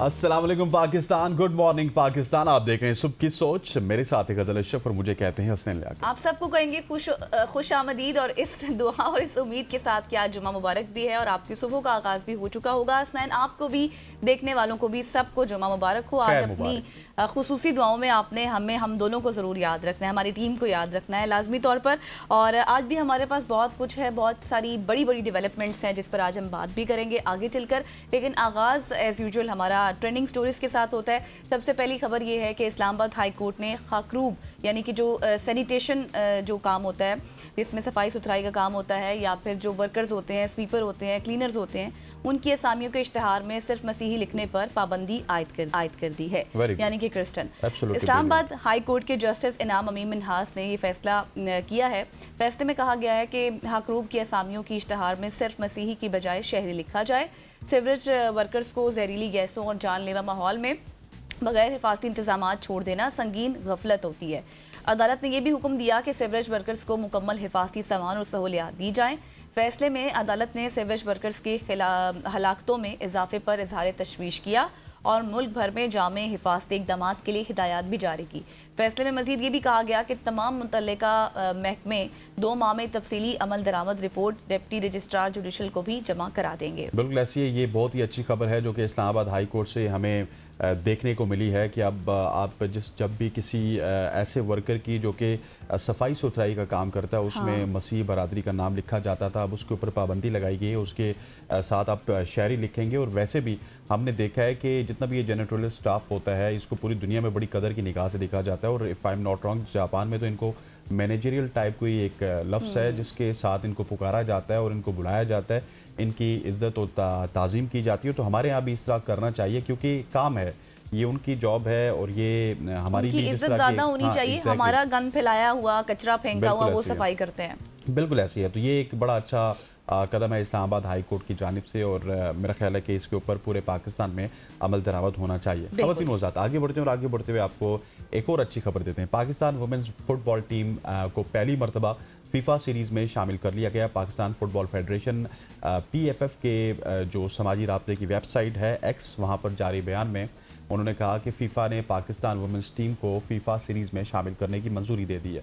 अस्सलाम वालेकुम Pakistan, good morning Pakistan. आप देख रहे हैं सुबह की सोच, मेरे साथ है गजल अशरफ और मुझे कहते हैं हसनैन लियाकत। आप सबको कहेंगे खुश आमदीद और इस दुआ और इस उम्मीद के साथ कि आज जुमा मुबारक भी है और आपकी सुबह का आगाज़ भी हो चुका होगा। हसनैन, आपको भी, देखने वालों को भी, सबको जुमा मुबारक हो। आज अपनी खुसूसी दुआओं में आपने हम दोनों को ज़रूर याद रखना है, हमारी टीम को याद रखना है लाजमी तौर पर। और आज भी हमारे पास बहुत कुछ है, बहुत सारी बड़ी बड़ी डेवलपमेंट्स हैं जिस पर आज हम बात भी करेंगे आगे चलकर। लेकिन आगाज़ एज़ यूजुअल हमारा ट्रेंडिंग स्टोरीज़ के साथ होता है। सबसे पहली खबर ये है कि इस्लामाबाद हाई कोर्ट ने खाकरूब यानी कि जो सैनिटेशन जो काम होता है, जिसमें सफाई सुथराई का काम होता है, या फिर जो वर्कर्स होते हैं, स्वीपर होते हैं, क्लीनर्स होते हैं, उनकी असामियों के इश्तिहार में सिर्फ मसीही लिखने पर पाबंदी आयद कर दी है, यानी कि क्रिश्चियन। इस्लामाबाद हाई कोर्ट के जस्टिस इनाम अमीन मिन्हास ने ये फैसला किया है। फैसले में कहा गया है कि खाकरूब की असामियों की इश्तिहार में सिर्फ मसीही की बजाय शहरी लिखा जाए। सीवरेज वर्कर्स को जहरीली गैसों और जानलेवा माहौल में बगैर हिफाजती इंतजाम छोड़ देना संगीन गफलत होती है। अदालत ने यह भी हुक्म दिया कि सीवरेज वर्कर्स को मुकम्मल हिफाजती सामान और सहूलियात दी जाएँ। फैसले में अदालत ने सीवरेज वर्कर्स की हलाकतों में इजाफे पर इजहार तशवीश किया और मुल्क भर में जामे हिफाजती इक़दामात के लिए हिदायत भी जारी की। फैसले में मज़ीद ये भी कहा गया कि तमाम मुतल्लिका महकमे 2 माह में तफसीली अमल दरामद रिपोर्ट डिप्टी रजिस्ट्रार जुडिशल को भी जमा करा देंगे। बिल्कुल ऐसी है, ये बहुत ही अच्छी खबर है जो कि इस्लामाबाद हाई कोर्ट से हमें देखने को मिली है कि अब आप जब भी किसी ऐसे वर्कर की जो कि सफाई सुथराई का काम करता है उसमें मसीह बरादरी का नाम लिखा जाता था, अब उसके ऊपर पाबंदी लगाई गई है। उसके साथ आप शहरी लिखेंगे। और वैसे भी हमने देखा है कि जितना भी ये जेनेटोरियल स्टाफ होता है इसको पूरी दुनिया में बड़ी कदर की निगाह से देखा जाता है। और if I am not wrong, Japan में तो इनको मैनेजरियल टाइप कोई एक लफ्ज़ है जिसके साथ इनको पुकारा जाता है और इनको बुलाया जाता है, इनकी इज़्ज़त और ताज़ीम की जाती है। तो हमारे यहाँ भी इस तरह करना चाहिए क्योंकि काम है, ये उनकी जॉब है और ये हमारी भी इज्जत ज़्यादा होनी चाहिए। हमारा गंद फैलाया हुआ, कचरा फेंका हुआ, वो सफाई करते हैं। बिल्कुल ऐसी है। तो ये एक बड़ा अच्छा कदम है इस्लामाबाद हाई कोर्ट की जानिब से और मेरा ख्याल है कि इसके ऊपर पूरे पाकिस्तान में अमल दरामद होना चाहिए। खबर नौज़ात आगे बढ़ते हैं और आगे बढ़ते हुए आपको एक और अच्छी खबर देते हैं। पाकिस्तान वुमेन्स फुटबॉल टीम को पहली मरतबा फीफा सीरीज़ में शामिल कर लिया गया। पाकिस्तान फुटबॉल फेडरेशन PFF के जो समाजी राब्ते की वेबसाइट है X, वहाँ पर जारी बयान में उन्होंने कहा कि फ़ीफ़ा ने पाकिस्तान वुमेंस टीम को फ़ीफ़ा सीरीज़ में शामिल करने की मंजूरी दे दी है।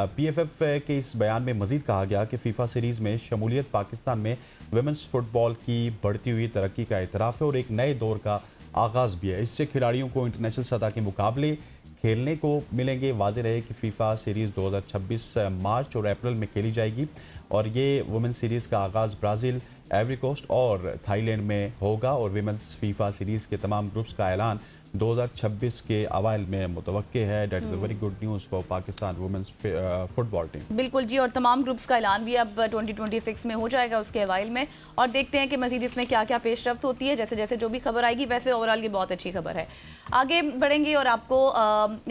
PFF के इस बयान में मज़ीद कहा गया कि फ़ीफ़ा सीरीज़ में शमूलियत पाकिस्तान में वुमेंस फ़ुटबॉल की बढ़ती हुई तरक्की का एतराफ़ है और एक नए दौर का आगाज़ भी है। इससे खिलाड़ियों को इंटरनेशनल सतह के मुकाबले खेलने को मिलेंगे। वाज़ेह रहे कि फ़ीफ़ा सीरीज़ 2026 मार्च और अप्रैल में खेली जाएगी और ये वुमेंस सीरीज़ का आगाज़ ब्राज़ील, आइवरी कोस्ट और थाईलैंड में होगा और वुमेंस फीफा सीरीज़ के तमाम ग्रुप्स का ऐलान 2026 के अवाइल में मुतवक्के है। Date is a very good news for Pakistan women's football team. बिल्कुल जी, और तमाम ग्रुप्स का ऐलान भी अब 2026 में हो जाएगा उसके अवाइल में। और देखते हैं कि मज़ीद इसमें क्या क्या पेशरफ्त होती है। जैसे जैसे जो भी खबर आएगी, वैसे ओवरऑल ये बहुत अच्छी खबर है। आगे बढ़ेंगे और आपको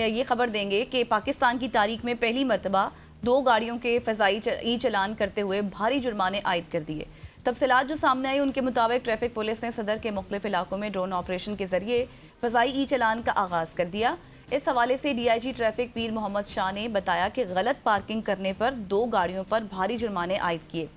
ये खबर देंगे कि पाकिस्तान की तारीख में पहली मरतबा 2 गाड़ियों के फ़ज़ाई ई चलान करते हुए भारी जुर्माने आयद कर दिए। तफसीलात जो सामने आई उनके मुताबिक ट्रैफिक पुलिस ने सदर के मुख्तलिफ इलाकों में ड्रोन ऑपरेशन के जरिए फ़ज़ाई ई चलान का आगाज़ कर दिया। इस हवाले से DIG ट्रैफिक पीर मोहम्मद शाह ने बताया कि गलत पार्किंग करने पर 2 गाड़ियों पर भारी जुर्माने आयद किए।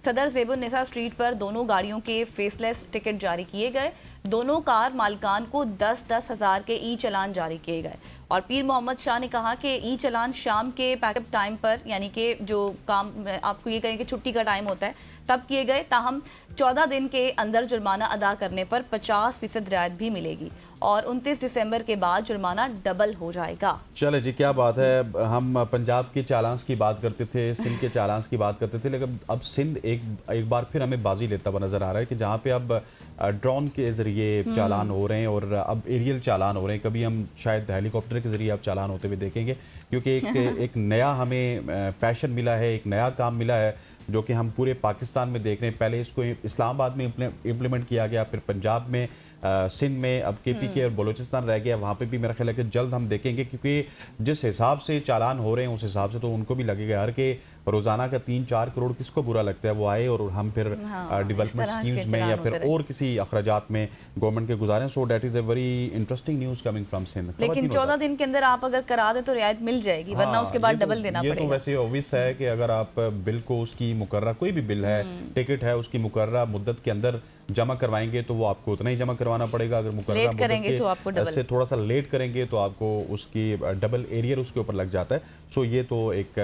सदर ज़ेबुन्निसा स्ट्रीट पर दोनों गाड़ियों के फेसलेस टिकट जारी किए गए। दोनों कार मालिकान को 10-10 हज़ार के ई चलान जारी किए गए। और पीर मोहम्मद शाह ने कहा कि ई चलान शाम के पैकअप टाइम पर, यानी कि जो काम आपको ये कहें कि छुट्टी का टाइम होता है, तब किए गए। ताहम 14 दिन के अंदर जुर्माना अदा करने पर 50% रियायत भी मिलेगी और 29 दिसंबर के बाद जुर्माना डबल हो जाएगा। चले जी, क्या बात है। हम पंजाब के चालान्स की बात करते थे, सिंध के चालान्स की बात करते थे, लेकिन अब सिंध एक बार फिर हमें बाजी लेता हुआ नज़र आ रहा है कि जहाँ पे अब ड्रोन के ज़रिए चालान हो रहे हैं और अब एरियल चालान हो रहे हैं। कभी हम शायद हेलीकॉप्टर के ज़रिए अब चालान होते हुए देखेंगे क्योंकि एक नया हमें पैशन मिला है, एक नया काम मिला है जो कि हम पूरे पाकिस्तान में देख रहे हैं। पहले इसको इस्लामाबाद में इम्प्लीमेंट किया गया, फिर पंजाब में, सिंध में, अब KPK और बलूचिस्तान रह गया। वहाँ पे भी मेरा ख्याल है कि जल्द हम देखेंगे क्योंकि जिस हिसाब से चालान हो रहे हैं उस हिसाब से तो उनको भी लगेगा यार कि रोज़ाना का 3-4 करोड़ किसको बुरा लगता है। वो आए और हम फिर डेवलपमेंट स्कीम्स में या फिर और किसी अखराजात में गवर्नमेंट के गुजारें। So that is a very interesting news coming from Sindh. लेकिन 14 दिन के अंदर आप अगर करा दें तो रियायत मिल जाएगी, वरना उसके बाद डबल देना पड़ेगा। ये तो वैसे ऑब्वियस है कि अगर आप बिल को उसकी मुकर्रर कोई भी बिल है, टिकट है, उसकी मुकर्रर मुद्दत के अंदर जमा करवाएंगे तो वो आपको उतना ही जमा करवाएंगे। करवाना पड़ेगा। अगर मुकर्ररा लेट मुद्दत करेंगे तो आपको डबल से थोड़ा सा लेट करेंगे तो आपको उसकी डबल एरियर उसके ऊपर लग जाता है। सो ये तो एक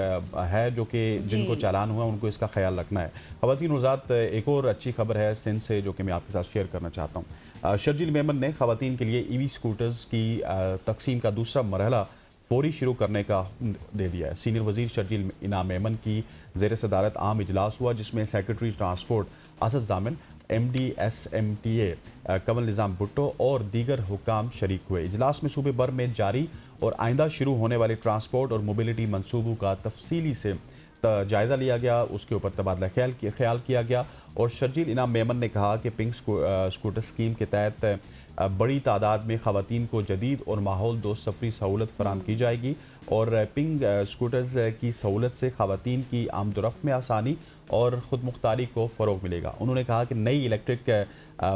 है जो कि जिनको चालान हुआ उनको इसका ख्याल रखना है। ख़वातीन हज़रात, एक और अच्छी खबर है सिंध से जो कि मैं आपके साथ शेयर करना चाहता हूँ। शर्जील मेमन ने ख़वातीन के लिए ईवी स्कूटर्स की तकसीम का दूसरा मरहला फौरी शुरू करने का हुक्म दे दिया है। सीनियर वज़ीर शर्जील इनाम मेमन की ज़ेर सदारत आम इजलास हुआ, जिसमें सेक्रेटरी ट्रांसपोर्ट असद जामिन, MD-SMTA कमल निज़ाम भुट्टो और दीगर हुकाम शरीक हुए। इजलास में सूबे भर में जारी और आइंदा शुरू होने वाले ट्रांसपोर्ट और मोबिलिटी मनसूबों का तफसीली से जायज़ा लिया गया, उसके ऊपर तबादला ख्याल किया गया। और शर्जील इनाम मेमन ने कहा कि पिंक स्कूटर स्कीम के तहत बड़ी तादाद में ख़वातीन को जदीद और माहौल दोस्त सफरी सहूलत फराम की जाएगी और पिंक स्कूटर्स की सहूलत से ख़वातीन की आमदोरफ्त में आसानी और ख़ुद मुख्तारी को फ़रोग मिलेगा। उन्होंने कहा कि नई इलेक्ट्रिक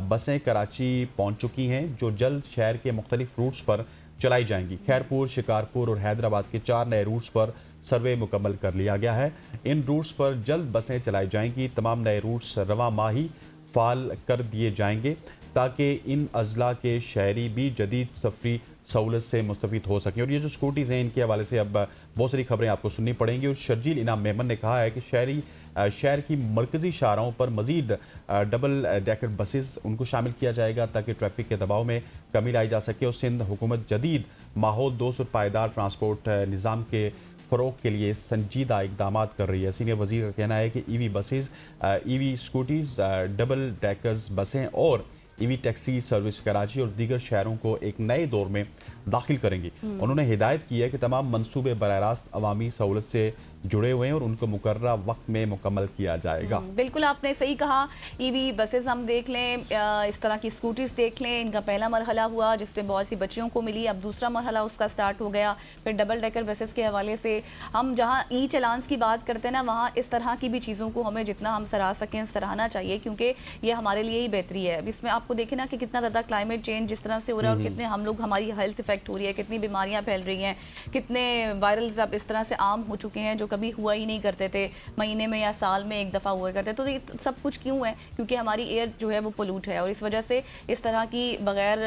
बसें कराची पहुँच चुकी हैं जो जल्द शहर के मुख्तलिफ रूट्स पर चलाई जाएंगी। खैरपुर, शिकारपुर और हैदराबाद के 4 नए रूट्स पर सर्वे मुकम्मल कर लिया गया है। इन रूट्स पर जल्द बसें चलाई जाएंगी। तमाम नए रूट्स रवां माह ही फ़ाल कर दिए जाएंगे ताकि इन अजला के शहरी भी जदीद सफरी सहूलत से मुस्तफ़ीद हो सकें। और ये जो स्कूटीज़ हैं इनके हवाले से अब बहुत सारी खबरें आपको सुननी पड़ेंगी। और शर्जील इनाम मेमन ने कहा है कि शहर की मरकज़ी शाहराहों पर मज़ीद डबल डेकर बसेस उनको शामिल किया जाएगा ताकि ट्रैफिक के दबाव में कमी लाई जा सके। और सिंध हुकूमत जदीद माहौल दोस्त और पायदार ट्रांसपोर्ट निज़ाम के फ़रोग के लिए संजीदा इकदाम कर रही है। सीनियर वज़ीर का कहना है कि EV buses, EV scooties, double deckers बसें और ईवी टैक्सी सर्विस कराची और दीगर शहरों को एक नए दौर में दाखिल करेंगी। उन्होंने हिदायत की है कि तमाम मंसूबे बराह रास्त अवामी सहूलत से जुड़े हुए हैं और उनको मुकर्ररा वक्त में मुकम्मल किया जाएगा। बिल्कुल आपने सही कहा। ईवी बसेस हम देख लें, इस तरह की स्कूटीज़ देख लें, इनका पहला मरहला हुआ जिससे बहुत सी बच्चियों को मिली, अब दूसरा मरहला उसका स्टार्ट हो गया। फिर डबल डेकर बसेस के हवाले से हम जहाँ ई चलान्स की बात करते हैं ना, वहाँ इस तरह की भी चीज़ों को हमें जितना हम सराह सकें सराहना चाहिए, क्योंकि ये हमारे लिए ही बेहतरी है। अब इसमें आपको देखें ना कि कितना ज़्यादा क्लाइमेट चेंज जिस तरह से हो रहा है और कितने हम लोग, हमारी हेल्थ इफेक्ट हो रही है, कितनी बीमारियाँ फैल रही हैं, कितने वायरल्स अब इस तरह से आम हो चुके हैं जो कभी हुआ ही नहीं करते थे, महीने में या साल में एक दफ़ा हुआ करते। तो ये सब कुछ क्यों है? क्योंकि हमारी एयर जो है वो पोल्यूट है और इस वजह से इस तरह की बगैर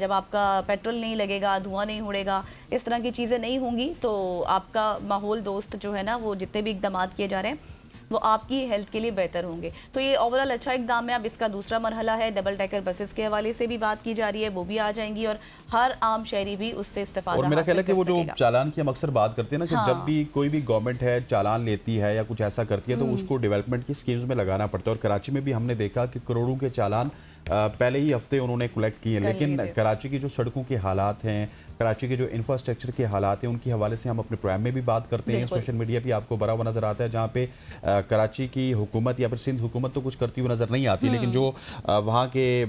जब आपका पेट्रोल नहीं लगेगा, धुआं नहीं उड़ेगा, इस तरह की चीज़ें नहीं होंगी तो आपका माहौल दोस्त जो है ना, वो जितने भी इकदाम किए जा रहे हैं वो आपकी हेल्थ के लिए बेहतर होंगे। तो ये ओवरऑल अच्छा इकदाम है। अब इसका दूसरा मरहला है, डबल डेकर बसेस के हवाले से भी बात की जा रही है, वो भी आ जाएंगी और हर आम शहरी भी उससे इस्तेफादा और मेरा ख्याल है कि वो जो चालान की हम अक्सर बात करते हैं ना कि हाँ। जब भी कोई भी गवर्नमेंट है चालान लेती है या कुछ ऐसा करती है तो उसको डेवलपमेंट की स्कीम्स में लगाना पड़ता है। और कराची में भी हमने देखा कि करोड़ों के चालान पहले ही हफ्ते उन्होंने कलेक्ट किए, लेकिन कराची की जो सड़कों के हालात हैं, कराची के जो इंफ्रास्ट्रक्चर के हालात हैं, उनके हवाले से हम अपने प्रोग्राम में भी बात करते हैं। सोशल मीडिया पे आपको बड़ा हुआ नज़र आता है जहाँ पे कराची की हुकूमत या फिर सिंध हुकूमत तो कुछ करती हुई नज़र नहीं आती, लेकिन जो वहाँ के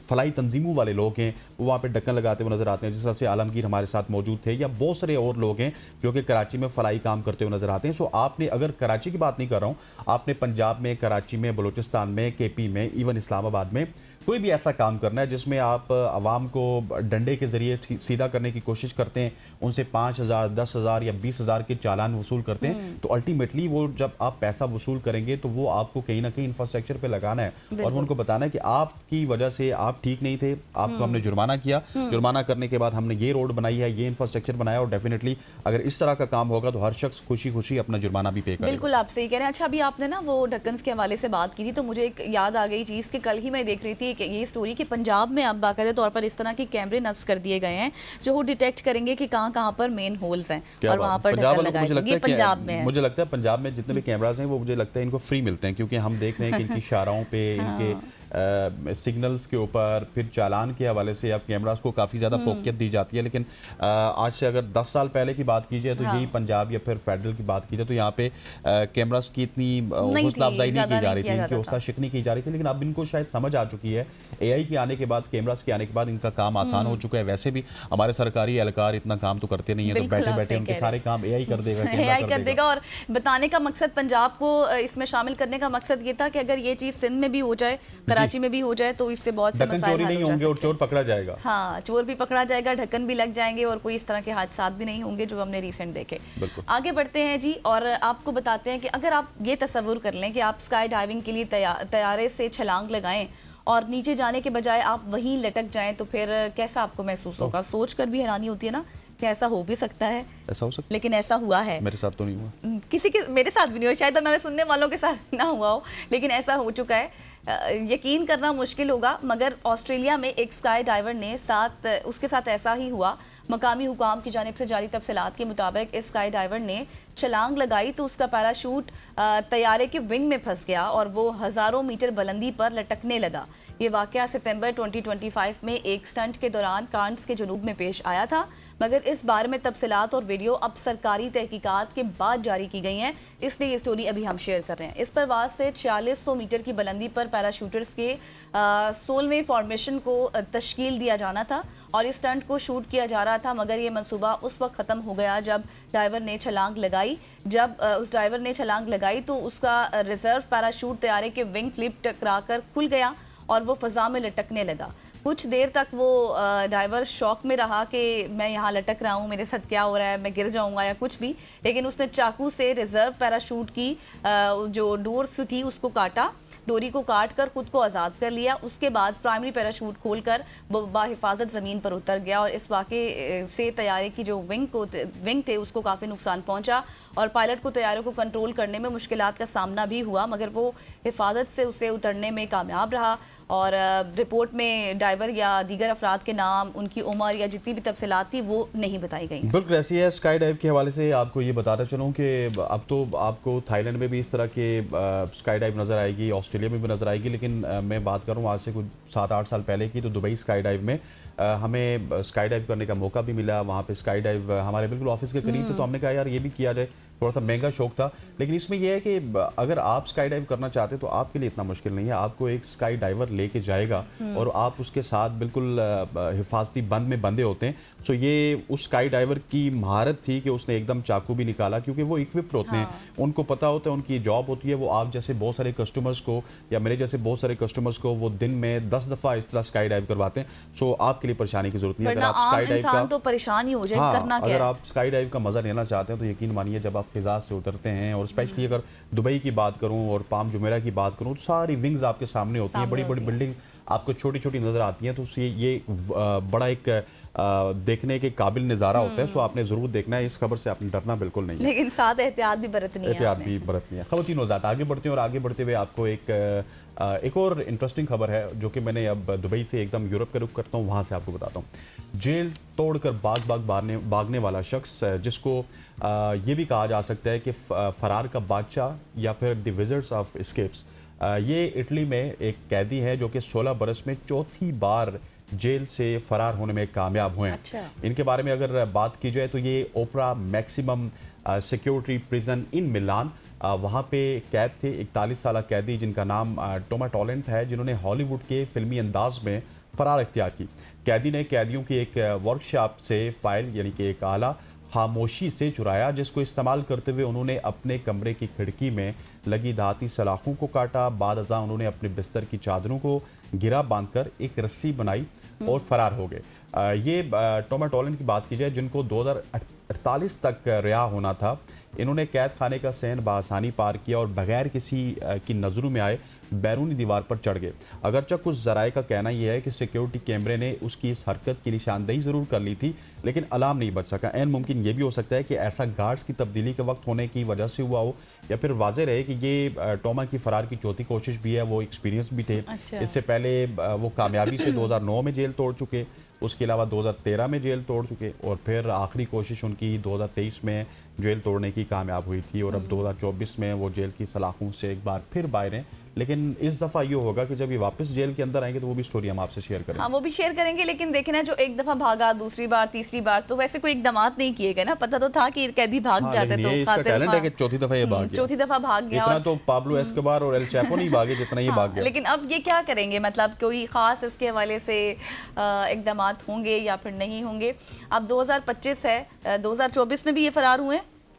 फलाई तंजीमों वाले लोग हैं वो वहाँ पे ढक्कन लगाते हुए नज़र आते हैं। जिस तरह से आलमगीर हमारे साथ मौजूद थे या बहुत सारे और लोग हैं जो कि कराची में फलाई काम करते हुए नज़र आते हैं। सो आपने, अगर कराची की बात नहीं कर रहा हूँ, आपने पंजाब में, कराची में, बलूचिस्तान में, KP में, इवन इस्लामाबाद में कोई भी ऐसा काम करना है जिसमें आप आवाम को डंडे के ज़रिए सीधा करने की कोशिश करते हैं, उनसे 5,000, 10,000 या 20,000 के चालान वसूल करते हैं, तो अल्टीमेटली वो जब आप पैसा वसूल करेंगे तो वो आपको कहीं ना कहीं इंफ्रास्ट्रक्चर पे लगाना है और उनको बताना है कि आपकी वजह से आप ठीक नहीं थे, आपको हमने जुर्माना किया, जुर्माना करने के बाद हमने ये रोड बनाई है, ये इंफ्रास्ट्रक्चर बनाया। और डेफिनेटली अगर इस तरह का काम होगा तो हर शख्स खुशी खुशी अपना जुर्माना भी पे करेगा। बिल्कुल आप सही कह रहे हैं। अच्छा, अभी आपने ना वो ढक्कन के हवाले से बात की थी तो मुझे एक याद आ गई चीज़ कि कल ही मैं देख रही थी ये स्टोरी कि पंजाब में अब बाकायदे तौर पर इस तरह के कैमरे नस्ब कर दिए गए हैं जो वो डिटेक्ट करेंगे कि कहाँ पर मेन होल्स हैं और वहाँ पर ढक्कन लगाए जाएंगे। ये पंजाब में है। मुझे लगता है पंजाब में जितने भी कैमरास हैं वो मुझे लगता है इनको फ्री मिलते हैं, क्योंकि हम देख रहे हैं कि इनकी शाहराहों पे, इनके सिग्नल्स के ऊपर, फिर चालान के हवाले से अब कैमरास को काफ़ी ज़्यादा फोकियत दी जाती है। लेकिन आज से अगर 10 साल पहले की बात की जाए तो यही पंजाब या फिर फेडरल की बात की जाए तो यहाँ पे कैमरास की इतनी हौसला अफजाई नहीं की जा रही थी, इनकी हौसला शिकनी की जा रही थी। लेकिन अब इनको शायद समझ आ चुकी है, AI के आने के बाद, कैमरास के आने के बाद इनका काम आसान हो चुका है। वैसे भी हमारे सरकारी एहलकार इतना काम तो करते नहीं है, तो बैठे बैठे उनके सारे काम AI कर देगा, AI कर देगा। और बताने का मकसद, पंजाब को इसमें शामिल करने का मकसद ये था कि अगर ये चीज़ सिंध में भी हो जाए, कराची में भी हो जाए तो इससे बहुत से मसाइल चोरी नहीं होंगे और चोर पकड़ा जाएगा। हाँ, चोर भी पकड़ा जाएगा, ढक्कन भी लग जाएंगे और कोई इस तरह के हादसात भी नहीं होंगे जो हमने रिसेंट देखे। आगे बढ़ते हैं जी और आपको बताते हैं कि अगर आप ये तस्वुर कर लें कि आप स्काई डाइविंग के लिए तैयारे से छलांग लगाएं اور نیچے جانے کے بجائے آپ وہیں لٹک جائیں تو پھر کیسا آپ کو محسوس ہوگا؟ سوچ کر بھی حیرانی ہوتی ہے نا کہ ایسا ہو بھی سکتا ہے. ایسا ہو سکتا ہے لیکن ایسا ہوا ہے. میرے ساتھ تو نہیں ہوا. کسی کے میرے ساتھ بھی نہیں ہوا, شاید ہمارے سننے والوں کے ساتھ نہ ہوا ہو, لیکن ایسا ہو چکا ہے. یقین کرنا مشکل ہوگا مگر آسٹریلیا میں ایک اسکائی ڈائیور نے اس کے ساتھ ایسا ہی ہوا. مقامی حکام کی جانب سے جاری تفصیلات کے مطابق اس اسکائی ڈائیور نے چھلانگ لگائی تو اس کا پیراشوٹ طیارے کے ونگ میں پھنس گیا اور وہ ہزاروں میٹر بلندی پر لٹکنے لگا. یہ واقعہ ستمبر 2025 میں ایک سٹنٹ کے دوران کارنز کے جنوب میں پیش آیا تھا, مگر اس بارے میں تفصیلات اور ویڈیو اب سرکاری تحقیقات کے بعد جاری کی گئی ہیں, اس لیے یہ سٹوری ابھی ہم شیئر کر رہے ہیں. اس پرواز سے 4600 میٹر کی بلندی پر پیراشوٹرز کے 16ویں فارمیشن کو تشکیل دیا جانا تھا اور اس سٹنٹ کو شوٹ کیا جا رہا تھا, مگر یہ منصوبہ اس وقت ختم ہو گیا جب ڈرائیور نے چھلانگ لگائی. جب اس ڈرائیور نے چھلانگ لگائی تو اس کا ریزرو پیراشوٹ طیارے کے ونگ فلپ ٹکرا کر کھل گیا اور وہ فضا میں لٹکنے لگا. کچھ دیر تک وہ ڈرائیور شوق میں رہا کہ میں یہاں لٹک رہا ہوں, میرے ساتھ کیا ہو رہا ہے, میں گر جاؤں گا یا کچھ بھی, لیکن اس نے چاقو سے ریزرو پیراشوٹ کی جو ڈورس تھی اس کو کاٹا, ڈوری کو کاٹ کر خود کو آزاد کر لیا. اس کے بعد پرائمری پیراشوٹ کھول کر وہ بحفاظت زمین پر اتر گیا اور اس واقعے سے طیارے کی جو ونگ تھے اس کو کافی نقصان پہنچا اور پائلٹ کو طیارے کو کنٹرول کرنے میں مشکلات کا سامنا بھی ہوا, مگر وہ حفاظت سے اسے اترنے میں کامیاب رہا. اور رپورٹ میں ڈرائیور یا دیگر افراد کے نام, ان کی عمر یا جتنی بھی تفصیلات تھی وہ نہیں بتائی گئی. بالکل ایسی ہے. اسکائی ڈائیو کے حوالے سے آپ کو یہ بتاتا چلوں کہ اب تو آپ کو تھائی لینڈ میں بھی اس طرح کے اسکائی ڈائیو نظر آئے گی, آسٹریلیا میں بھی نظر آئے گی, لیکن میں بات کروں آج سے کچھ 7-8 سال پہلے کی تو دبئی اسکائی ڈائیو میں ہمیں اسکائی ڈائیو کرنے کا موقع بھی ملا. وہاں پہ اسکائی ڈائیو ہمارے بالکل آفس کے قریب تھے تو ہم نے کہا یار یہ بھی کیا جائے, تھوڑا سا مہنگا شوق تھا, لیکن اس میں یہ ہے کہ اگر آپ اسکائی ڈائیو کرنا چاہتے تو آپ کے لیے اتنا مشکل نہیں ہے. آپ کو ایک اسکائی ڈائیور لے کے جائے گا اور آپ اس کے ساتھ بالکل حفاظتی بند میں بندے ہوتے ہیں. سو یہ اس اسکائی ڈائیور کی مہارت تھی کہ اس نے ایک دم چاقو بھی نکالا, کیونکہ وہ اکوپڈ ہوتے ہیں, ان کو پتہ ہوتا ہے, ان کی جاب ہوتی ہے. وہ آپ جیسے بہت سارے کسٹمرز کو یا میرے جیسے بہت سارے کسٹمرز کو وہ دن میں 10 دفعہ اس طرح اسکائی ڈائیو کرواتے ہیں. سو آپ کے لیے پریشانی کی ضرورت نہیں ہے. اگر آپ اسکائی ڈائیو کا تو پریشان ہی ہو جائے, کرنا کیا ہے. اگر آپ اسکائی ڈائیو کا مزہ لینا چاہتے ہیں تو یقین مانیے جب آپ فضا سے اترتے ہیں, اور اسپیشلی اگر دبئی کی بات کروں اور پام جمیرہ کی بات کروں تو ساری ونگز آپ کے سامنے ہوتی ہیں, بڑی بڑی بلڈنگ آپ کو چھوٹی چھوٹی نظر آتی ہیں, تو یہ بڑا ایک دیکھنے کے قابل نظارہ ہوتا ہے. سو آپ نے ضرور دیکھنا ہے, اس خبر سے آپ نے ڈرنا بالکل نہیں ہے, لیکن ساتھ احتیاط بھی برتنی ہے. خواتین وزات آگے بڑھتے ہیں, اور آگے بڑھتے ہوئے آپ کو ایک اور انٹرسٹنگ خبر ہے جو کہ میں نے اب دبئی سے ایک دم یورپ کا رخ کرتا ہوں, وہاں سے آپ کو بتاتا ہوں. جیل توڑ کر باغ بھاگنے والا شخص, جس کو یہ بھی کہا جا سکتا ہے کہ فرار کا بادشاہ یا پھر دی وزرڈز آف اسکیپس, یہ اٹلی میں ایک قیدی ہے جو کہ 16 برس میں چوتھی بار جیل سے فرار ہونے میں کامیاب ہوئے ہیں. ان کے بارے میں اگر بات کی جائے تو یہ اوپرا میکسیمم سیکیورٹی پریزن ان ملان, وہاں پہ قید تھے 41 سالہ قیدی جن کا نام ٹوما ٹالنٹ ہے, جنہوں نے ہالی ووڈ کے فلمی انداز میں فرار اختیار کی. قیدی نے قیدیوں کی ایک ورکشاپ سے فائل یعنی کہ ایک آلہ خاموشی سے چرایا, جس کو استعمال کرتے ہوئے انہوں نے اپنے کمرے کی کھڑکی میں لگی دھاتی سلاخوں کو کاٹا. بعد ازاں انہوں نے اپنے بستر کی چادروں کو گرا باندھ کر ایک رسی بنائی اور فرار ہو گئے. یہ ٹوما ٹالنٹ کی بات کی جائے جن کو 2048 تک رہا ہونا تھا, انہوں نے قید خانے کا صحن بآسانی پار کیا اور بغیر کسی کی نظروں میں آئے بیرونی دیوار پر چڑھ گئے. اگرچہ کچھ ذرائع کا کہنا یہ ہے کہ سیکیورٹی کیمرے نے اس کی اس حرکت کی نشاندہی ضرور کر لی تھی, لیکن الارم نہیں بچ سکا. عین ممکن یہ بھی ہو سکتا ہے کہ ایسا گارڈز کی تبدیلی کے وقت ہونے کی وجہ سے ہوا ہو, یا پھر واضح رہے کہ یہ ٹوما کی فرار کی چوتھی کوشش بھی ہے, وہ ایکسپیرینس بھی تھے. اس سے پہلے وہ کامیابی سے 2009 میں جیل توڑ چکے, اس کے علاوہ 2013 میں جیل توڑ چکے, اور پھر آخری کوشش ان کی 2023 میں جیل توڑنے کی کامیاب ہوئی تھی, اور اب 2024 میں وہ جیل کی سلاخوں سے ایک بار پھر باہر ہیں. لیکن اس دفعہ یہ ہوگا کہ جب یہ واپس جیل کے اندر آئیں گے تو وہ بھی سٹوری ہم آپ سے شیئر کریں گے. ہاں وہ بھی شیئر کریں گے, لیکن دیکھنا جو ایک دفعہ بھاگا, دوسری بار, تیسری بار, تو ویسے کوئی اقدامات نہیں کیے گئے نا, پتہ تو تھا کہ قیدی بھاگ جاتے تو اس کا ٹیلنٹ ہے کہ چوتھی دفعہ یہ بھاگ گیا, چوتھی دفعہ بھاگ گیا. اتنا تو پابلو ایسکوبار اور ایل چیپو نہیں بھاگے جتنا یہ بھاگ گیا. لیکن اب یہ کیا کریں گے, مطلب کوئی خاص اس کے حوالے سے اقدامات ہوں گے یا پھر نہیں ہوں گے؟ اب 2025 ہے, 2024 میں بھی یہ فرار ہوئے,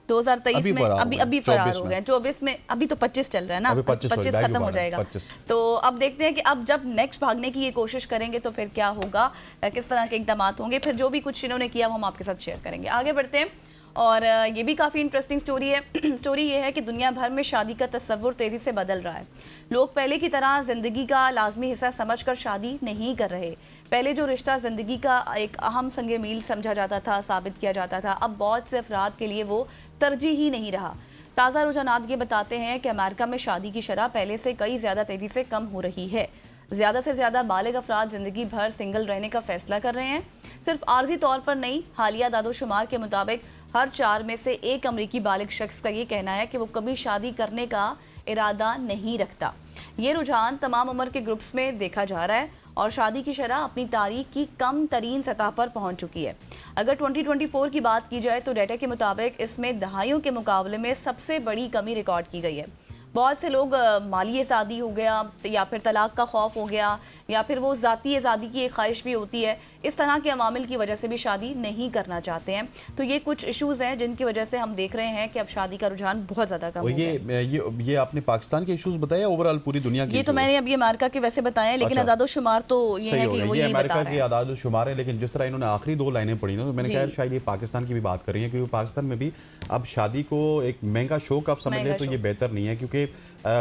2023 میں ابھی فرار ہو گئے, 24 میں, ابھی تو 25 چل رہا ہے نا, 25 ختم ہو جائے گا. تو اب دیکھتے ہیں کہ اب جب نیکسٹ بھاگنے کی یہ کوشش کریں گے تو پھر کیا ہوگا, کس طرح کے اقدامات ہوں گے, پھر جو بھی کچھ انہوں نے کیا وہ ہم آپ کے ساتھ شیئر کریں گے. آگے بڑھتے ہیں. اور یہ بھی کافی انٹرسٹنگ سٹوری ہے. سٹوری یہ ہے کہ دنیا بھر میں شادی کا تصور تیزی سے بدل رہا ہے. لوگ پہلے کی طرح زندگی کا لازمی حصہ سمجھ کر شادی نہیں کر رہے. پہلے جو رشتہ زندگی کا ایک اہم سنگ میل سمجھا جاتا تھا, ثابت کیا جاتا تھا, اب بہت سے افراد کے لیے وہ ترجیح ہی نہیں رہا. تازہ رجحانات یہ بتاتے ہیں کہ امریکہ میں شادی کی شرح پہلے سے کئی زیادہ تیزی سے کم ہو رہی ہے. زیادہ سے زیادہ بالغ افراد زندگی بھر سنگل رہنے کا فیصلہ کر رہے ہیں. صرف عارضی طور پر نہیں, حالیہ داد و شمار کے مطابق ہر 4 میں سے 1 امریکی بالغ شخص کا یہ کہنا ہے کہ وہ کبھی شادی کرنے کا ارادہ نہیں رکھتا. یہ رجحان تمام عمر کے گروپس میں دیکھا جا رہا ہے اور شادی کی شرح اپنی تاریخ کی کم ترین سطح پر پہنچ چکی ہے. اگر 2024 کی بات کی جائے تو ڈیٹا کے مطابق اس میں دہائیوں کے مقابلے میں سب سے بڑی کمی ریکارڈ کی گئی ہے. بہت سے لوگ مالی آزادی ہو گیا یا پھر طلاق کا خوف ہو گیا یا پھر وہ ذاتی آزادی کی ایک خواہش بھی ہوتی ہے, اس طرح کے عوامل کی وجہ سے بھی شادی نہیں کرنا چاہتے ہیں. تو یہ کچھ ایشوز ہیں جن کی وجہ سے ہم دیکھ رہے ہیں کہ اب شادی کا رجحان بہت زیادہ کم ہو گیا. یہ آپ نے پاکستان کے ایشوز بتایا, اوورآل پوری دنیا کے؟ یہ تو میں نے اب یہ امریکہ کے ویسے بتائے ہیں, لیکن اعداد و شمار تو یہ ہے کہ وہ یہی بتا رہے ہیں. امریکہ کے اعداد و شمار ہیں, لیکن جس طرح انہوں نے آخری 2 لائنیں پڑھی نا, تو میں نے کہا شاید یہ پاکستان کی بھی بات کر رہی ہیں, کیونکہ پاکستان میں بھی اب شادی کو ایک مہنگا شوق آپ سمجھ لیں تو یہ بہتر نہیں ہے, کیونکہ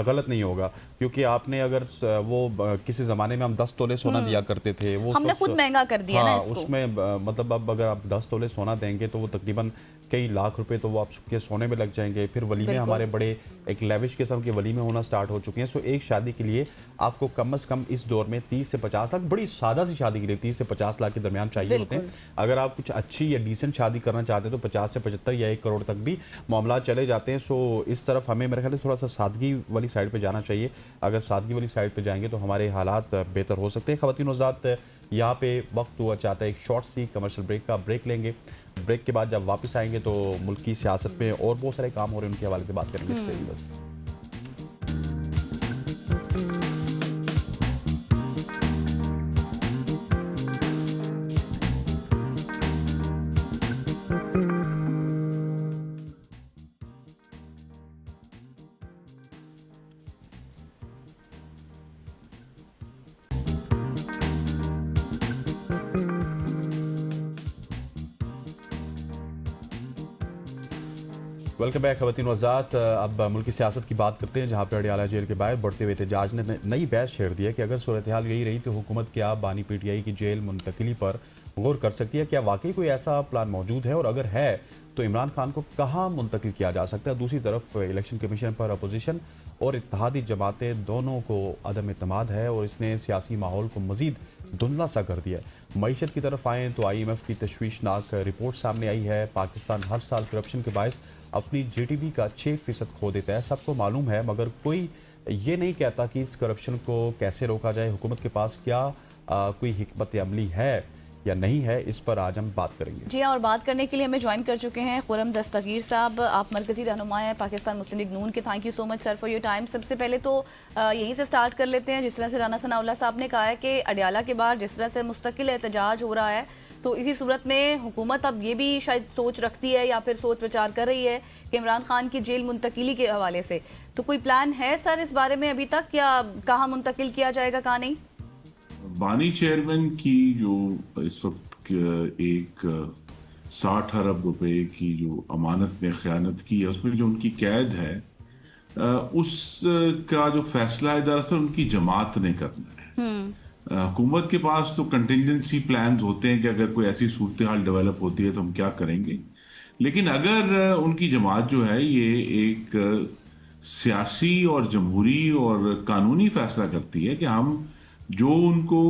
غلط نہیں ہوگا. کیونکہ آپ نے اگر وہ کسی زمانے میں ہم 10 تولے سونا دیا کرتے تھے, وہ ہم نے خود مہنگا کر دیا نا اس کو. اس میں مطلب اب اگر آپ 10 تولے سونا دیں گے تو وہ تقریباً کئی لاکھ روپے تو وہ آپ کے سونے میں لگ جائیں گے. پھر ولیمے ہمارے بڑے ایک لیوش قسم کے ولیمے ہونا سٹارٹ ہو چکے ہیں. سو ایک شادی کے لیے آپ کو کم از کم اس دور میں 30 سے 50 لاکھ, بڑی سادہ سی شادی کے لیے 30 سے 50 لاکھ کے درمیان چاہیے ہوتے ہیں. اگر آپ کچھ اچھی یا ڈیسنٹ شادی کرنا چاہتے ہیں تو 50 سے 75 یا 1 کروڑ تک بھی معاملات چلے جاتے ہیں. سو اس طرف ہمیں میرے خیال سے تھوڑا سا سادگی والی سائڈ پہ جانا چاہیے. اگر سادگی والی سائڈ پہ جائیں گے تو ہمارے حالات بہتر ہو سکتے ہیں. خواتین و حضرات, یہاں پہ وقت ہوا چاہتا ہے ایک شارٹ سی کمرشل بریک کا. بریک لیں گے, بریک کے بعد جب واپس آئیں گے تو ملک کی سیاست میں اور بہت سارے کام ہو رہے ہیں, ان کے حوالے سے بات کریں گے. بس ویلکم بیک خواتین و حضرات. اب ملک کی سیاست کی بات کرتے ہیں, جہاں پہ اڈیالہ جیل کے باہر بڑھتے ہوئے احتجاج نے نئی بحث چھیڑ دی ہے کہ اگر صورتحال یہی رہی تو حکومت کیا بانی پی ٹی آئی کی جیل منتقلی پر غور کر سکتی ہے. کیا واقعی کوئی ایسا پلان موجود ہے, اور اگر ہے تو عمران خان کو کہاں منتقل کیا جا سکتا ہے؟ دوسری طرف الیکشن کمیشن پر اپوزیشن اور اتحادی جماعتیں دونوں کو عدم اعتماد ہے, اور اس نے سیاسی ماحول کو مزید دھندلا سا کر دیا ہے. معیشت کی طرف آئیں تو آئی ایم ایف کی تشویشناک رپورٹ سامنے آئی ہے. پاکستان ہر سال کرپشن کے باعث اپنی جی ڈی پی کا 6% کھو دیتا ہے. سب کو معلوم ہے, مگر کوئی یہ نہیں کہتا کہ اس کرپشن کو کیسے روکا جائے. حکومت کے پاس کیا کوئی حکمت عملی ہے یا نہیں ہے, اس پر آج ہم بات کریں گے. جی ہاں, اور بات کرنے کے لیے ہمیں جوائن کر چکے ہیں خرم دستگیر صاحب. آپ مرکزی رہنما ہیں پاکستان مسلم لیگ نون کے. Thank you so much sir for your time. سب سے پہلے تو یہیں سے سٹارٹ کر لیتے ہیں. جس طرح سے رانا ثناء اللہ صاحب نے کہا ہے کہ اڈیالہ کے بعد جس طرح سے مستقل احتجاج ہو رہا ہے, تو اسی صورت میں حکومت اب یہ بھی شاید سوچ رکھتی ہے یا پھر سوچ وچار کر رہی ہے کہ عمران خان کی جیل منتقلی کے حوالے سے تو کوئی پلان ہے سر اس بارے میں ابھی تک, یا کہاں منتقل کیا جائے گا کہاں نہیں؟ بانی چیئرمین کی جو اس وقت ایک 60 ارب روپے کی جو امانت میں خیانت کی ہے, اس میں جو ان کی قید ہے, اس کا جو فیصلہ ہے دراصل ان کی جماعت نے کرنا ہے. حکومت کے پاس تو کنٹینجنسی پلانز ہوتے ہیں کہ اگر کوئی ایسی صورتحال ڈیولپ ہوتی ہے تو ہم کیا کریں گے, لیکن اگر ان کی جماعت جو ہے یہ ایک سیاسی اور جمہوری اور قانونی فیصلہ کرتی ہے کہ ہم جو ان کو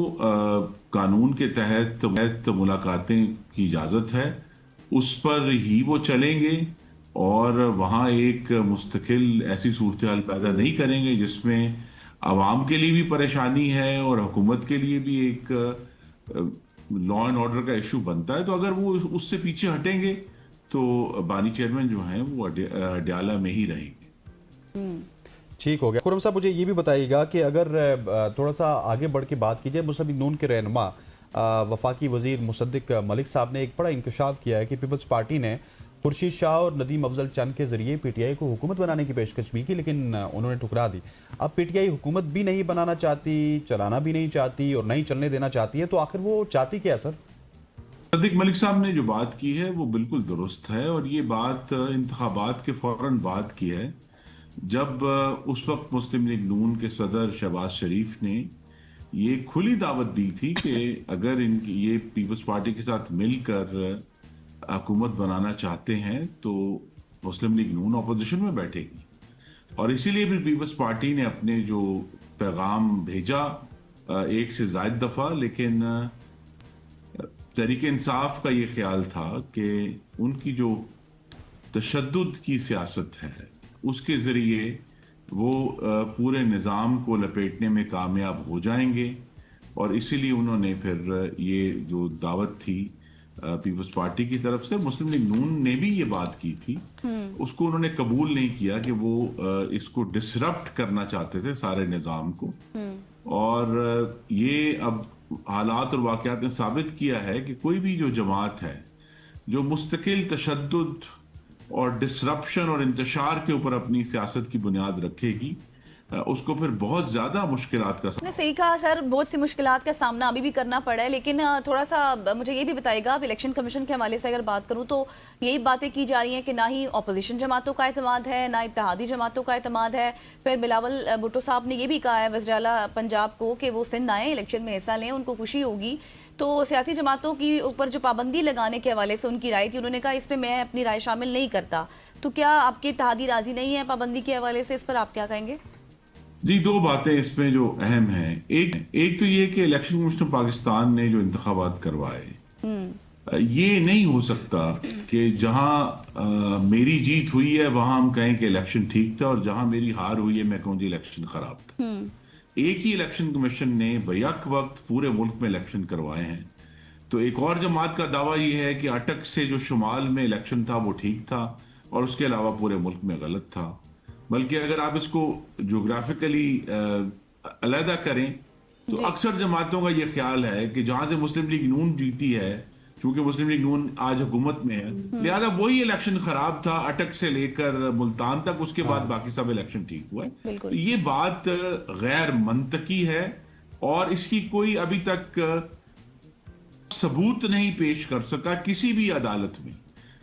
قانون کے تحت ملاقاتیں کی اجازت ہے اس پر ہی وہ چلیں گے, اور وہاں ایک مستقل ایسی صورتحال پیدا نہیں کریں گے جس میں عوام کے لیے بھی پریشانی ہے اور حکومت کے لیے بھی ایک لا اینڈ آرڈر کا ایشو بنتا ہے. تو اگر وہ اس سے پیچھے ہٹیں گے تو بانی چیئرمین جو ہیں وہ اڈیالہ میں ہی رہیں گے. ٹھیک ہو گیا. خرم صاحب مجھے یہ بھی بتائیے گا کہ اگر تھوڑا سا آگے بڑھ کے بات کی جائے, مسلم لیگ نون کے رہنما وفاقی وزیر مصدق ملک صاحب نے ایک بڑا انکشاف کیا ہے کہ پیپلز پارٹی نے خورشید شاہ اور ندیم افضل چند کے ذریعے پی ٹی آئی کو حکومت بنانے کی پیشکش بھی کی, لیکن انہوں نے ٹھکرا دی. اب پی ٹی آئی حکومت بھی نہیں بنانا چاہتی, چلانا بھی نہیں چاہتی اور نہیں چلنے دینا چاہتی ہے, تو آخر وہ چاہتی کیا ہے سر؟ صدیق ملک صاحب نے جو بات کی ہے وہ بالکل درست ہے، اور یہ بات انتخابات کے فوراً بعد کی ہے، جب اس وقت مسلم لیگ نون کے صدر شہباز شریف نے یہ کھلی دعوت دی تھی کہ اگر یہ پیپلز پارٹی کے ساتھ مل کر حکومت بنانا چاہتے ہیں تو مسلم لیگ نون اپوزیشن میں بیٹھے گی، اور اسی لیے پھر پیپلز پارٹی نے اپنے جو پیغام بھیجا ایک سے زائد دفعہ، لیکن تحریک انصاف کا یہ خیال تھا کہ ان کی جو تشدد کی سیاست ہے اس کے ذریعے وہ پورے نظام کو لپیٹنے میں کامیاب ہو جائیں گے، اور اسی لیے انہوں نے پھر یہ جو دعوت تھی پیپلز پارٹی کی طرف سے، مسلم لیگ نون نے بھی یہ بات کی تھی، اس کو انہوں نے قبول نہیں کیا کہ وہ اس کو ڈسرپٹ کرنا چاہتے تھے سارے نظام کو، اور یہ اب حالات اور واقعات نے ثابت کیا ہے کہ کوئی بھی جو جماعت ہے جو مستقل تشدد اور ڈسرپشن اور انتشار کے اوپر اپنی سیاست کی بنیاد رکھے گی، اس کو پھر بہت زیادہ مشکلات کا نے صحیح کہا سر، بہت سی مشکلات کا سامنا ابھی بھی کرنا پڑا ہے، لیکن تھوڑا سا مجھے یہ بھی بتائیے گا، اب الیکشن کمیشن کے حوالے سے اگر بات کروں تو یہی باتیں کی جا رہی ہیں کہ نہ ہی اپوزیشن جماعتوں کا اعتماد ہے، نہ اتحادی جماعتوں کا اعتماد ہے۔ پھر بلاول بھٹو صاحب نے یہ بھی کہا ہے وزیر اعلیٰ پنجاب کو کہ وہ سندھ آئیں، الیکشن میں حصہ لیں، ان کو خوشی ہوگی۔ تو سیاسی جماعتوں کی اوپر جو پابندی لگانے کے حوالے سے ان کی رائے تھی، انہوں نے کہا اس پہ میں اپنی رائے شامل نہیں کرتا۔ تو کیا آپ کے اتحادی راضی نہیں ہیں پابندی کے حوالے سے؟ اس پر آپ کیا کہیں گے؟ جی، دو باتیں اس میں جو اہم ہیں، ایک تو یہ کہ الیکشن کمیشن پاکستان نے جو انتخابات کروائے، یہ نہیں ہو سکتا کہ جہاں میری جیت ہوئی ہے وہاں ہم کہیں کہ الیکشن ٹھیک تھا، اور جہاں میری ہار ہوئی ہے میں کہوں جی الیکشن خراب تھا۔ ایک ہی الیکشن کمیشن نے بیک وقت پورے ملک میں الیکشن کروائے ہیں۔ تو ایک اور جماعت کا دعویٰ یہ ہے کہ اٹک سے جو شمال میں الیکشن تھا وہ ٹھیک تھا، اور اس کے علاوہ پورے ملک میں غلط تھا۔ بلکہ اگر آپ اس کو جغرافیکلی علیحدہ کریں تو اکثر جماعتوں کا یہ خیال ہے کہ جہاں سے مسلم لیگ نون جیتی ہے، چونکہ مسلم لیگ نون آج حکومت میں ہے، لہذا وہی الیکشن خراب تھا اٹک سے لے کر ملتان تک، اس کے بعد باقی سب الیکشن ٹھیک ہوا ہے۔ تو یہ بات غیر منطقی ہے، اور اس کی کوئی ابھی تک ثبوت نہیں پیش کر سکا کسی بھی عدالت میں۔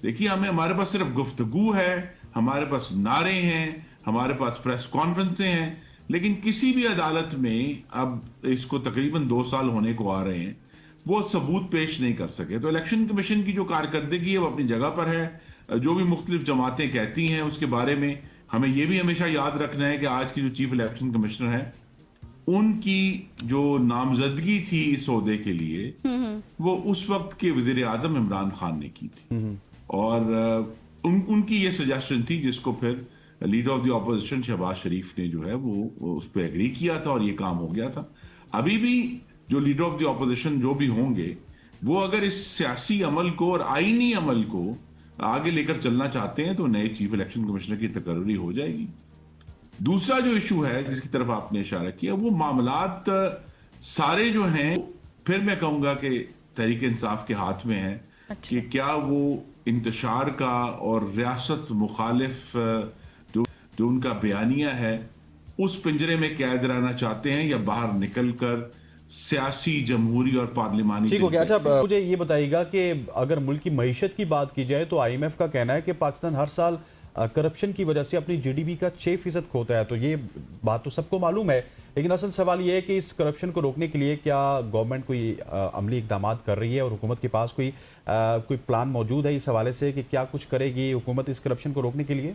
دیکھیے، ہمارے پاس صرف گفتگو ہے، ہمارے پاس نعرے ہیں، ہمارے پاس پریس کانفرنسیں ہیں، لیکن کسی بھی عدالت میں اب اس کو تقریباً 2 سال ہونے کو آ رہے ہیں، وہ ثبوت پیش نہیں کر سکے۔ تو الیکشن کمیشن کی جو کارکردگی ہے وہ اپنی جگہ پر ہے۔ جو بھی مختلف جماعتیں کہتی ہیں اس کے بارے میں ہمیں یہ بھی ہمیشہ یاد رکھنا ہے کہ آج کی جو چیف الیکشن کمشنر ہے، ان کی جو نامزدگی تھی اس عہدے کے لیے وہ اس وقت کے وزیر اعظم عمران خان نے کی تھی، اور ان کی یہ سجیشن تھی جس کو پھر leader of the opposition Shahbaz Sharif نے جو ہے وہ اس پہ ایگری کیا تھا، اور یہ کام ہو گیا تھا۔ ابھی بھی جو لیڈر آف دی اپوزیشن جو بھی ہوں گے، وہ اگر اس سیاسی عمل کو اور آئینی عمل کو آگے لے کر چلنا چاہتے ہیں تو نئے چیف الیکشن کمشنر کی تقرری ہو جائے گی۔ دوسرا جو ایشو ہے جس کی طرف آپ نے اشارہ کیا، وہ معاملات سارے جو ہیں، پھر میں کہوں گا کہ تحریک انصاف کے ہاتھ میں ہے کہ کیا وہ انتشار کا اور ریاست مخالف جو ان کا بیانیہ ہے اس پنجرے میں قید رہنا چاہتے ہیں، یا باہر نکل کر سیاسی، جمہوری اور پارلیمانی۔ ٹھیک ہو گیا۔ اچھا، مجھے یہ بتائیے گا کہ اگر ملک کی معیشت کی بات کی جائے تو آئی ایم ایف کا کہنا ہے کہ پاکستان ہر سال کرپشن کی وجہ سے اپنی جی ڈی پی کا 6% کھوتا ہے، تو یہ بات تو سب کو معلوم ہے، لیکن اصل سوال یہ ہے کہ اس کرپشن کو روکنے کے لیے کیا گورنمنٹ کوئی عملی اقدامات کر رہی ہے، اور حکومت کے پاس کوئی پلان موجود ہے اس حوالے سے کہ کیا کچھ کرے گی حکومت اس کرپشن کو روکنے کے لیے؟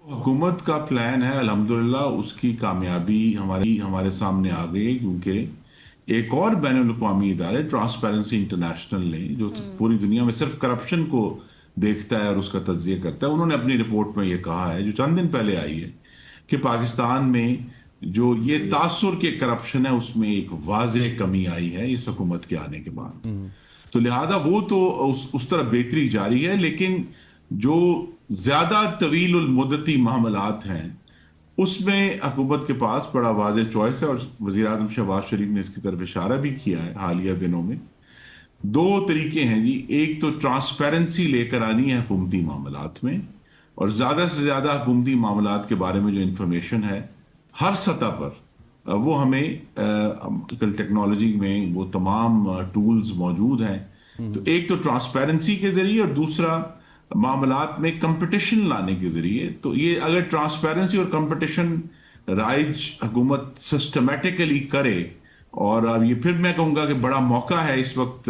حکومت کا پلان ہے، الحمدللہ اس کی کامیابی ہمارے سامنے آ گئی، کیونکہ ایک اور بین الاقوامی ادارے ٹرانسپیرنسی انٹرنیشنل نے، جو پوری دنیا میں صرف کرپشن کو دیکھتا ہے اور اس کا تجزیہ کرتا ہے، انہوں نے اپنی رپورٹ میں یہ کہا ہے، جو چند دن پہلے آئی ہے، کہ پاکستان میں جو یہ تاثر کے کرپشن ہے اس میں ایک واضح کمی آئی ہے اس حکومت کے آنے کے بعد۔ تو لہذا وہ تو اس طرح بہتری جاری ہے، لیکن جو زیادہ طویل المدتی معاملات ہیں اس میں حکومت کے پاس بڑا واضح چوائس ہے، اور وزیر اعظم شہباز شریف نے اس کی طرف اشارہ بھی کیا ہے حالیہ دنوں میں۔ 2 طریقے ہیں جی، ایک تو ٹرانسپیرنسی لے کر آنی ہے حکومتی معاملات میں، اور زیادہ سے زیادہ حکومتی معاملات کے بارے میں جو انفارمیشن ہے ہر سطح پر وہ ہمیں کل ٹیکنالوجی میں وہ تمام ٹولز موجود ہیں तो एक तो ट्रांसपेरेंसी के जरिए और दूसरा मामलात में कंपटीशन लाने के जरिए। तो ये अगर ट्रांसपेरेंसी और कंपटीशन राइज हुकूमत सिस्टमेटिकली करे, और अब ये फिर मैं कहूँगा कि बड़ा मौका है इस वक्त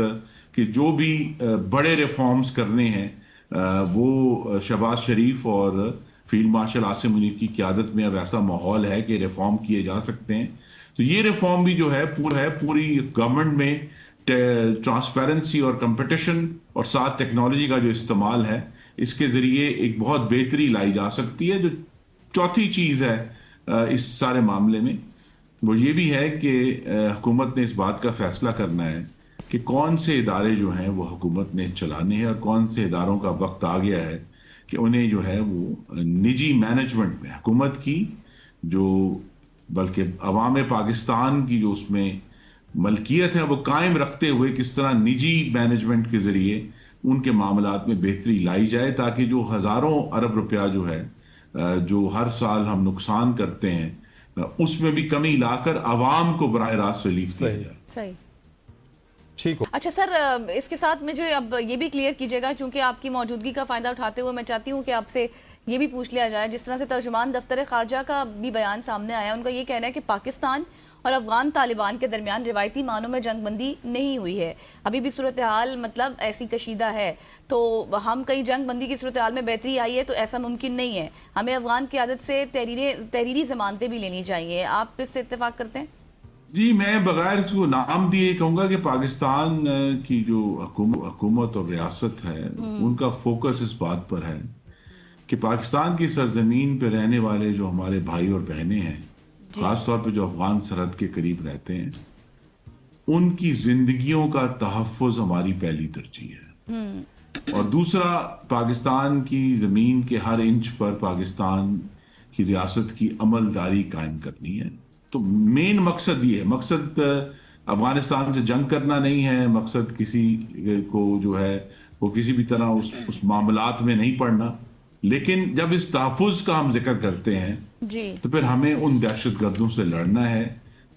कि जो भी बड़े रिफॉर्म्स करने हैं वो शहबाज शरीफ और फील्ड मार्शल आसिम मुनीर की क़यादत में अब ऐसा माहौल है कि रिफॉर्म किए जा सकते हैं। तो ये रिफॉर्म भी जो है पूरी गवर्नमेंट में ट्रांसपेरेंसी और कंपटीशन और साथ टेक्नोलॉजी का जो इस्तेमाल है, इसके ज़रिए एक बहुत बेहतरी लाई जा सकती है। जो चौथी चीज़ है इस सारे मामले में वो ये भी है कि हुकूमत ने इस बात का फैसला करना है कि कौन से इदारे जो हैं वो हुकूमत ने चलाने हैं और कौन से इदारों का वक्त आ गया है कि उन्हें जो है वो निजी मैनेजमेंट में हुकूमत की जो बल्कि अवाम पाकिस्तान की जो उसमें मलकियत है वो कायम रखते हुए किस तरह निजी मैनेजमेंट के ज़रिए उनके मामलात में बेहतरी लाई जाए, ताकि जो हज़ारों अरब रुपया जो है जो हर साल हम नुकसान करते हैं उसमें भी कमी लाकर आवाम को बराह रास्त रिलीफ दिया जाए। सही। ठीक हो। अच्छा सर, इसके साथ मुझे अब ये भी क्लियर कीजिएगा, क्योंकि आपकी मौजूदगी का फ़ायदा उठाते हुए मैं चाहती हूँ कि आपसे ये भी पूछ लिया जाए। जिस तरह से तर्जुमान दफ्तर खारजा का भी बयान सामने आया, उनका ये कहना है कि पाकिस्तान और अफगान तालिबान के दरमियान रिवायती मानों में जंगबंदी नहीं हुई है, अभी भी सूरत हाल मतलब ऐसी कशीदा है। तो हम कहीं जंग बंदी की सूरत हाल में बेहतरी आई है तो ऐसा मुमकिन नहीं है। हमें अफगान की आदत से तहरीरी ज़मानतें भी लेनी चाहिए। आप इससे इत्तेफाक करते हैं? जी, मैं बगैर इसको नाम दिए कहूँगा कि पाकिस्तान की जो हुकूमत और रियासत है उनका फोकस इस बात पर है कि पाकिस्तान की सरजमीन पर रहने वाले जो हमारे भाई और बहनें हैं, खासतौर पे जो अफगान सरहद के करीब रहते हैं, उनकी जिंदगियों का तहफ़्फ़ुज़ हमारी पहली तरजीह है। और दूसरा, पाकिस्तान की ज़मीन के हर इंच पर पाकिस्तान की रियासत की अमलदारी कायम करनी है। तो मेन मकसद ये है, मकसद अफगानिस्तान से जंग करना नहीं है, मकसद किसी को जो है वो किसी भी तरह उस मामलात में नहीं पड़ना। लेकिन जब इस तहफ़्फ़ुज़ का हम जिक्र करते हैं जी, तो फिर हमें उन दहशत गर्दों से लड़ना है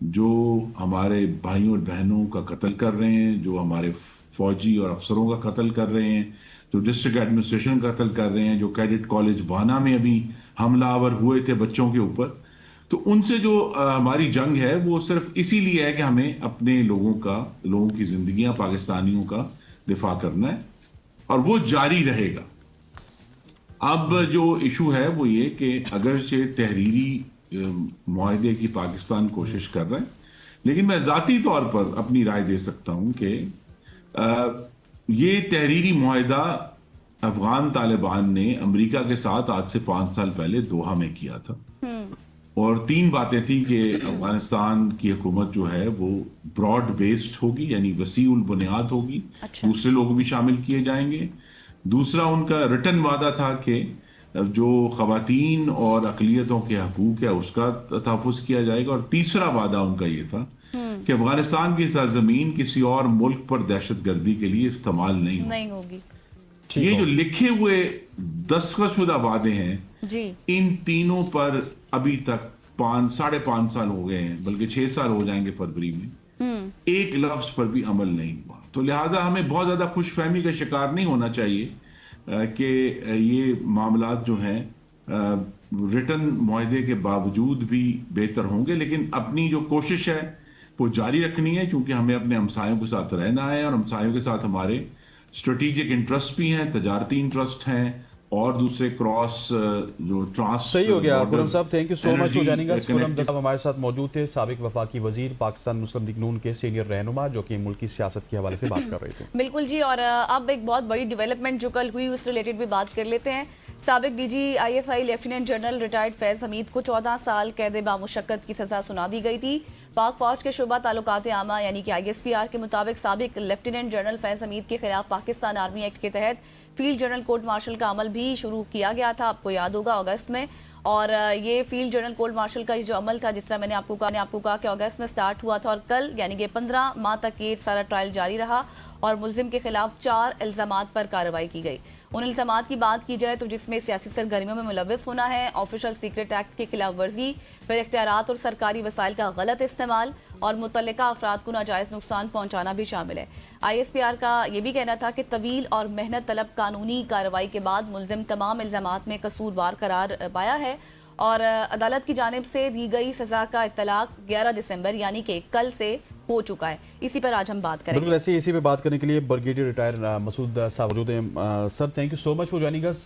जो हमारे भाइयों और बहनों का कत्ल कर रहे हैं, जो हमारे फौजी और अफसरों का कत्ल कर रहे हैं, जो डिस्ट्रिक्ट एडमिनिस्ट्रेशन का कत्ल कर रहे हैं, जो कैडेट कॉलेज वाना में अभी हमलावर हुए थे बच्चों के ऊपर। तो उनसे जो हमारी जंग है वो सिर्फ इसीलिए है कि हमें अपने लोगों की जिंदगियां, पाकिस्तानियों का दिफा करना है और वो जारी रहेगा। अब जो इशू है वो ये कि अगरचे तहरीरी मुआहदे की पाकिस्तान कोशिश कर रहा है, लेकिन मैं ज़ाती तौर पर अपनी राय दे सकता हूं कि ये तहरीरी मुआहदा अफगान तालिबान ने अमेरिका के साथ आज से 5 साल पहले दोहा में किया था। और 3 बातें थी कि अफगानिस्तान की हुकूमत जो है वो ब्रॉड बेस्ड होगी, यानी वसीउल बुनियाद होगी। अच्छा। दूसरे लोग भी शामिल किए जाएंगे। दूसरा, उनका रिटर्न वादा था कि जो खवातीन और अकलियतों के हकूक है उसका तहफ़्फ़ुज़ किया जाएगा। और तीसरा वादा उनका ये था कि अफगानिस्तान की सरजमीन किसी और मुल्क पर दहशत गर्दी के लिए इस्तेमाल नहीं होगी। ये जो लिखे हुए दस्तखतशुदा वादे हैं जी, इन तीनों पर अभी तक 5-5.5 साल हो गए हैं, बल्कि 6 साल हो जाएंगे फरवरी में, एक लफ्ज पर भी अमल नहीं हुआ। तो लिहाजा हमें बहुत ज्यादा खुशफहमी का शिकार नहीं होना चाहिए कि ये मामलात जो हैं रिटर्न मुआहदे के बावजूद भी बेहतर होंगे। लेकिन अपनी जो कोशिश है वो जारी रखनी है, क्योंकि हमें अपने हमसायों के साथ रहना है और हमसायों के साथ हमारे स्ट्रेटेजिक इंटरेस्ट भी हैं, तजारती इंटरेस्ट हैं और दूसरे क्रॉस जो ट्रांस। सही हो गया खुरम साहब, thank you so much for joining us. Khurram साहब हमारे साथ मौजूद थे, साबिक वफाकी वजीर, पाकिस्तान मुस्लिम लीग नून के सीनियर रहनुमा, जो कि मुल्क की सियासत के हवाले से बात कर रहे थे। बिल्कुल जी। और अब एक बहुत बड़ी डेवलपमेंट जो कल हुई उस रिलेटेड भी बात कर लेते हैं। साबिक DG ISI lieutenant general retired Faiz Hamid को 14 साल कैद बामुशक्कत की सजा सुना दी गई थी। पाक फौज के शुबा ताल्लुकात आमा यानी कि ISPR के मुताबिक साबिक लेफ्टिनेंट जनरल फैज़ हमीद के खिलाफ पाकिस्तान आर्मी एक्ट के तहत फील्ड जनरल कोर्ट मार्शल का अमल भी शुरू किया गया था, आपको याद होगा, अगस्त में। और ये फील्ड जनरल कोर्ट मार्शल का जो अमल था, जिस तरह मैंने आपको कहा कि अगस्त में स्टार्ट हुआ था और कल यानी कि 15 माह तक ये सारा ट्रायल जारी रहा और मुल्जिम के खिलाफ 4 इल्ज़ामात पर कार्रवाई की गई। उन इल्ज़ामात की बात की जाए तो जिसमें सियासी सरगर्मियों में मुलव्वस होना है, ऑफिशियल सीक्रेट एक्ट की खिलाफ वर्जी, फिर इख्तियारात और सरकारी वसाइल का गलत इस्तेमाल और मुतल्लिका अफराद को नाजायज़ नुकसान पहुंचाना भी शामिल है। ISPR का ये भी कहना था कि तवील और मेहनत तलब कानूनी कार्रवाई के बाद मुल्ज़िम तमाम इल्ज़ामात में कसूरवार करार पाया है और अदालत की जानिब से दी गई सज़ा का इत्तलाक 11 दिसंबर यानी कि कल से हो चुका है। इसी पर आज हम बात करेंगे। बिल्कुल ऐसे इसी पे बात करने के लिए ब्रिगेडियर रिटायर मसूद साहब मौजूद हैं। Sir thank you so much for joining us.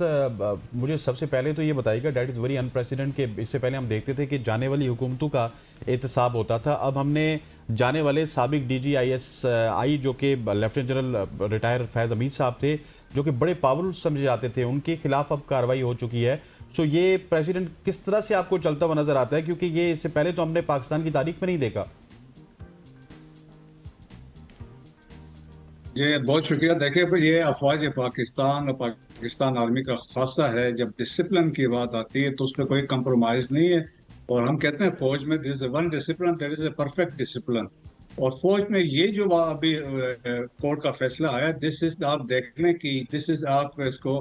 मुझे सबसे पहले तो ये बताइएगा, डैट इज़ वेरी अनप्रेसिडेंट कि इससे पहले हम देखते थे कि जाने वाली हुकूमतों का एहतसाब होता था, अब हमने जाने वाले साबिक DGISI जो कि लेफ्टिनेंट जनरल रिटायर फैज़ हमीद साहब थे, जो कि बड़े पावरफुल समझे जाते थे, उनके खिलाफ अब कार्रवाई हो चुकी है। सो ये प्रेसिडेंट किस तरह से आपको चलता हुआ नजर आता है, क्योंकि ये इससे पहले तो हमने पाकिस्तान की तारीख में नहीं देखा। जी बहुत शुक्रिया। देखिए ये अफवाज पाकिस्तान और पाकिस्तान आर्मी का खासा है, जब डिसिप्लिन की बात आती है तो उसमें कोई कंप्रोमाइज नहीं है। और हम कहते हैं फौज में there is one discipline, there is a perfect discipline. और फौज में ये जो अभी कोर्ट का फैसला आया, दिस इज आप देख लें कि दिस इज आप इसको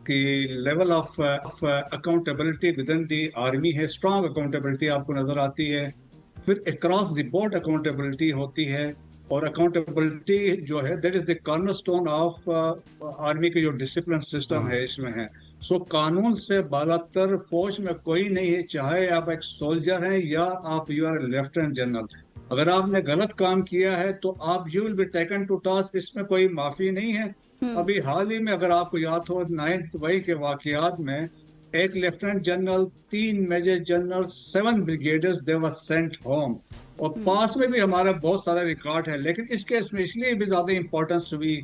कि level of accountability with in the army है, स्ट्रॉन्ग अकाउंटेबिलिटी आपको नजर आती है। फिर अक्रॉस द बोर्ड अकाउंटेबिलिटी होती है, और अकाउंटेबिलिटी जो है that is the cornerstone of army के जो डिसिप्लिन सिस्टम है इसमें है। सो कानून से बालातर फौज में कोई नहीं है, चाहे आप एक सोल्जर हैं या आप यू आर लेफ्टिनेंट जनरल। अगर आपने गलत काम किया है तो आप you will be taken to task, इसमें कोई माफी नहीं है। अभी हाल ही में अगर आपको याद हो 9 मई के वाकयात में एक lieutenant general, 3 major general, 7 brigadiers they were sent home. और पास में भी हमारा बहुत सारा रिकॉर्ड है, लेकिन इस केस में इसलिए भी ज्यादा इंपॉर्टेंस हुई,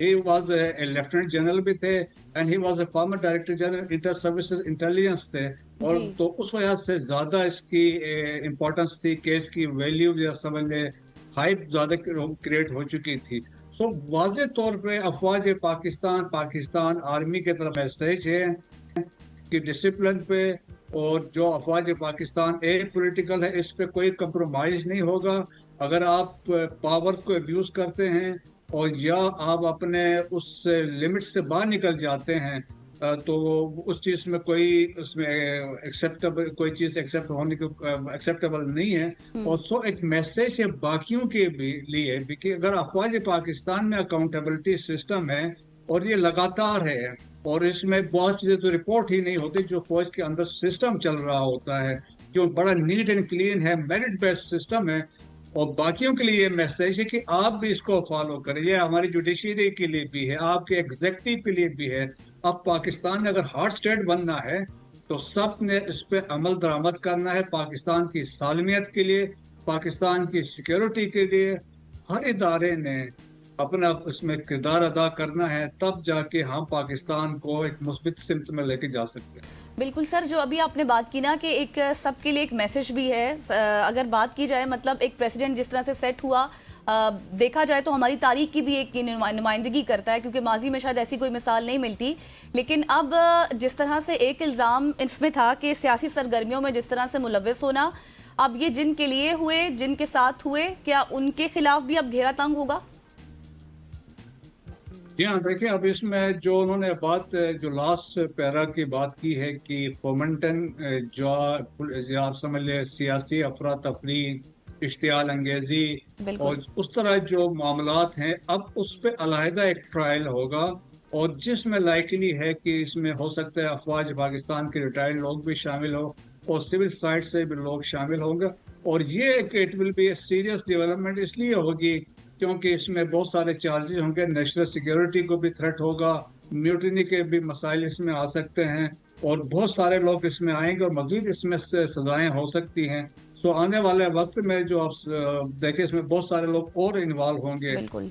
he was a lieutenant general भी थे and he was a farmer director general inter services intelligence थे, और तो उस वजह से ज्यादा इसकी इंपॉर्टेंस थी, केस की वैल्यू या समझ लें हाइप ज्यादा क्रिएट हो चुकी थी। सो वाज़े तौर पे अफवाज पाकिस्तान आर्मी की तरफ मैसेज है कि डिसिप्लिन पे, और जो अफवाज पाकिस्तान एक पॉलिटिकल है, इस पे कोई कंप्रोमाइज नहीं होगा। अगर आप पावर को अब्यूज करते हैं और या आप अपने उस लिमिट से बाहर निकल जाते हैं तो उस चीज में कोई उसमें एक्सेप्टेबल कोई चीज एक्सेप्ट होने की एक्सेप्टेबल नहीं है। और सो एक मैसेज है बाकियों के भी लिए भी कि अगर अफवाज पाकिस्तान में अकाउंटेबिलिटी सिस्टम है और ये लगातार है, और इसमें बहुत चीजें तो रिपोर्ट ही नहीं होती, जो फौज के अंदर सिस्टम चल रहा होता है जो बड़ा नीट एंड क्लीन है, मेरिट बेस्ड सिस्टम है। और बाकियों के लिए मैसेज है कि आप भी इसको फॉलो करें। ये हमारी जुडिशरी के लिए भी है, आपके एग्जेक्टिव के लिए भी है। अब पाकिस्तान में अगर हार्ड स्टेट बनना है तो सब ने इस पे अमल दरामद करना है, पाकिस्तान की सालमियत के लिए, पाकिस्तान की सिक्योरिटी के लिए। हर इदारे ने अपना इसमें किरदार अदा करना है, तब जाके हम पाकिस्तान को एक मुस्बित सिमत में लेके जा सकते हैं। बिल्कुल सर, जो अभी आपने बात की ना कि एक सबके लिए एक मैसेज भी है, अगर बात की जाए मतलब एक प्रेसिडेंट जिस तरह से सेट हुआ, देखा जाए तो हमारी तारीख की भी एक नुमाइंदगी करता है, क्योंकि माजी में शायद ऐसी कोई मिसाल नहीं मिलती। लेकिन अब जिस तरह से एक इल्ज़ाम इसमें था कि सियासी सरगर्मियों में जिस तरह से मुलव्वस होना, अब ये जिनके लिए हुए, जिनके साथ हुए, क्या उनके खिलाफ भी अब घेरा तंग होगा? जी हाँ, देखिए अब इसमें जो उन्होंने बात जो लास्ट पैरा की बात की है कि फोमेंटन जो आप समझ ले सियासी अफरा तफरी, इश्तियाल अंगेजी और उस तरह जो मामलात हैं, अब उस पर अलहदा एक ट्रायल होगा, और जिसमें लाइकली है कि इसमें हो सकता है अफवाज पाकिस्तान के रिटायर्ड लोग भी शामिल हो और सिविल साइड से भी लोग शामिल होंगे। और ये it will be a serious development इसलिए होगी क्योंकि इसमें बहुत सारे चार्जेस होंगे, नेशनल सिक्योरिटी को भी थ्रेट होगा, म्यूटिनी के भी मसाइल इसमें आ सकते हैं, और बहुत सारे लोग इसमें आएंगे और मजीद इसमें से सजाएं हो सकती हैं। सो आने वाले वक्त में जो आप देखें इसमें बहुत सारे लोग और इन्वॉल्व होंगे। बिल्कुल।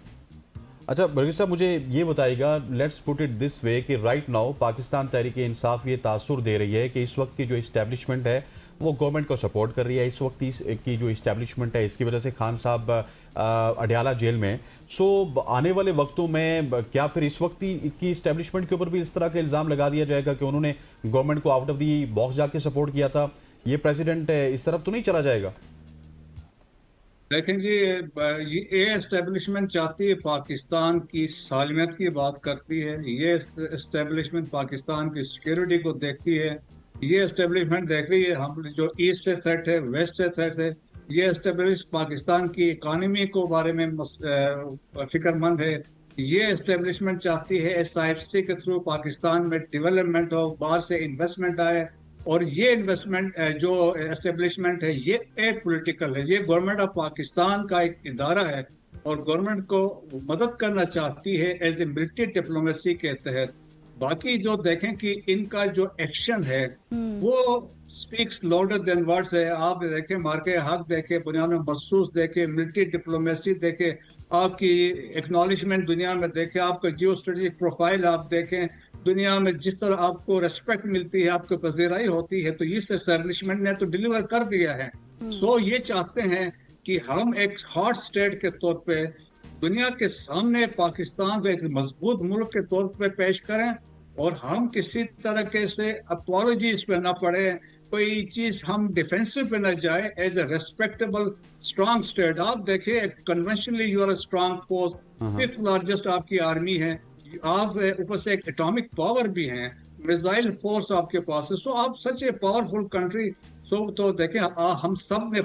अच्छा बरगीज़ साहब, मुझे ये बताइएगा, let's put it this way कि राइट नाउ पाकिस्तान तहरीक इंसाफ ये तासुर दे रही है कि इस वक्त की जो इस्टेब्लिशमेंट है वो गवर्नमेंट को सपोर्ट कर रही है। इस वक्त की जो इस्टेब्लिशमेंट है इसकी वजह से खान साहब अडयाला जेल में। सो आने वाले वक्तों में क्या फिर इस वक्त की इस्टेब्लिशमेंट के ऊपर भी इस तरह का इल्ज़ाम लगा दिया जाएगा कि उन्होंने गवर्नमेंट को आउट ऑफ दी बॉक्स जाके सपोर्ट किया था? ये प्रेसिडेंट इस तरफ तो नहीं चला जाएगा? देखें जी, ये एस्टेब्लिशमेंट चाहती है पाकिस्तान की सालमियत की बात करती है, ये एस्टेब्लिशमेंट पाकिस्तान की सिक्योरिटी को देखती है, ये एस्टेब्लिशमेंट देख रही है हम जो ईस्ट से थ्रेट है, वेस्ट से थ्रेट है, ये एस्टेब्लिश पाकिस्तान की इकानमी को बारे में फिक्रमंद है। ये एस्टेब्लिशमेंट चाहती है SIFC के थ्रू पाकिस्तान में डेवलपमेंट हो, बाहर से इन्वेस्टमेंट आए, और ये इन्वेस्टमेंट जो एस्टेब्लिशमेंट है ये एक पॉलिटिकल है, ये गवर्नमेंट ऑफ पाकिस्तान का एक इदारा है और गवर्नमेंट को मदद करना चाहती है एज ए मिलिट्री डिप्लोमेसी के तहत। बाकी जो देखें कि इनका जो एक्शन है वो स्पीक्स लाउडर देन वर्ड्स है। आप देखें मार्के हक देखे, बुनियाद में महसूस देखे, मिलिट्री डिप्लोमेसी देखे, आपकी एक्नॉलेजमेंट दुनिया में देखे, आपका जियो स्ट्रेटेजिक प्रोफाइल आप देखें, दुनिया में जिस तरह आपको रेस्पेक्ट मिलती है, आपको पजीराई होती है, तो इस एस्टेब्लिशमेंट ने तो डिलीवर कर दिया है। सो ये चाहते हैं कि हम एक हॉट स्टेट के तौर पे दुनिया के सामने पाकिस्तान को एक मजबूत मुल्क के तौर पे पेश करें, और हम किसी तरह से अपॉलॉजीज पे ना पड़े, कोई चीज हम डिफेंसिव पे ना जाए, as a respectable strong state. आप देखिए conventionally you are a strong force, 5th largest आपकी आर्मी है, आप ऊपर से एक एटॉमिक पावर भी हैं, मिसाइल फोर्स आपके पास है, सो आप सच ए पावरफुल कंट्री। सो तो देखें हम सब ने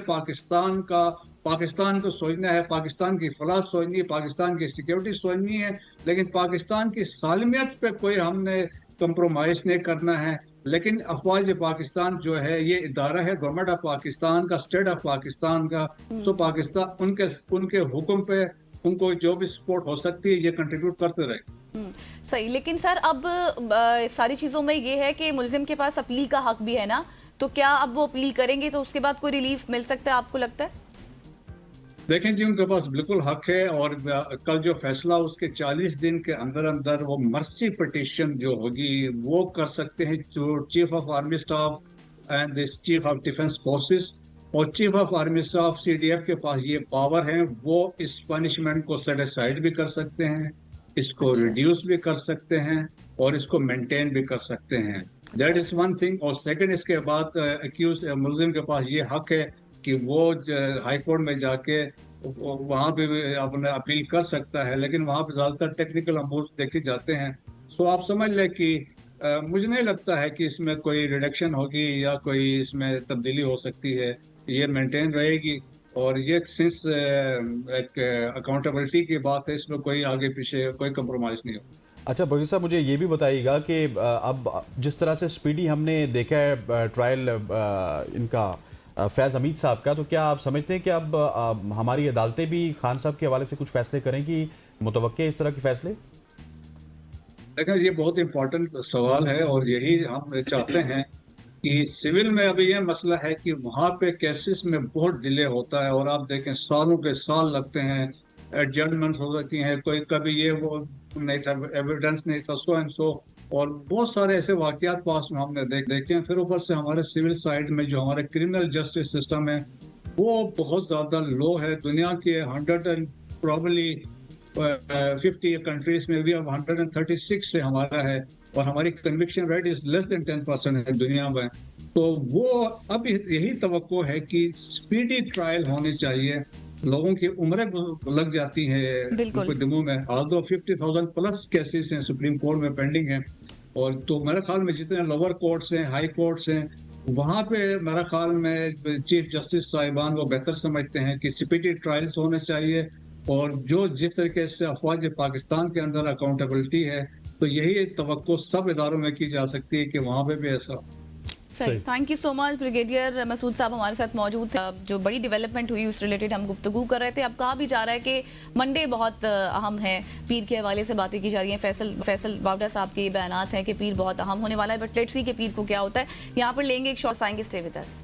पाकिस्तान को सोचना है, पाकिस्तान की फलाह सोचनी है, पाकिस्तान की सिक्योरिटी सोचनी है, लेकिन पाकिस्तान की सालमियत पे कोई हमने कंप्रोमाइज नहीं करना है। लेकिन अफवाज पाकिस्तान जो है ये इदारा है गवर्नमेंट ऑफ पाकिस्तान का, स्टेट ऑफ पाकिस्तान का, तो पाकिस्तान उनके हुक्म पे उनको जो भी सपोर्ट हो सकती है ये कंट्रीब्यूट करते रहे। सही, लेकिन सर अब सारी चीज़ों में ये है कि मुल्जिम के पास अपील का हक भी है ना, तो क्या अब वो अपील करेंगे तो उसके बाद कोई रिलीफ मिल सकता है, आपको लगता है? देखें जी, उनके पास बिल्कुल हक है, और कल जो फैसला उसके 40 दिन के अंदर अंदर वो मर्सी पिटीशन जो होगी वो कर सकते हैं, जो chief of army staff and this chief of defence forces और chief of army staff CDF के पास ये पावर है, वो इस पनिशमेंट को सेट असाइड भी कर सकते हैं, इसको रिड्यूस भी कर सकते हैं, और इसको मेंटेन भी कर सकते हैं। That is one thing. और सेकंड, इसके बाद एक्यूज मुल्जिम के पास ये हक है कि वो हाई कोर्ट में जाके वहाँ पे अपने अपील कर सकता है, लेकिन वहाँ पे ज़्यादातर टेक्निकल अमूर देखे जाते हैं। सो आप समझ लें कि मुझे नहीं लगता है कि इसमें कोई रिडक्शन होगी या कोई इसमें तब्दीली हो सकती है, ये मेंटेन रहेगी, और ये सिंस एक अकाउंटेबिलिटी की बात है, इसमें कोई आगे पीछे कोई कंप्रोमाइज़ नहीं हो। अच्छा बगीर साहब, मुझे ये भी बताइएगा कि अब जिस तरह से स्पीडी हमने देखा है ट्रायल इनका फैज़ हमीद साहब का, तो क्या आप समझते हैं कि अब हमारी अदालतें भी खान साहब के हवाले से कुछ फैसले करेंगी, मुतवक्के इस तरह के फैसले? देखिए ये बहुत इंपॉर्टेंट सवाल है, और यही हम चाहते हैं कि सिविल में अभी ये मसला है कि वहाँ पे केसेस में बहुत डिले होता है, और आप देखें सालों के साल लगते हैं, एडजमेंट्स हो जाती हैं, कोई कभी ये वो नहीं था, एविडेंस नहीं था, सो एंड सो, और बहुत सारे ऐसे वाकयात पास में हमने देखे हैं। फिर ऊपर से हमारे सिविल साइड में जो हमारे क्रिमिनल जस्टिस सिस्टम है वो बहुत ज़्यादा लो है। दुनिया के 100 एंड प्रॉब्ली 50 कंट्रीज में भी अब 136 से हमारा है, और हमारी conviction rate is less than 10% है दुनिया में। तो वो अब यही तवक्को है कि स्पीडी ट्रायल होने चाहिए। लोगों की उम्रें लग जाती हैं दिनों में, आल्दो 50,000 प्लस केसेस हैं सुप्रीम कोर्ट में पेंडिंग हैं, और तो मेरे ख्याल में जितने लोअर कोर्ट्स हैं, हाई कोर्ट्स हैं, वहाँ पे मेरे ख्याल में चीफ जस्टिस साहिबान वो बेहतर समझते हैं कि स्पीडी ट्रायल्स होने चाहिए, और जो जिस तरीके से अफवाज पाकिस्तान के अंदर अकाउंटेबिलिटी है, तो यही तवक्को सब इदारों में की जा सकती है कि वहाँ पे भी ऐसा। सही, thank you so much. Brigadier Masood sahab हमारे साथ मौजूद थे। जो बड़ी डेवलपमेंट हुई उस रिलेटेड हम गुफ्तगू कर रहे थे। अब कहा भी जा रहा है कि मंडे बहुत अहम है, पीर के हवाले से बातें की जा रही हैं। फैसल बावड़ा साहब के बयानात हैं कि पीर बहुत अहम होने वाला है, बट लेट्स सी कि पीर को क्या होता है। यहाँ पर लेंगे एक शॉर्ट, आएंगे, stay with us.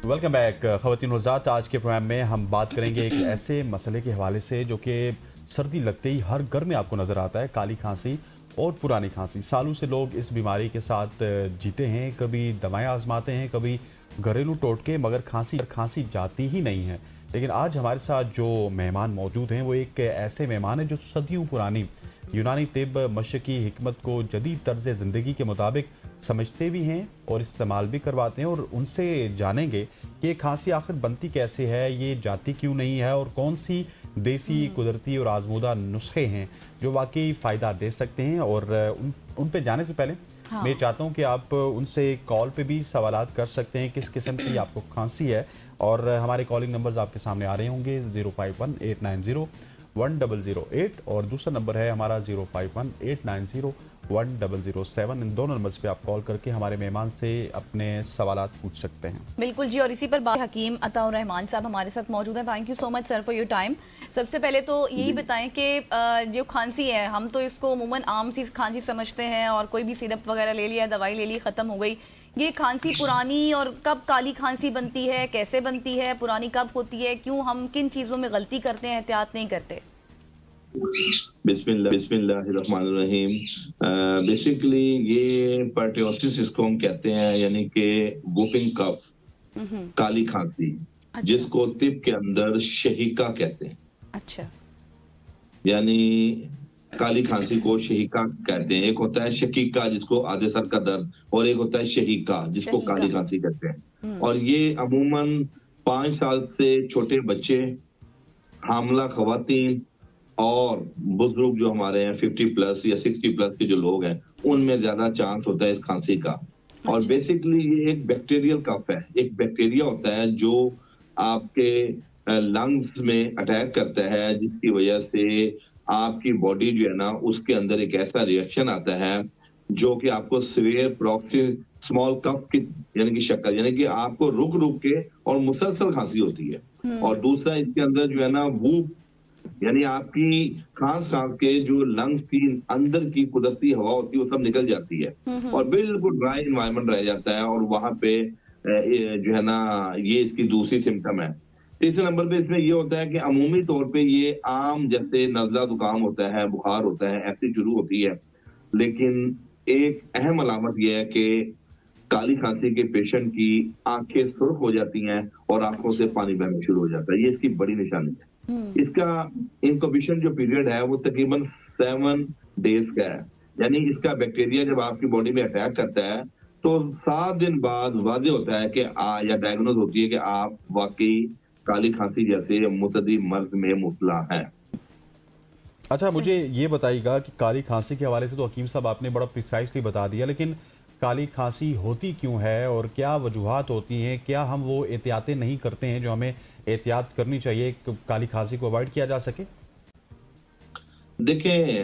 Welcome back ख़वातीन और हज़रात। आज के प्रोग्राम में हम बात करेंगे एक ऐसे मसले के हवाले से जो कि सर्दी लगते ही हर घर में आपको नज़र आता है, काली खांसी اور پرانی کھانسی، سالوں سے لوگ اس بیماری کے ساتھ جیتے ہیں، کبھی دوائیں آزماتے ہیں، کبھی گھریلو ٹوٹکے، مگر کھانسی جاتی ہی نہیں ہے۔ لیکن آج ہمارے ساتھ جو مہمان موجود ہیں وہ ایک ایسے مہمان ہیں جو صدیوں پرانی یونانی طب مشرقی حکمت کو جدید طرز زندگی کے مطابق سمجھتے بھی ہیں اور استعمال بھی کرواتے ہیں، اور ان سے جانیں گے کہ یہ کھانسی آخر بنتی کیسے ہے، یہ جاتی کیوں نہیں ہے، اور کون سی دیسی، قدرتی اور آزمودہ نسخے ہیں جو واقعی فائدہ دے سکتے ہیں۔ اور ان پہ جانے سے پہلے میں چاہتا ہوں کہ آپ ان سے کال پہ بھی سوالات کر سکتے ہیں کس قسم کی آپ کو کھانسی ہے، اور ہمارے کالنگ نمبرز آپ کے سامنے آ رہے ہوں گے 051-890-1008 اور دوسرا نمبر ہے ہمارا 051-890-1007۔ ان دونوں نمبرز پہ آپ کال کر کے ہمارے مہمان سے اپنے سوالات پوچھ سکتے ہیں۔ بالکل جی، اور اسی پر بات حکیم عطا الرحمان صاحب ہمارے ساتھ موجود ہیں۔ Thank you so much sir for your time. سب سے پہلے تو یہی بتائیں کہ جو کھانسی ہے، ہم تو اس کو عموماً عام سی کھانسی سمجھتے ہیں اور کوئی بھی سیرپ وغیرہ لے لیا، دوائی لے لی، ختم ہو گئی۔ یہ کھانسی پرانی اور کب کالی کھانسی بنتی ہے، کیسے بنتی ہے، پرانی کب ہوتی ہے، کیوں ہم کن چیزوں میں غلطی کرتے ہیں، احتیاط نہیں کرتے؟ بسم اللہ الرحمن الرحیم۔ بیسیکلی یہ پرٹیوسس اس کو ہم کہتے ہیں، یعنی کہ ووپنگ کف، کالی کھانسی، جس کو طب کے اندر شہیکا کہتے ہیں۔ اچھا، یعنی کالی کھانسی کو شہیکا کہتے ہیں۔ ایک ہوتا ہے شکیکا جس کو آدھے سر کا درد، اور ایک ہوتا ہے شہیکا جس کو کالی کھانسی کہتے ہیں۔ اور یہ عموماً 5 سال سے چھوٹے بچے، حاملہ خواتین اور بزرگ جو ہمارے ہیں 50 پلس یا 60 پلس کے جو لوگ ہیں، ان میں زیادہ چانس ہوتا ہے اس کھانسی کا۔ اور بیسیکلی یہ ایک بیکٹیریل کف ہے، ایک بیکٹیریا ہوتا ہے جو آپ کے لنگز میں اٹیک کرتا ہے، جس کی وجہ سے آپ کی باڈی جو ہے نا اس کے اندر ایک ایسا ریئیکشن آتا ہے جو کہ آپ کو سیویئر پروکسی اسمال کف کی یعنی کہ شکل، یعنی کہ آپ کو رک کے اور مسلسل کھانسی ہوتی ہے۔ اور دوسرا اس کے اندر جو ہے نا ووپ، یعنی آپ کی کھانس کے جو لنگز کی اندر کی قدرتی ہوا ہوتی ہے وہ سب نکل جاتی ہے اور بالکل ڈرائی انوائرمنٹ رہ جاتا ہے، اور وہاں پہ جو ہے نا یہ اس کی دوسری سمٹم ہے۔ تیسرے نمبر پہ اس میں یہ ہوتا ہے کہ عمومی طور پہ یہ عام جیسے نزلہ زکام ہوتا ہے، بخار ہوتا ہے، ایسی شروع ہوتی ہے، لیکن ایک اہم علامت یہ ہے کہ کالی کھانسی کے پیشنٹ کی آنکھیں سرخ ہو جاتی ہیں اور آنکھوں سے پانی بہنا شروع ہو جاتا ہے۔ یہ اس کی بڑی نشانی ہے۔ اس کا انکوبیشن جو پیریڈ ہے وہ تقریباً 7 days کا ہے، یعنی اس کا بیکٹیریا جب آپ کی باڈی میں اٹیک کرتا ہے تو 7 دن بعد واضح ہوتا ہے کہ یا ڈائگنوز ہوتی ہے کہ آپ واقعی کالی کھانسی جیسے متعدی مرض میں مبتلا ہیں۔ اچھا، مجھے یہ بتائیے گا کہ کالی کھانسی کے حوالے سے تو حکیم صاحب آپ نے بڑا پریسائزلی بتا دیا، لیکن کالی کھانسی ہوتی کیوں ہے اور کیا وجوہات ہوتی ہیں؟ کیا ہم وہ احتیاطیں نہیں کرتے ہیں جو ہمیں احتیاط کرنی چاہیے کہ کالی کھانسی کو اوائڈ کیا جا سکے؟ دیکھیں،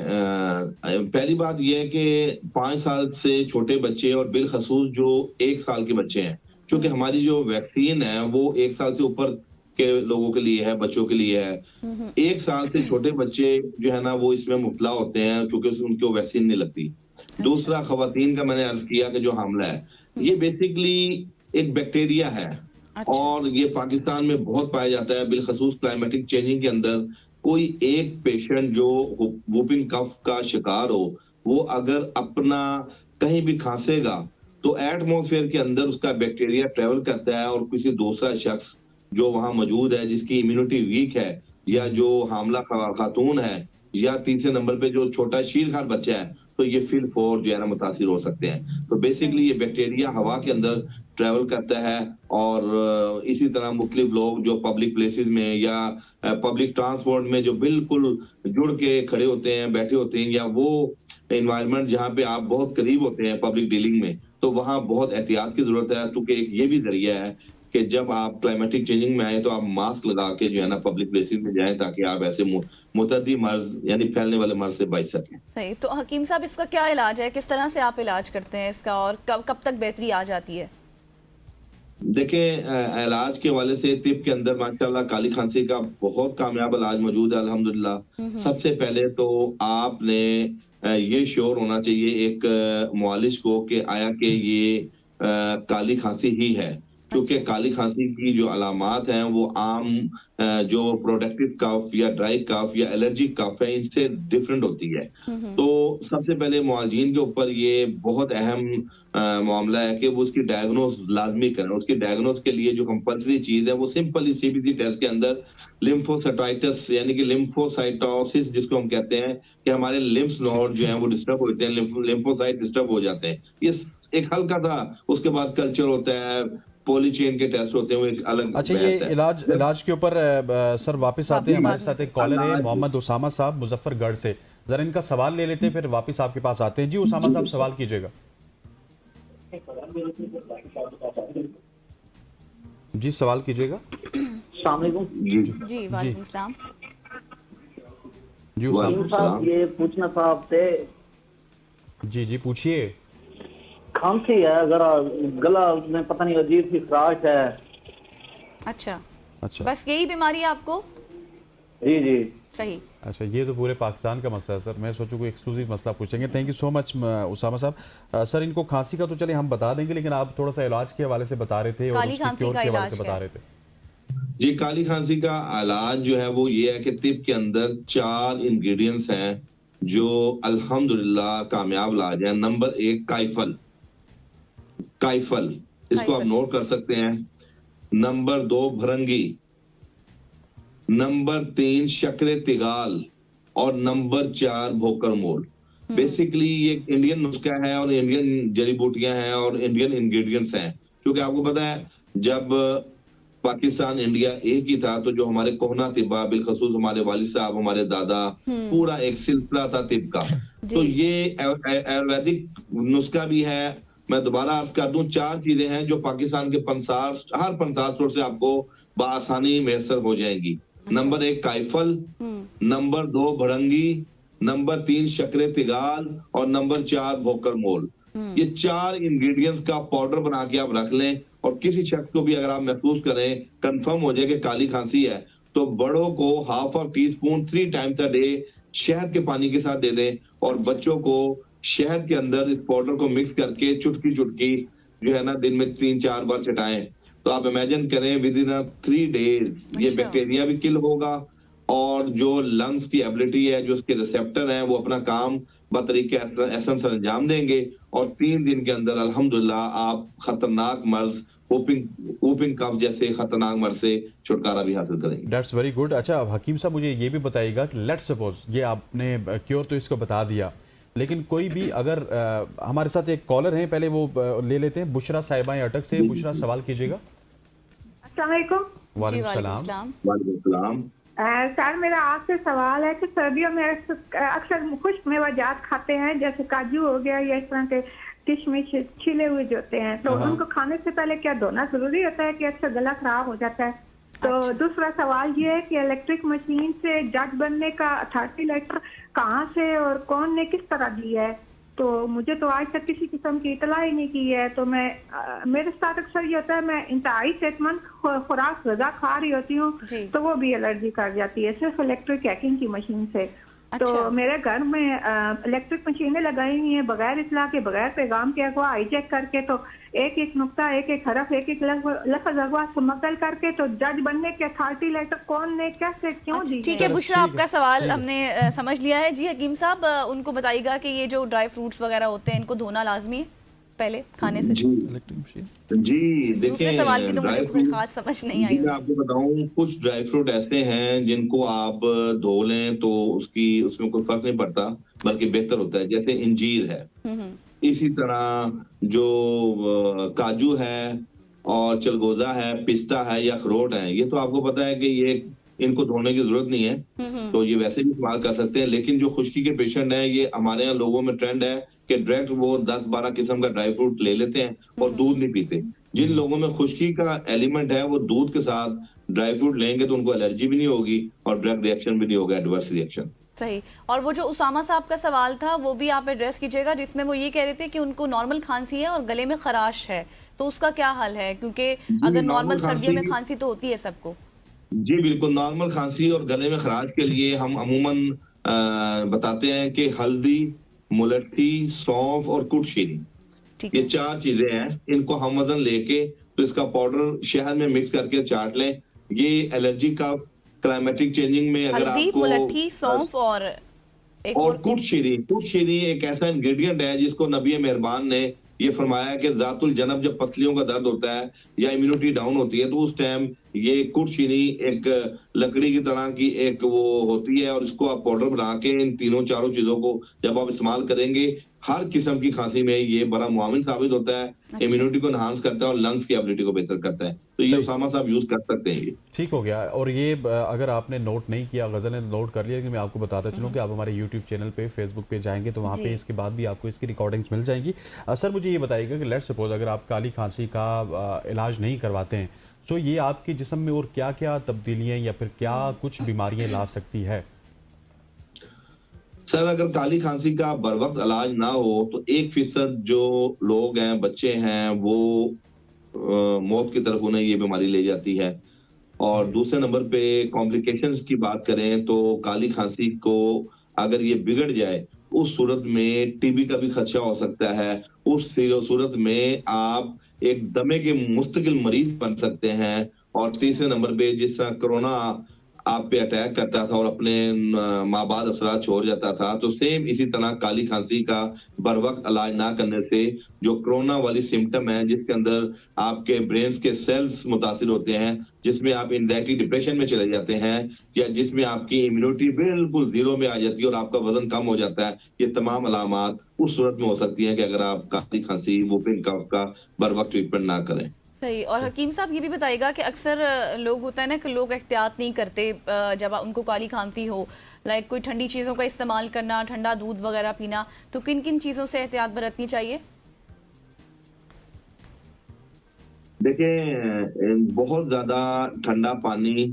پہلی بات یہ ہے کہ 5 سال سے چھوٹے بچے اور بالخصوص جو 1 سال کے بچے ہیں، چونکہ ہماری جو ویکسین ہے وہ 1 سال سے اوپر کے لوگوں کے لیے ہے، بچوں کے لیے ہے۔ 1 سال سے چھوٹے بچے جو ہے نا وہ اس میں مبتلا ہوتے ہیں چونکہ ان کو ویکسین نہیں لگتی۔ دوسرا خواتین کا میں نے عرض کیا کہ جو حاملہ ہے، یہ بیسیکلی ایک بیکٹیریا ہے اور یہ پاکستان میں بہت پایا جاتا ہے، بالخصوص کلائمیٹک چینجنگ کے اندر۔ کوئی ایک پیشنٹ جو ووپنگ کف کا شکار ہو، وہ اگر اپنا کہیں بھی کھانسے گا تو ایٹماسفیئر کے اندر اس کا بیکٹیریا ٹریول کرتا ہے اور کسی دوسرا شخص جو وہاں موجود ہے جس کی امیونٹی ویک ہے، یا جو حاملہ خاتون ہے، یا تیسرے نمبر پہ جو چھوٹا شیر خار بچہ ہے، تو یہ فل فور جو ہے نا متاثر ہو سکتے ہیں۔ تو بیسیکلی یہ بیکٹیریا ہوا کے اندر ٹریول کرتا ہے، اور اسی طرح مختلف لوگ جو پبلک پلیسز میں یا پبلک ٹرانسپورٹ میں جو بالکل جڑ کے کھڑے ہوتے ہیں، بیٹھے ہوتے ہیں، یا وہ انوائرمنٹ جہاں پہ آپ بہت قریب ہوتے ہیں پبلک ڈیلنگ میں، تو وہاں بہت احتیاط کی ضرورت ہے، کیونکہ ایک یہ بھی ذریعہ ہے کہ جب آپ کلائمیٹک چینجنگ میں آئیں تو آپ ماسک لگا کے جو ہے نا پبلک پلیسز میں جائیں تاکہ آپ ایسے متعدی مرض یعنی پھیلنے والے مرض سے بچ سکیں۔ صحیح۔ تو حکیم صاحب اس کا کیا علاج ہے، کس طرح سے آپ علاج کرتے ہیں اس کا، اور کب تک بہتری آ جاتی ہے؟ دیکھیں، علاج کے حوالے سے طب کے اندر ماشاءاللہ کالی کھانسی کا بہت کامیاب علاج موجود ہے الحمدللہ۔ سب سے پہلے تو آپ نے یہ شیور ہونا چاہیے ایک معالج کو کہ آیا کہ یہ کالی کھانسی ہی ہے، چونکہ کالی کھانسی کی جو علامات ہیں وہ عام جو پروڈکٹیو کف یا ڈرائی کف یا الرجک کف ہے ان سے ڈفرینٹ ہوتی ہے. تو سب سے پہلے معالجین کے اوپر یہ بہت اہم معاملہ ہے کہ وہ اس کی ڈائگنوز لازمی کریں. اس کی ڈائگنوز کے لیے جو کمپلسری چیز ہے وہ simple C B C test کے اندر لیمفوسائٹس یعنی کہ لیمفوسائٹوسس جس کو ہم کہتے ہیں کہ ہمارے لمفس نوڈ جو ہیں وہ ڈسٹرب ہوتے ہیں, لیمفوسائٹ ڈسٹرب ہو جاتے ہیں. یہ ایک ہلکا تھا. اس کے بعد کلچر ہوتا ہے, پولی چین کے ٹیسٹ ہوتے ہیں, وہ ایک الگ. اچھا یہ علاج کے اوپر سر واپس آتے ہیں. ہمارے ساتھ ایک کالر ہے محمد اسامہ صاحب مظفر گڑھ سے, ذرا ان کا سوال لے لیتے ہیں پھر واپس آپ کے پاس آتے ہیں. جی اسامہ صاحب سوال کیجئے گا. جی سوال کیجئے گا. السلام علیکم. جی وعلیکم السلام. جی اسامہ صاحب یہ پوچھنا تھا آپ سے. جی پوچھئے. کھانسی ہے, اگر گلا میں پتہ نہیں عجیب سی خراش ہے. اچھا اچھا بس یہی بیماری ہے آپ کو؟ جی صحیح. اچھا یہ تو پورے پاکستان کا مسئلہ ہے سر. میں سوچوں کوئی ایکسکلوزیو مسئلہ پوچھیں گے. تھینک یو سو مچ اسامہ صاحب. سر ان کو کھانسی کا تو چلے ہم بتا دیں گے, لیکن آپ تھوڑا سا علاج کے حوالے سے بتا رہے تھے اور اس کی کیور کے حوالے سے بتا رہے تھے. جی کالی کھانسی کا علاج جو ہے وہ یہ ہے کہ طب کے اندر 4 انگریڈینٹس ہیں جو الحمدللہ کامیاب علاج ہیں. نمبر 1 کائفل, اس کو آپ نوٹ کر سکتے ہیں. نمبر 2 بھرنگی, نمبر 3 شکر تگال, اور نمبر 4 بھوکر مول. بیسیکلی یہ انڈین نسخہ ہے اور انڈین جڑی بوٹیاں ہیں اور انڈین انگریڈینٹس ہیں. کیونکہ آپ کو پتا ہے جب پاکستان انڈیا ایک ہی تھا تو جو ہمارے کوہنا طبا بالخصوص ہمارے والد صاحب, ہمارے دادا, پورا ایک سلسلہ تھا طب کا. تو یہ آیورویدک نسخہ بھی ہے. میں دوبارہ عرض کر دوں 4 چیزیں ہیں جو پاکستان کے ہر 50 اسٹور سے آپ کو بآسانی میسر ہو جائیں گی. نمبر 1 کائفل, نمبر 2 بھڑنگی, نمبر 3 شکر تگال, اور نمبر 4 بھوکر مول. یہ 4 انگریڈینٹس کا پاؤڈر بنا کے آپ رکھ لیں, اور کسی شخص کو بھی اگر آپ محسوس کریں کنفرم ہو جائے کہ کالی کھانسی ہے تو بڑوں کو ½ T spoon 3 times a day شہد کے پانی کے ساتھ دے دیں, اور بچوں کو شہد کے اندر اس پاؤڈر کو مکس کر کے چٹکی جو ہے نا دن میں 3-4 بار چٹائیں. تو آپ امیجن کریں ودن 3 days یہ بیکٹیریا بھی کل ہوگا, اور جو لنگز کی ایبلٹی ہے, جو اس کے ریسپٹر ہیں, وہ اپنا کام بطریقہ ایسنس انجام دیں گے, اور 3 دن کے اندر الحمدللہ آپ خطرناک مرض ووپنگ کف جیسے خطرناک مرض سے چھٹکارا بھی حاصل کریں گے. That's very good. اچھا حکیم صاحب مجھے یہ بھی بتائیے گا کہ لیٹ سپوز یہ آپ نے کیور تو اس کو بتا دیا, لیکن کوئی بھی اگر ہمارے ساتھ ایک کالر ہیں, پہلے وہ لے لیتے ہیں. بشرا صاحبہ اٹک سے. بشرا سوال کیجئے گا. السلام علیکم. وعلیکم السلام. وعلیکم السلام. سر میرا آپ سے سوال ہے کہ سردیوں میں اکثر خشک میوہ جات کھاتے ہیں, جیسے کاجو ہو گیا یا اس طرح کے کشمش چھیلے ہوئے جو ہوتے ہیں, تو ان کو کھانے سے پہلے کیا دھونا ضروری ہوتا ہے کہ اکثر گلا خراب ہو جاتا ہے؟ تو دوسرا سوال یہ ہے کہ الیکٹرک مشین سے جج بننے کا اتھارٹی لیٹر کہاں سے اور کون نے کس طرح دیا ہے؟ تو مجھے تو آج تک کسی قسم کی اطلاع ہی نہیں کی ہے. تو میرے ساتھ اکثر یہ ہوتا ہے میں انتہائی صحت مند خوراک غذا کھا رہی ہوتی ہوں تو وہ بھی الرجی کر جاتی ہے صرف الیکٹرک ہیکنگ کی مشین سے. تو میرے گھر میں الیکٹرک مشینیں لگائی ہوئی ہیں بغیر اطلاع کے, بغیر پیغام کے, اغوا ہائی چیک کر کے, تو ایک نقطہ, ایک حرف, ایک لفظ اغوا سمگل کر کے, تو جج بننے کے اتھارٹی لیٹر کون نے کیسے کیوں دی؟ ٹھیک ہے بشرا, آپ کا سوال ہم نے سمجھ لیا ہے. جی حکیم صاحب ان کو بتائیے گا کہ یہ جو ڈرائی فروٹس وغیرہ ہوتے ہیں ان کو دھونا لازمی ہے پہلے کھانے سے. جی دیکھیں سوال کی تو مجھے کوئی خاص سمجھ نہیں آئی. میں آپ کو بتاؤں کچھ ڈرائی فروٹ ایسے ہیں جن کو آپ دھو لیں تو اس میں کوئی فرق نہیں پڑتا, بلکہ بہتر ہوتا ہے. جیسے انجیر ہے, اسی طرح جو کاجو ہے اور چلگوزہ ہے, پستہ ہے یا اخروٹ ہے, یہ تو آپ کو پتا ہے کہ یہ ان کو دھونے کی ضرورت نہیں ہے, تو یہ ویسے بھی استعمال کر سکتے ہیں. لیکن جو خشکی کے پیشنٹ ہیں, یہ ہمارے یہاں لوگوں میں ٹرینڈ ہے کہ ڈائریکٹ وہ 10-12 قسم کا ڈرائی فروٹ لے لیتے ہیں اور دودھ نہیں پیتے. جن لوگوں میں خشکی کا ایلیمنٹ ہے وہ دودھ کے ساتھ ڈرائی فروٹ لیں گے تو ان کو الرجی بھی نہیں ہوگی اور ڈرگ ریئیکشن بھی نہیں ہوگا, ایڈورس ریئیکشن. صحیح. اور وہ جو اسامہ صاحب کا سوال تھا وہ بھی آپ ایڈریس کیجئے گا, جس میں وہ یہ کہہ رہے تھے کہ ان کو نارمل کھانسی ہے اور گلے میں خراش ہے, تو اس کا کیا حل ہے؟ کیونکہ اگر نارمل سردیوں میں کھانسی تو ہوتی ہے سب کو. جی بالکل, نارمل کھانسی اور گلے میں خراش کے لیے ہم عموماً بتاتے ہیں کہ ہلدی, ملٹھی, سونف اور کٹ شیریں, یہ 4 چیزیں ہیں. ان کو ہم وزن لے کے तो इसका पाउडर शहद में मिक्स करके चाट लें। ये एलर्जी का क्लाइमेटिक चेंजिंग में अगर हल्दी, आपको मुलट्ठी, सौंफ और एक और कुट शीरी एक ऐसा इंग्रेडिएंट है जिसको नबी मेहरबान ने ये फरमाया कि जातुल जनब जब पसलियों का दर्द होता है या इम्यूनिटी डाउन होती है तो उस टाइम ये कुट शीरी एक लकड़ी की तरह की एक वो होती है और इसको आप पाउडर बना के इन तीनों चारों चीजों को जब आप इस्तेमाल करेंगे हर किस्म की खांसी में ये बड़ा मुआविन साबित होता है। इम्यूनिटी को एनहांस करता है और लंग्स की एबिलिटी को बेहतर करता है। तो ये उसामा साहब यूज कर सकते हैं। ये ठीक हो गया। और ये अगर आपने नोट नहीं किया, गजल ने नोट कर लिया, लेकिन मैं आपको बताता चलूँ कि आप हमारे यूट्यूब चैनल पे, फेसबुक पे जाएंगे तो वहाँ पे इसके बाद भी आपको इसकी रिकॉर्डिंग्स मिल जाएंगी। सर मुझे ये बताइएगा कि लेट्स सपोज अगर आप काली खांसी का इलाज नहीं करवाते हैं तो ये आपके जिस्म में और क्या क्या तब्दीलियाँ या फिर क्या कुछ बीमारियाँ ला सकती है? सर अगर काली खांसी का बर वक्त इलाज ना हो तो 1% जो लोग हैं, बच्चे हैं, वो मौत की तरफ उन्हें ये बीमारी ले जाती है। और दूसरे नंबर पे कॉम्प्लिकेशंस की बात करें तो काली खांसी को अगर ये बिगड़ जाए उस सूरत में टीबी का भी खदशा हो सकता है। उस सूरत में आप एक दमे के मुस्तकिल मरीज बन सकते हैं। और तीसरे नंबर पे जिस तरह कोरोना आप पे अटैक करता था और अपने माबाद असरात छोड़ जाता था, तो सेम इसी तरह काली खांसी का बर वक्त इलाज ना करने से जो कोरोना वाली सिम्टम है जिसके अंदर आपके ब्रेन के सेल्स मुतासिर होते हैं, जिसमें आप एंजाइटी डिप्रेशन में चले जाते हैं या जिसमें आपकी इम्यूनिटी बिल्कुल जीरो में आ जाती है और आपका वजन कम हो जाता है, ये तमाम अलामात उस सूरत में हो सकती हैं कि अगर आप काली खांसी वूफिंग कफ का बर वक्त ट्रीटमेंट ना करें। सही। और हकीम साहब ये भी बताइएगा कि अक्सर लोग होता है ना कि लोग एहतियात नहीं करते जब उनको काली खांसी हो, लाइक कोई ठंडी चीज़ों का इस्तेमाल करना, ठंडा दूध वगैरह पीना, तो किन किन चीज़ों से एहतियात बरतनी चाहिए? देखिए बहुत ज्यादा ठंडा पानी,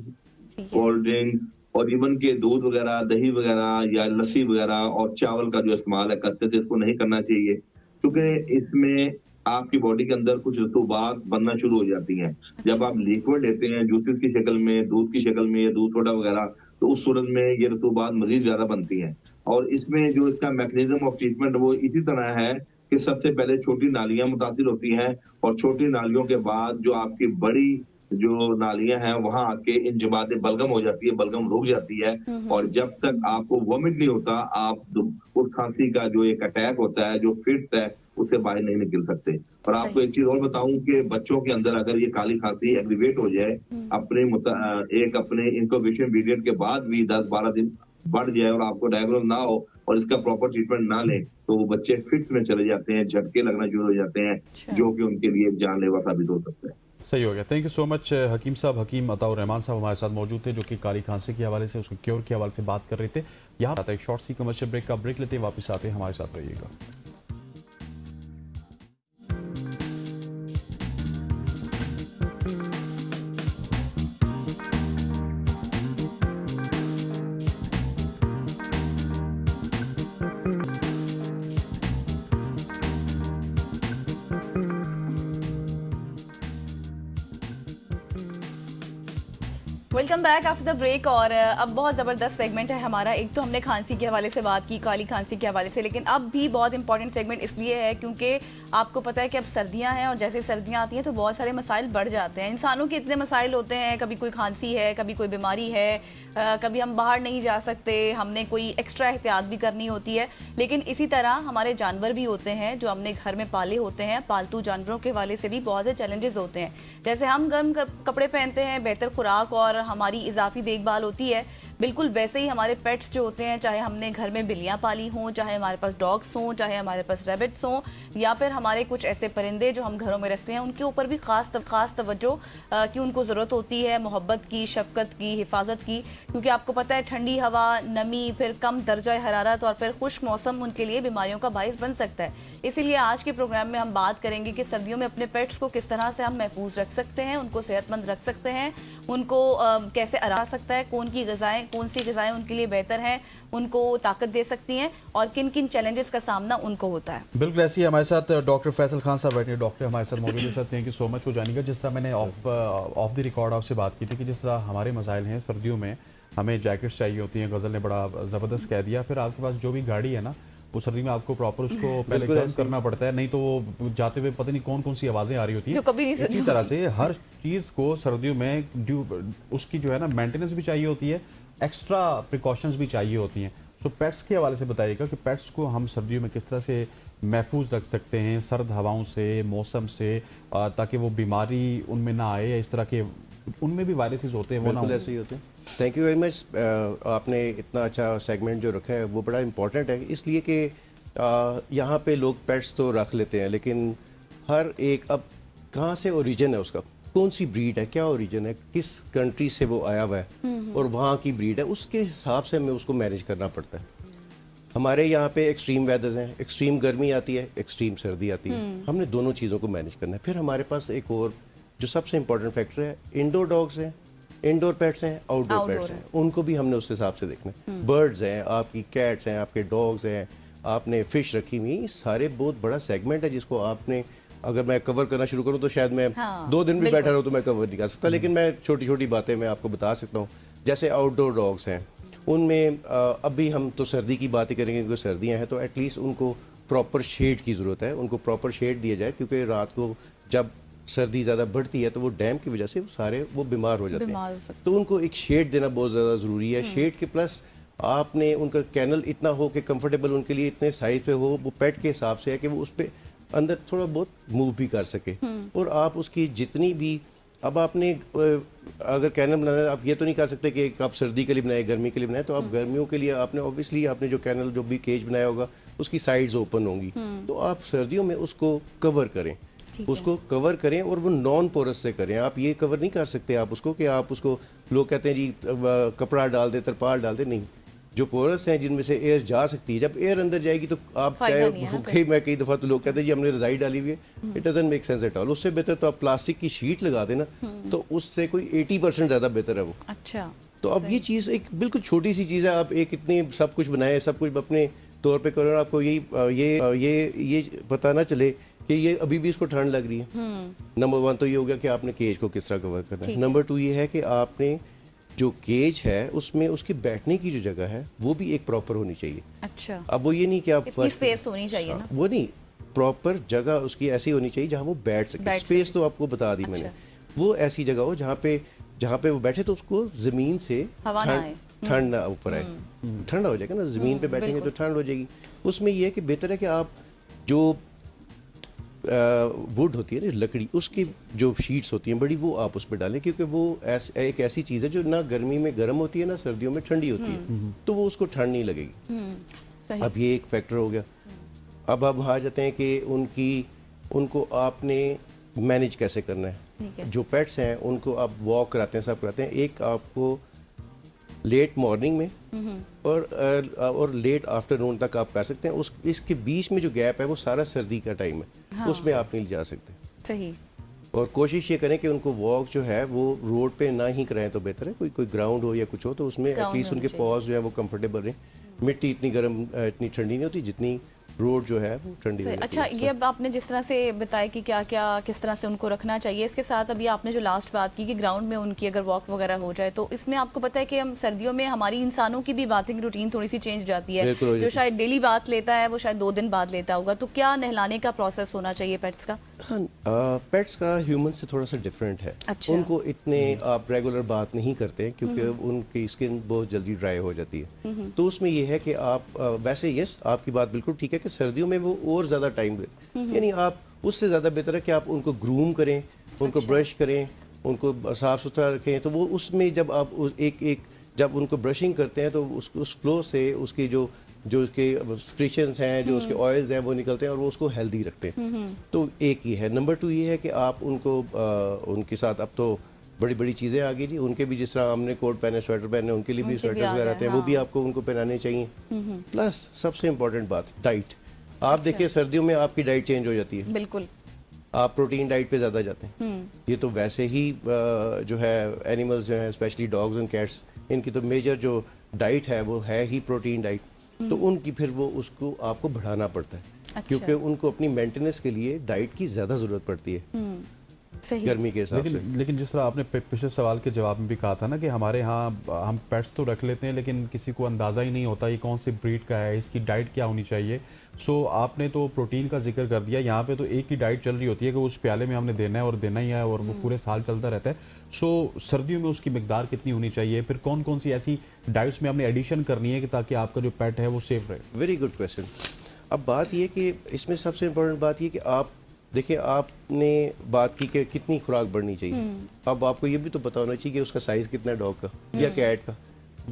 कोल्ड ड्रिंक और इवन के दूध वगैरह, दही वगैरह या लस्सी वगैरह और चावल का जो इस्तेमाल है करते थे, इसको नहीं करना चाहिए क्योंकि इसमें आपकी बॉडी के अंदर कुछ रतूबात बनना शुरू हो जाती हैं। जब आप लिक्विड लेते हैं जूसेस की शक्ल में, दूध की शक्ल में या दूध सोडा वगैरह, तो उस सूरत में ये रतूबात मजीद ज्यादा बनती हैं। और इसमें जो इसका मैकेनिज्म ऑफ ट्रीटमेंट वो इसी तरह है कि सबसे पहले छोटी नालियां मुतासिर होती हैं और छोटी नालियों के बाद जो आपकी बड़ी जो नालियां हैं वहां आके इंजमात बलगम हो जाती है, बलगम रुक जाती है। और जब तक आपको वॉमिट नहीं होता, आप उस खांसी का जो एक अटैक होता है, जो फिट्स है, उससे बाहर नहीं निकल सकते। और आपको एक चीज और बताऊं कि बच्चों के अंदर अगर ये काली खांसी एग्रीवेट हो जाए अपने इंक्यूबेशन पीरियड के बाद भी 10-12 दिन बढ़ जाए और आपको डायग्नोज ना हो और इसका प्रॉपर ट्रीटमेंट ना लें तो वो बच्चे फिट्स में चले जाते हैं, झटके लगना शुरू हो जाते हैं, जो कि उनके लिए जानलेवा साबित हो सकता है। सही हो गया। थैंक यू सो मच हकीम साहब। हकीम अताउर रहमान साहब हमारे साथ मौजूद थे जो कि काली खांसी के हवाले से, उसके क्योर के हवाले से बात कर रहे थे। यहाँ आता एक शॉर्ट सी कमर्शियल ब्रेक का ब्रेक लेते हैं, वापस आते हैं, हमारे साथ रहिएगा। Welcome back after the break. और अब बहुत ज़बरदस्त सेगमेंट है हमारा। एक तो हमने खांसी के हवाले से बात की, काली खांसी के हवाले से, लेकिन अब भी बहुत इंपॉर्टेंट सेगमेंट इसलिए है क्योंकि आपको पता है कि अब सर्दियां हैं और जैसे सर्दियां आती हैं तो बहुत सारे मसाइल बढ़ जाते हैं। इंसानों के इतने मसाइल होते हैं, कभी कोई खांसी है, कभी कोई बीमारी है, कभी हम बाहर नहीं जा सकते, हमने कोई एक्स्ट्रा एहतियात भी करनी होती है। लेकिन इसी तरह हमारे जानवर भी होते हैं जो हमने घर में पाले होते हैं। पालतू जानवरों के हवाले से भी बहुत से चैलेंजेस होते हैं। जैसे हम गर्म कपड़े पहनते हैं, बेहतर खुराक और हमारी इजाफी देखभाल होती है, बिल्कुल वैसे ही हमारे पेट्स जो होते हैं, चाहे हमने घर में बिल्लियाँ पाली हों, चाहे हमारे पास डॉग्स हों, चाहे हमारे पास रैबिट्स हों, या फिर हमारे कुछ ऐसे परिंदे जो हम घरों में रखते हैं, उनके ऊपर भी ख़ास तवज्जो की उनको ज़रूरत होती है, मोहब्बत की, शफ़क़त की, हिफाजत की। क्योंकि आपको पता है ठंडी हवा, नमी, फिर कम दर्जा हरारत और फिर खुश्क मौसम उनके लिए बीमारियों का बाइस बन सकता है। इसीलिए आज के प्रोग्राम में हम बात करेंगे कि सर्दियों में अपने पेट्स को किस तरह से हम महफूज रख सकते हैं, उनको सेहतमंद रख सकते हैं, उनको कैसे आरा सकता है, कौन सी ग़िज़ाएँ उनके लिए बेहतर हैं, उनको ताकत दे सकती हैं और किन किन चैलेंजेस का सामना उनको होता है। बिल्कुल ऐसी हमारे साथ डॉक्टर फैसल खान साहब बैठे, डॉक्टर हमारे साथ मौजूद है। Thank you so much for joining. जिस तरह मैंने ऑफ द रिकॉर्ड आपसे बात की थी कि जिस तरह हमारे मसाइल हैं सर्दियों में, हमें जैकेट्स चाहिए होती हैं, गज़ल ने बड़ा ज़बरदस्त कह दिया। फिर आपके पास जो भी गाड़ी है ना, वो सर्दी में आपको प्रॉपर उसको पहले गर्म करना पड़ता है, नहीं तो वो जाते हुए पता नहीं कौन कौन सी आवाज़ें आ रही होती जो हैं। कभी नहीं सुनी इसी तरह से हर चीज़ को सर्दियों में उसकी जो है ना मेंटेनेंस भी चाहिए होती है, एक्स्ट्रा प्रिकॉशंस भी चाहिए होती हैं। सो पेट्स के हवाले से बताइएगा कि पेट्स को हम सर्दियों में किस तरह से महफूज रख सकते हैं सर्द हवाओं से, मौसम से, ताकि वो बीमारी उनमें ना आए, या इस तरह के उनमें भी वायरसेस होते हैं वो ना बिल्कुल हो। ऐसे ही होते हैं। Thank you very much. आपने इतना अच्छा सेगमेंट जो रखा है वो बड़ा इम्पोर्टेंट है, इसलिए कि यहाँ पे लोग पेट्स तो रख लेते हैं, लेकिन हर एक अब कहाँ से ओरिजिन है उसका, कौन सी ब्रीड है, क्या ओरिजिन है, किस कंट्री से वो आया हुआ है और वहाँ की ब्रीड है, उसके हिसाब से हमें उसको मैनेज करना पड़ता है। हमारे यहाँ पे एक्सट्रीम वेदर्स हैं, एक्सट्रीम गर्मी आती है, एक्सट्रीम सर्दी आती है, हमने दोनों चीज़ों को मैनेज करना है। फिर हमारे पास एक और जो सबसे इम्पोर्टेंट फैक्टर है, इंडोर डॉग्स हैं, इंडोर पेट्स हैं, आउटडोर पेट्स हैं, उनको भी हमने उस हिसाब से देखना है। बर्ड्स हैं, आपकी कैट्स हैं, आपके डॉग्स हैं, आपने फिश रखी हुई, सारे बहुत बड़ा सेगमेंट है जिसको आपने, अगर मैं कवर करना शुरू करूँ तो शायद मैं 2 दिन भी बैठा रहूँ तो मैं कवर नहीं कर सकता, लेकिन मैं छोटी छोटी बातें मैं आपको बता सकता हूँ। जैसे आउटडोर डॉग्स हैं, उनमें अभी हम तो सर्दी की बात ही करेंगे क्योंकि सर्दियाँ हैं, तो एटलीस्ट उनको प्रॉपर शेड की ज़रूरत है, उनको प्रॉपर शेड दिया जाए, क्योंकि रात को जब सर्दी ज़्यादा बढ़ती है तो वो डैम की वजह से वो बीमार हो जाते हैं, तो उनको एक शेड देना बहुत ज़्यादा ज़रूरी है। शेड के प्लस आपने उनका कैनल इतना हो कि कंफर्टेबल उनके लिए इतने साइज पे हो, वो पेट के हिसाब से है कि वो उस पर अंदर थोड़ा बहुत मूव भी कर सके, और आप उसकी जितनी भी, अब आपने अगर कैनल बनाना है, आप ये तो नहीं कर सकते कि आप सर्दी के लिए बनाए, गर्मी के लिए बनाए, तो आप गर्मियों के लिए आपने ऑब्वियसली आपने जो कैनल जो भी केज बनाया होगा उसकी साइड्स ओपन होंगी, तो आप सर्दियों में उसको कवर करें, उसको कवर करें, और वो नॉन पोरस से करें। आप ये कवर नहीं कर सकते आप उसको कि आप उसको, लोग कहते हैं जी कपड़ा डाल दे, तरपाल डाल दे, नहीं, जो पोरस हैं जिनमें से एयर जा सकती है, जब एयर अंदर जाएगी तो आप कई दफ़ा तो लोग कहते हैं जी हमने रज़ाई डाली हुई है, it doesn't make sense at all. उससे बेहतर तो आप प्लास्टिक की शीट लगा देना, तो उससे कोई 80% ज़्यादा बेहतर है वो। अच्छा, तो अब ये चीज़ एक बिल्कुल छोटी सी चीज़ है, आप एक इतनी सब कुछ बनाए, सब कुछ अपने तौर पे करो, आपको ये पता ना चले कि ये अभी भी इसको ठंड लग रही है। नंबर 1 तो ये हो गया कि आपने केज को किस तरह कवर करना है। नंबर 2 ये है कि आपने जो केज है उसमें उसकी बैठने की जो जगह है वो भी एक प्रॉपर होनी चाहिए। अच्छा, अब वो ये नहीं कि आप इतनी स्पेस होनी चाहिए ना, वो नहीं, प्रॉपर जगह उसकी ऐसी होनी चाहिए जहाँ वो बैठ सके। स्पेस तो आपको बता दी मैंने, वो ऐसी जगह हो जहाँ पे वो बैठे तो उसको जमीन से ठंड ना ऊपर आए, ठंडा हो जाएगा ना, जमीन पे बैठेंगे तो ठंड हो जाएगी। उसमें ये है कि बेहतर है कि आप जो वुड होती है ना, लकड़ी, उसकी जो शीट्स होती हैं बड़ी, वो आप उस पर डालें, क्योंकि वो एक ऐसी चीज़ है जो ना गर्मी में गर्म होती है ना सर्दियों में ठंडी होती है, तो वो उसको ठंड नहीं लगेगी। अब ये एक फैक्टर हो गया। अब हम आ जाते हैं कि उनको आपने मैनेज कैसे करना है। जो पेट्स हैं उनको आप वॉक कराते हैं, सब कराते हैं, एक आपको लेट मॉर्निंग में और लेट आफ्टरनून तक आप कर सकते हैं। इसके बीच में जो गैप है वो सारा सर्दी का टाइम है, उसमें आप नहीं जा सकते। सही। और कोशिश ये करें कि उनको वॉक जो है वो रोड पे ना ही कराएं तो बेहतर है। कोई ग्राउंड हो या कुछ हो तो उसमें एटलीस्ट उनके पॉज जो है वो कंफर्टेबल रहे। मिट्टी इतनी गर्म इतनी ठंडी नहीं होती जितनी रोड जो है वो ठंडी होती है। अच्छा, ये अब आपने जिस तरह से बताया कि क्या क्या किस तरह से उनको रखना चाहिए, इसके साथ अभी आपने जो लास्ट बात की कि ग्राउंड में उनकी अगर वॉक वगैरह हो जाए, तो इसमें आपको पता है कि हम सर्दियों में हमारी इंसानों की भी बाथिंग रूटीन थोड़ी सी चेंज हो जाती है। जो शायद डेली बात लेता है वो शायद 2 दिन बाद लेता होगा, तो क्या नहलाने का प्रोसेस होना चाहिए पेट्स का? हाँ, पेट्स का ह्यूमन से थोड़ा सा डिफरेंट है। अच्छा। उनको इतने आप रेगुलर बात नहीं करते क्योंकि उनकी स्किन बहुत जल्दी ड्राई हो जाती है। तो उसमें ये है कि आप वैसे यस आपकी बात बिल्कुल ठीक है कि सर्दियों में वो और ज़्यादा टाइम लेते, यानी आप उससे ज़्यादा बेहतर है कि आप उनको ग्रूम करें, उनको ब्रश करें, उनको साफ़ सुथरा रखें। तो वो उसमें जब आप जब उनको ब्रशिंग करते हैं तो उस फ्लो से उसकी जो उसके स्क्रिशंस हैं, जो उसके ऑयल्स हैं वो निकलते हैं और वो उसको हेल्दी रखते हैं। तो एक ही है। नंबर 2 ये है कि आप उनको उनके साथ अब तो बड़ी बड़ी चीज़ें आ गई जी, उनके भी जिस तरह हमने कोट पहने, स्वेटर पहने, उनके लिए भी स्वेटर्स वगैरह आते हैं, वो भी आपको उनको पहनाने चाहिए। प्लस सबसे इम्पोर्टेंट बात डाइट। आप देखिए सर्दियों में आपकी डाइट चेंज हो जाती है, बिल्कुल आप प्रोटीन डाइट पे ज़्यादा जाते हैं। ये तो वैसे ही जो है एनिमल्स जो हैं स्पेशली डॉग्स एंड कैट्स, इनकी तो मेजर जो डाइट है वो है ही प्रोटीन डाइट। तो उनकी फिर वो उसको आपको बढ़ाना पड़ता है। अच्छा। क्योंकि उनको अपनी मेंटेनेंस के लिए डाइट की ज़्यादा ज़रूरत पड़ती है। صحیح. गर्मी के हिसाब से. लेकिन जिस तरह आपने पिछले सवाल के जवाब में भी कहा था ना कि हमारे यहाँ हम पेट्स तो रख लेते हैं लेकिन किसी को अंदाज़ा ही नहीं होता ये कौन सी ब्रीड का है, इसकी डाइट क्या होनी चाहिए. सो आपने तो प्रोटीन का जिक्र कर दिया, यहाँ पे तो एक ही डाइट चल रही होती है कि उस प्याले में हमने देना है और देना ही है और वो पूरे साल चलता रहता है. सो सर्दियों में उसकी मिकदार कितनी होनी चाहिए, फिर कौन कौन सी ऐसी डाइट्स में हमने एडिशन करनी है कि ताकि आपका जो पेट है वो सेफ रहे. Very good question. अब बात ये कि इसमें सबसे इम्पोर्टेंट बात ये कि आप देखिए, आपने बात की कि कितनी खुराक बढ़नी चाहिए. अब आपको ये भी तो पता होना चाहिए कि उसका साइज़ कितना है डॉग का या कैट का,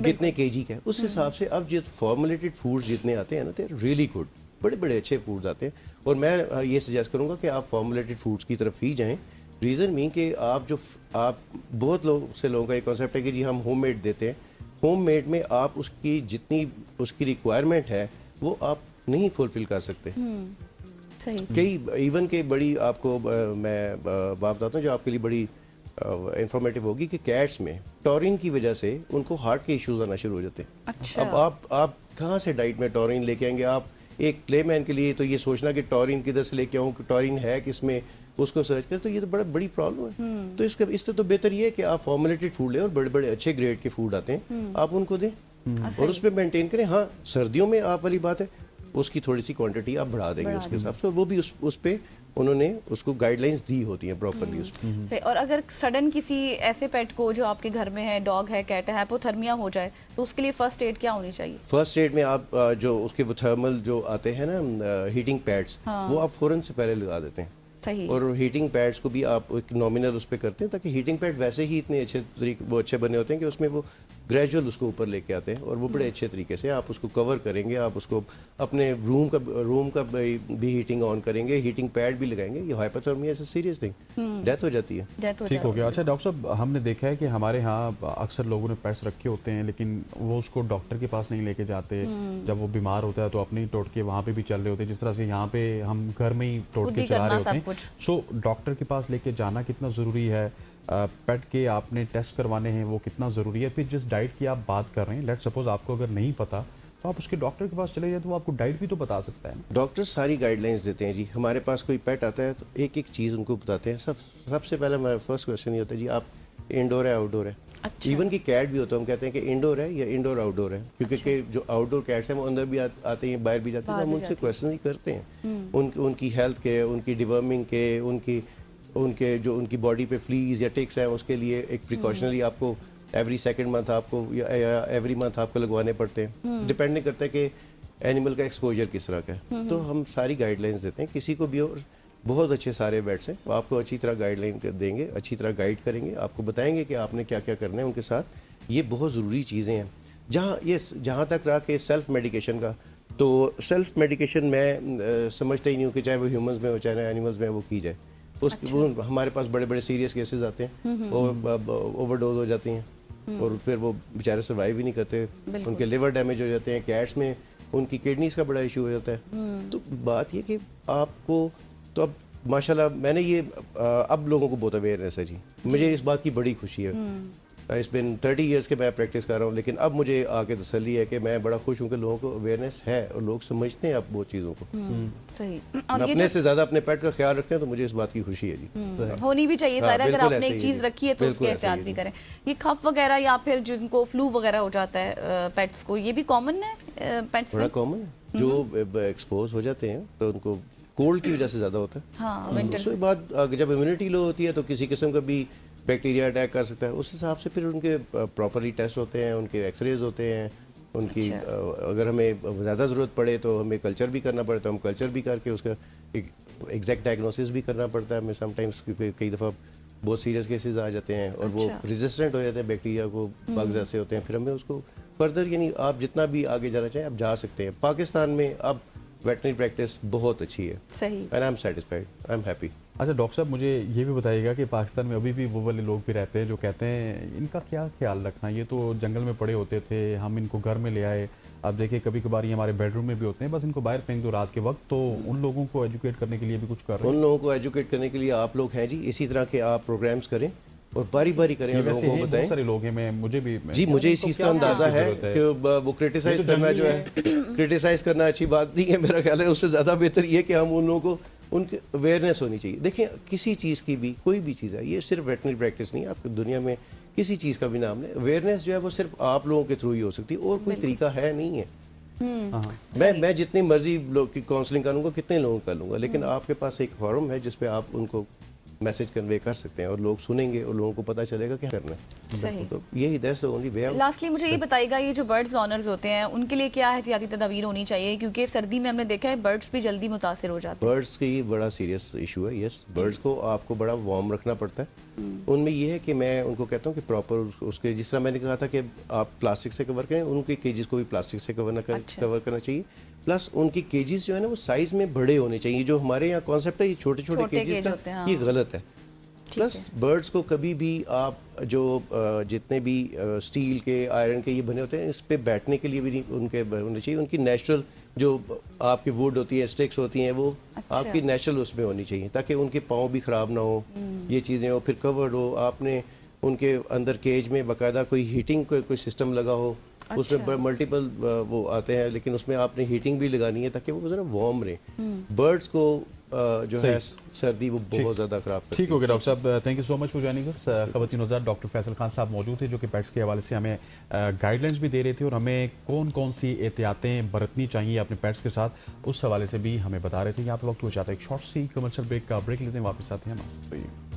कितने केजी का है. उस हिसाब से अब जो फॉर्मुलेटेड फूड्स जितने आते हैं ना, दे रियली गुड, बड़े बड़े अच्छे फूड्स आते हैं. और मैं ये सजेस्ट करूँगा कि आप फॉर्मुलेटेड फूड्स की तरफ ही जाएँ. रीज़न मीन कि आप बहुत लोगों का एक कॉन्सेप्ट है कि जी हम होममेड देते हैं. होममेड में आप उसकी जितनी उसकी रिक्वायरमेंट है वो आप नहीं फुलफिल कर सकते. सही. कई इवन के बड़ी आपको मैं बात बताता हूँ जो आपके लिए बड़ी इंफॉर्मेटिव होगी कि कैट्स में टॉरिन की वजह से उनको हार्ट के इश्यूज आना शुरू हो जाते हैं. अच्छा. अब आप कहाँ से डाइट में टॉरिन लेके आएंगे? आप एक प्लेमैन के लिए तो ये सोचना कि टॉरिन किधर से लेके आऊँ, टॉरिन है किसमें, उसको सर्च करें, तो ये तो बड़ी प्रॉब्लम है. तो इससे तो बेहतर ये है कि आप फॉर्मुलेटेड फूड लें और बड़े बड़े अच्छे ग्रेड के फूड आते हैं, आप उनको दें और उस पर मेंटेन करें. हाँ, सर्दियों में आप वाली बात है, उसकी थोड़ी सी क्वांटिटी आप बढ़ा देंगे उसके हिसाब से, और वो भी उस पे उन्होंने उसको गाइडलाइंस दी होती हैं प्रॉपर्ली उसमें. और अगर सडन किसी ऐसे पेट को जो आपके घर में है, डॉग है, कैट है, हाइपोथर्मिया हो जाए तो उसके लिए फर्स्ट एड क्या होनी चाहिए? फर्स्ट एड में आप जो उसके वो थर्मल जो आते हैं ना हीटिंग पैड्स, वो आप फौरन से पहले लगा देते हैं. सही. और हीटिंग पैड्स को भी आप एक नॉमिनल उस पर करते हैं ताकि हीटिंग पैड वैसे ही इतने अच्छे बने होते हैं कि उसमें वो ग्रेजुअल उसको ऊपर लेके आते हैं और वो बड़े अच्छे तरीके से आप उसको कवर करेंगे. आप उसको अपने रूम का भी हीटिंग ऑन करेंगे, हीटिंग पैड भी लगाएंगे. ये हाइपोथर्मिया ऐसा सीरियस थिंग, डेथ हो जाती है. ठीक हो गया. अच्छा डॉक्टर साहब, हमने देखा है कि हमारे यहाँ अक्सर लोगों ने पेट्स रखे होते हैं लेकिन वो उसको डॉक्टर के पास नहीं लेके जाते. जब वो बीमार होता है तो अपने ही टोटके वहाँ पे भी चल रहे होते हैं, जिस तरह से यहाँ पे हम घर में ही टोटके चला रहे होते हैं. सो डॉक्टर के पास लेके जाना कितना ज़रूरी है? पेट के आपने टेस्ट करवाने हैं, वो कितना ज़रूरी है? फिर जिस डाइट की आप बात कर रहे हैं, लेट सपोज आपको अगर नहीं पता तो आप उसके डॉक्टर के पास चले जाए तो वो आपको डाइट भी तो बता सकता है. डॉक्टर सारी गाइडलाइंस देते हैं जी. हमारे पास कोई पेट आता है तो एक एक चीज़ उनको बताते हैं. सबसे पहले हमारा फर्स्ट क्वेश्चन ये होता है जी आप इंडोर है आउटडोर है? अच्छा. इवन की कैट भी होता है, हम कहते हैं कि इंडोर है या इंडोर आउटडोर है, क्योंकि के जो आउटडोर कैट्स हैं वो अंदर भी आते हैं, बाहर भी जाते हैं. हम उनसे क्वेश्चन ही करते हैं उनकी हेल्थ के, उनकी डिवर्मिंग के, उनकी बॉडी पे फ्लीज या टिक्स हैं उसके लिए एक प्रिकॉशनरी आपको एवरी सेकंड मंथ आपको या एवरी मंथ आपको लगवाने पड़ते हैं. डिपेंड नहीं करता कि एनिमल का एक्सपोजर किस तरह का है. तो हम सारी गाइडलाइंस देते हैं किसी को भी. और बहुत अच्छे सारे वेट्स हैं, आपको अच्छी तरह गाइडलाइन देंगे, अच्छी तरह गाइड करेंगे, आपको बताएंगे कि आपने क्या क्या करना है उनके साथ. ये बहुत ज़रूरी चीज़ें हैं. जहाँ तक रहा कि सेल्फ मेडिकेशन का, तो सेल्फ मेडिकेशन मैं समझता ही नहीं हूँ कि चाहे वो ह्यूमंस में हो चाहे एनिमल्स में वो की जाए. वो हमारे पास बड़े बड़े सीरियस केसेस आते हैं, ओवरडोज हो जाती हैं और फिर वो बेचारे सर्वाइव ही नहीं करते, उनके लिवर डैमेज हो जाते हैं. कैट्स में उनकी किडनीज का बड़ा इशू हो जाता है. तो बात ये कि आपको तो अब माशाल्लाह मैंने ये अब लोगों को बहुत अवेयरनेस है जी. मुझे इस बात की बड़ी खुशी है. इस बिन 30 इयर्स के मैं प्रैक्टिस कर रहा हूँ, लेकिन अब मुझे आके तसल्ली है कि मैं बड़ा खुश हूँ कि लोगों को अवेयरनेस है और लोग समझते हैं अब बहुत चीज़ों को. सही. और अपने से ज़्यादा अपने पेट का ख्याल रखते हैं, तो मुझे इस बात की खुशी है जी. होनी भी चाहिए सर. अगर आपने एक चीज़ रखी है तो उसकी एहतियात भी करें. ये कफ वगैरह या फिर जिनको फ्लू वगैरह हो जाता है पेट्स को, ये भी कॉमन है पेट्स में? बड़ा कॉमन है. जो एक्सपोज हो जाते हैं तो उनको कोल्ड की वजह से ज़्यादा होता है. हाँ, विंटर उसके बाद जब इम्यूनिटी लो होती है तो किसी किस्म का भी बैक्टीरिया अटैक कर सकता है. उस हिसाब से फिर उनके प्रॉपरली टेस्ट होते हैं, उनके एक्सरेज होते हैं, उनकी अगर हमें ज़्यादा ज़रूरत पड़े तो हमें कल्चर भी करना पड़ता है. हम कल्चर भी करके उसका एक एग्जैक्ट डायग्नोसिस भी करना पड़ता है हमें समटाइम्स, क्योंकि कई दफ़ा बहुत सीरियस केसेस आ जाते हैं और वो रेजिस्टेंट हो जाते हैं बैक्टीरिया को, बग्स ऐसे होते हैं. फिर हमें उसको फर्दर यानी आप जितना भी आगे जाना चाहें आप जा सकते हैं. पाकिस्तान में अब वेटनरी प्रैक्टिस बहुत अच्छी है. सही. And I am satisfied, I am happy. अच्छा डॉक्टर साहब, मुझे ये भी बताइएगा कि पाकिस्तान में अभी भी वो वाले लोग भी रहते हैं जो कहते हैं इनका क्या ख्याल रखना, ये तो जंगल में पड़े होते थे, हम इनको घर में ले आए. अब देखिए कभी कभार ये हमारे बेडरूम में भी होते हैं, बस इनको बाहर फेंक दो रात के वक्त. तो उन लोगों को एजुकेट करने के लिए भी कुछ कर रहे हैं? उन लोगों को एजुकेट करने के लिए आप लोग हैं जी. इसी तरह के आप प्रोग्राम्स करें और बारी बारी करें, लोगों को बताएं. बहुत सारे लोग हैं, मैं मुझे भी जी मुझे इस चीज़ का अंदाज़ा है कि वो क्रिटिसाइज़ करना जो है क्रिटिसाइज़ करना अच्छी बात नहीं है. मेरा ख्याल है उससे ज़्यादा बेहतर ये कि हम उन लोगों को ان کی اویئرنیس ہونی چاہیے. دیکھیں کسی چیز کی بھی کوئی بھی چیز ہے, یہ صرف ویٹنری پریکٹس نہیں ہے, آپ کی دنیا میں کسی چیز کا بھی نام لیں, اویئرنیس جو ہے وہ صرف آپ لوگوں کے تھرو ہی ہو سکتی ہے, اور کوئی طریقہ ہے نہیں ہے. میں جتنی مرضی لوگ کی کاؤنسلنگ کروں گا, کتنے لوگوں کا لوں گا, لیکن آپ کے پاس ایک فورم ہے جس پہ آپ ان کو میسج کنوے کر سکتے ہیں, اور لوگ سنیں گے اور لوگوں کو پتہ چلے گا کیا کرنا ہے. صحیح. تو یہی that's the only way. Lastly مجھے یہ بتائیے گا, یہ جو برڈز آنرز ہوتے ہیں ان کے لیے کیا احتیاطی تدابیر ہونی چاہیے, کیونکہ سردی میں ہم نے دیکھا ہے برڈز بھی جلدی متاثر ہو جاتے ہیں. برڈز کی بڑا سیریس ایشو ہے. یس, برڈز کو آپ کو بڑا وارم رکھنا پڑتا ہے. ان میں یہ ہے کہ میں ان کو کہتا ہوں کہ پراپر اس کے, جس طرح میں نے کہا تھا کہ آپ پلاسٹک سے کور کریں, ان کے کیجز کو بھی پلاسٹک سے کور کرنا چاہیے. پلس ان کی کیجز جو ہے نا وہ سائز میں بڑے ہونے چاہیے. جو ہمارے یہاں کانسیپٹ ہے یہ چھوٹے چھوٹے کیجز کا, یہ غلط ہے. پلس برڈز کو کبھی بھی آپ جو جتنے بھی اسٹیل کے, آئرن کے یہ بنے ہوتے ہیں, اس پہ بیٹھنے کے لیے بھی نہیں ان کے ہونے چاہیے. ان کی نیچرل جو آپ کی ووڈ ہوتی ہے, اسٹکس ہوتی ہیں, وہ آپ کی نیچرل اس میں ہونی چاہیے, تاکہ ان کے پاؤں بھی خراب نہ ہو, یہ چیزیں ہو. پھر کورڈ ہو, آپ نے ان کے اندر کیج میں باقاعدہ کوئی ہیٹنگ کوئی سسٹم لگا ہو, اس میں ملٹیپل وہ آتے ہیں, لیکن اس میں آپ نے ہیٹنگ بھی لگانی ہے تاکہ وہ ذرا وارم رہیں. برڈز کو جو ہے سردی وہ بہت زیادہ خراب کرتی ہے. ٹھیک ہو گیا ڈاکٹر صاحب, thank you so much for joining us. خواتین وزیر ڈاکٹر فیصل خان صاحب موجود تھے جو کہ پیٹس کے حوالے سے ہمیں گائیڈ لائنس بھی دے رہے تھے, اور ہمیں کون کون سی احتیاطیں برتنی چاہیے اپنے پیٹس کے ساتھ اس حوالے سے بھی ہمیں بتا رہے تھے. یہاں پہ وقت ہو جاتا ہے ایک شارٹ سی کمرشل بریک کا. بریک لیتے ہیں, واپس آتے ہیں ہمارے ساتھ.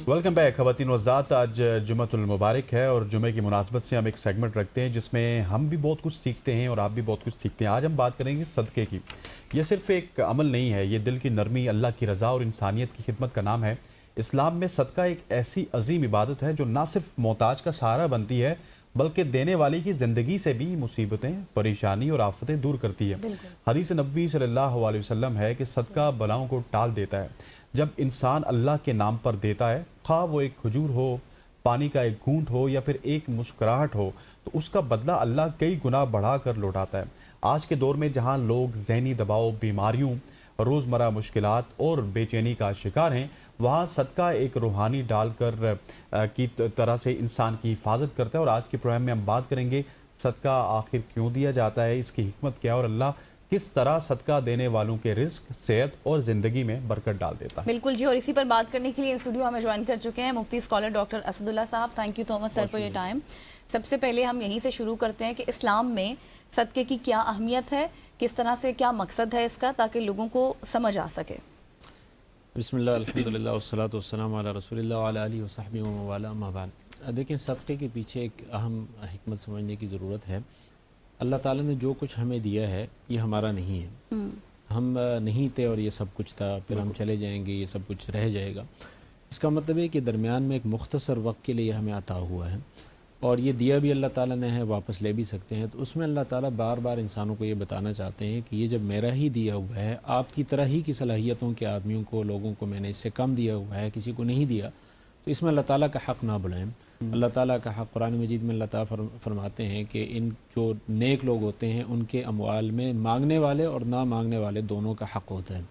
Welcome back. خواتین و حضرات, آج جمعۃ المبارک ہے اور جمعے کی مناسبت سے ہم ایک سیگمنٹ رکھتے ہیں جس میں ہم بھی بہت کچھ سیکھتے ہیں اور آپ بھی بہت کچھ سیکھتے ہیں. آج ہم بات کریں گے صدقے کی. یہ صرف ایک عمل نہیں ہے, یہ دل کی نرمی, اللہ کی رضا اور انسانیت کی خدمت کا نام ہے. اسلام میں صدقہ ایک ایسی عظیم عبادت ہے جو نہ صرف محتاج کا سہارا بنتی ہے بلکہ دینے والی کی زندگی سے بھی مصیبتیں, پریشانی اور آفتیں دور کرتی ہے. حدیث نبوی صلی اللہ علیہ وسلم ہے کہ صدقہ بلاؤں کو ٹال دیتا ہے. جب انسان اللہ کے نام پر دیتا ہے, خواہ وہ ایک کھجور ہو, پانی کا ایک گھونٹ ہو یا پھر ایک مسکراہٹ ہو, تو اس کا بدلہ اللہ کئی گنا بڑھا کر لوٹاتا ہے. آج کے دور میں جہاں لوگ ذہنی دباؤ, بیماریوں, روزمرہ مشکلات اور بے چینی کا شکار ہیں, وہاں صدقہ ایک روحانی ڈال کر کی طرح سے انسان کی حفاظت کرتا ہے. اور آج کے پروگرام میں ہم بات کریں گے صدقہ آخر کیوں دیا جاتا ہے, اس کی حکمت کیا, اور اللہ کس طرح صدقہ دینے والوں کے رزق, صحت اور زندگی میں برکت ڈال دیتا ہے. بالکل جی, اور اسی پر بات کرنے کے لیے اسٹوڈیو ہمیں جوائن کر چکے ہیں مفتی اسکالر ڈاکٹر اسد اللہ صاحب. Thank you so much sir for your time. سب سے پہلے ہم یہیں سے شروع کرتے ہیں کہ اسلام میں صدقے کی کیا اہمیت ہے, کس طرح سے کیا مقصد ہے اس کا, تاکہ لوگوں کو سمجھ آ سکے. بسم اللہ, الحمدللہ والصلاۃ والسلام علی رسول اللہ وعلی آلہ وصحبہ ومن والاه اما بعد. دیکھیں, صدقے کے پیچھے ایک اہم حکمت سمجھنے کی ضرورت ہے. اللہ تعالیٰ نے جو کچھ ہمیں دیا ہے یہ ہمارا نہیں ہے. ہم نہیں تھے اور یہ سب کچھ تھا, پھر ہم چلے جائیں گے, یہ سب کچھ رہ جائے گا. اس کا مطلب ہے کہ درمیان میں ایک مختصر وقت کے لیے ہمیں عطا ہوا ہے, اور یہ دیا بھی اللہ تعالیٰ نے ہے, واپس لے بھی سکتے ہیں. تو اس میں اللہ تعالیٰ بار بار انسانوں کو یہ بتانا چاہتے ہیں کہ یہ جب میرا ہی دیا ہوا ہے, آپ کی طرح ہی کی صلاحیتوں کے آدمیوں کو, لوگوں کو میں نے اس سے کم دیا ہوا ہے, کسی کو نہیں دیا, تو اس میں اللہ تعالیٰ کا حق نہ بلائیں. اللہ تعالیٰ کا حق قرآن مجید میں اللہ تعالیٰ فرماتے ہیں کہ ان جو نیک لوگ ہوتے ہیں ان کے اموال میں مانگنے والے اور نہ مانگنے والے دونوں کا حق ہوتا ہے.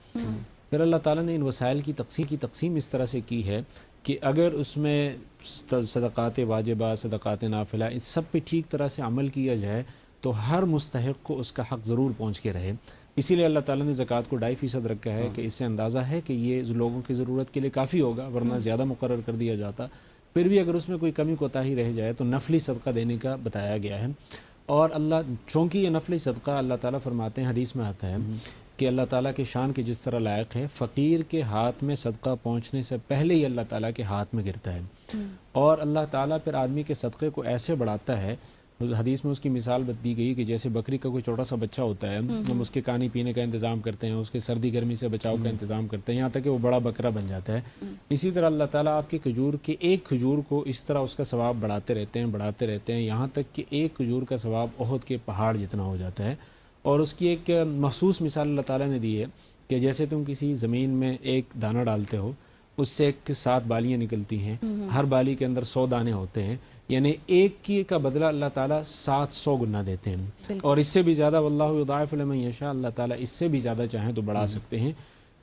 پھر اللہ تعالیٰ نے ان وسائل کی تقسیم اس طرح سے کی ہے کہ اگر اس میں صدقات واجبہ, صدقات نافلہ, اس سب پہ ٹھیک طرح سے عمل کیا جائے تو ہر مستحق کو اس کا حق ضرور پہنچ کے رہے. اسی لیے اللہ تعالیٰ نے زکوٰۃ کو 2.5% رکھا ہے کہ اس سے اندازہ ہے کہ یہ لوگوں کی ضرورت کے لیے کافی ہوگا, ورنہ زیادہ مقرر کر دیا جاتا. پھر بھی اگر اس میں کوئی کمی کوتاہی رہ جائے تو نفلی صدقہ دینے کا بتایا گیا ہے. اور اللہ, چونکہ یہ نفلی صدقہ اللہ تعالیٰ فرماتے ہیں, حدیث میں آتا ہے کہ اللہ تعالیٰ کے شان کے جس طرح لائق ہے, فقیر کے ہاتھ میں صدقہ پہنچنے سے پہلے ہی اللہ تعالیٰ کے ہاتھ میں گرتا ہے. اور اللہ تعالیٰ پھر آدمی کے صدقے کو ایسے بڑھاتا ہے, حدیث میں اس کی مثال دی گئی کہ جیسے بکری کا کوئی چھوٹا سا بچہ ہوتا ہے, ہم اس کے کھانے پینے کا انتظام کرتے ہیں, اس کے سردی گرمی سے بچاؤ کا انتظام کرتے ہیں, یہاں تک کہ وہ بڑا بکرا بن جاتا ہے. اسی طرح اللہ تعالیٰ آپ کے کھجور کے ایک کھجور کو اس طرح اس کا ثواب بڑھاتے رہتے ہیں یہاں تک کہ ایک کھجور کا ثواب احد کے پہاڑ جتنا ہو جاتا ہے. اور اس کی ایک مخصوص مثال اللہ تعالیٰ نے دی ہے کہ جیسے تم کسی زمین میں ایک دانہ ڈالتے ہو اس سے 7 بالیاں نکلتی ہیں، ہر بالی کے اندر 100 دانے ہوتے ہیں، یعنی ایک کی کا بدلہ اللہ تعالیٰ 700 گنا دیتے ہیں، اور اس سے بھی زیادہ واللہ یضاعف لمن یشاء، اللہ تعالیٰ اس سے بھی زیادہ چاہیں تو بڑھا سکتے ہیں۔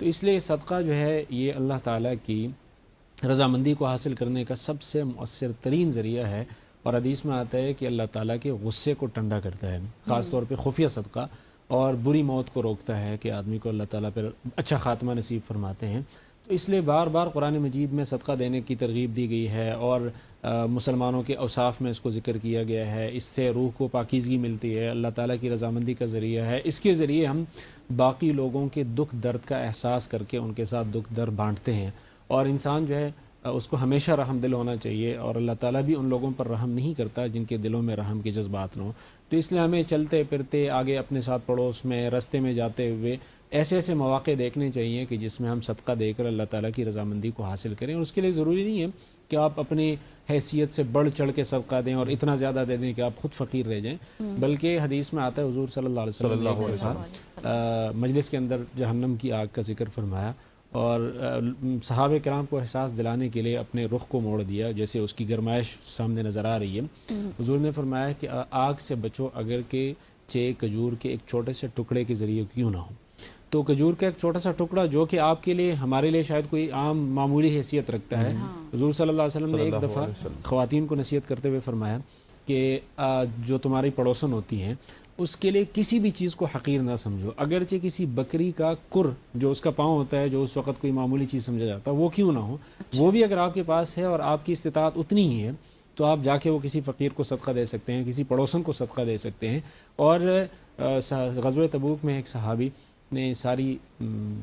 تو اس لیے صدقہ جو ہے یہ اللہ تعالیٰ کی رضامندی کو حاصل کرنے کا سب سے مؤثر ترین ذریعہ ہے، اور حدیث میں آتا ہے کہ اللہ تعالیٰ کے غصے کو ٹھنڈا کرتا ہے، خاص طور پہ خفیہ صدقہ، اور بری موت کو روکتا ہے کہ آدمی کو اللہ تعالیٰ پر اچھا خاتمہ نصیب فرماتے ہیں۔ تو اس لیے بار بار قرآن مجید میں صدقہ دینے کی ترغیب دی گئی ہے، اور مسلمانوں کے اوصاف میں اس کو ذکر کیا گیا ہے۔ اس سے روح کو پاکیزگی ملتی ہے، اللہ تعالیٰ کی رضامندی کا ذریعہ ہے، اس کے ذریعے ہم باقی لوگوں کے دکھ درد کا احساس کر کے ان کے ساتھ دکھ درد بانٹتے ہیں، اور انسان جو ہے اس کو ہمیشہ رحم دل ہونا چاہیے، اور اللہ تعالیٰ بھی ان لوگوں پر رحم نہیں کرتا جن کے دلوں میں رحم کے جذبات نہ ہوں۔ تو اس لیے ہمیں چلتے پھرتے آگے اپنے ساتھ پڑوس میں راستے میں جاتے ہوئے ایسے ایسے مواقع دیکھنے چاہیے کہ جس میں ہم صدقہ دے کر اللہ تعالیٰ کی رضامندی کو حاصل کریں، اور اس کے لیے ضروری نہیں ہے کہ آپ اپنی حیثیت سے بڑھ چڑھ کے صدقہ دیں اور اتنا زیادہ دے دیں کہ آپ خود فقیر رہ جائیں، بلکہ حدیث میں آتا ہے حضور صلی اللہ علیہ وسلم نے ایک دفعہ مجلس کے اندر جہنم کی آگ کا ذکر فرمایا، اور صحابہ کرام کو احساس دلانے کے لیے اپنے رخ کو موڑ دیا، جیسے اس کی گرمائش سامنے نظر آ رہی ہے۔ حضور نے فرمایا کہ آگ سے بچو اگر کہ کھجور کے ایک چھوٹے سے ٹکڑے کے ذریعے کیوں نہ ہو۔ تو کھجور کا ایک چھوٹا سا ٹکڑا جو کہ آپ کے لیے ہمارے لیے شاید کوئی عام معمولی حیثیت رکھتا ہے، حضور صلی اللہ علیہ وسلم نے ایک دفعہ خواتین کو نصیحت کرتے ہوئے فرمایا کہ جو تمہاری پڑوسن ہوتی ہیں اس کے لیے کسی بھی چیز کو حقیر نہ سمجھو، اگرچہ کسی بکری کا کر جو اس کا پاؤں ہوتا ہے جو اس وقت کوئی معمولی چیز سمجھا جاتا ہے وہ کیوں نہ ہو، وہ بھی اگر آپ کے پاس ہے اور آپ کی استطاعت اتنی ہی ہے تو آپ جا کے وہ کسی فقیر کو صدقہ دے سکتے ہیں، کسی پڑوسن کو صدقہ دے سکتے ہیں۔ اور غزوہ تبوک میں ایک صحابی نے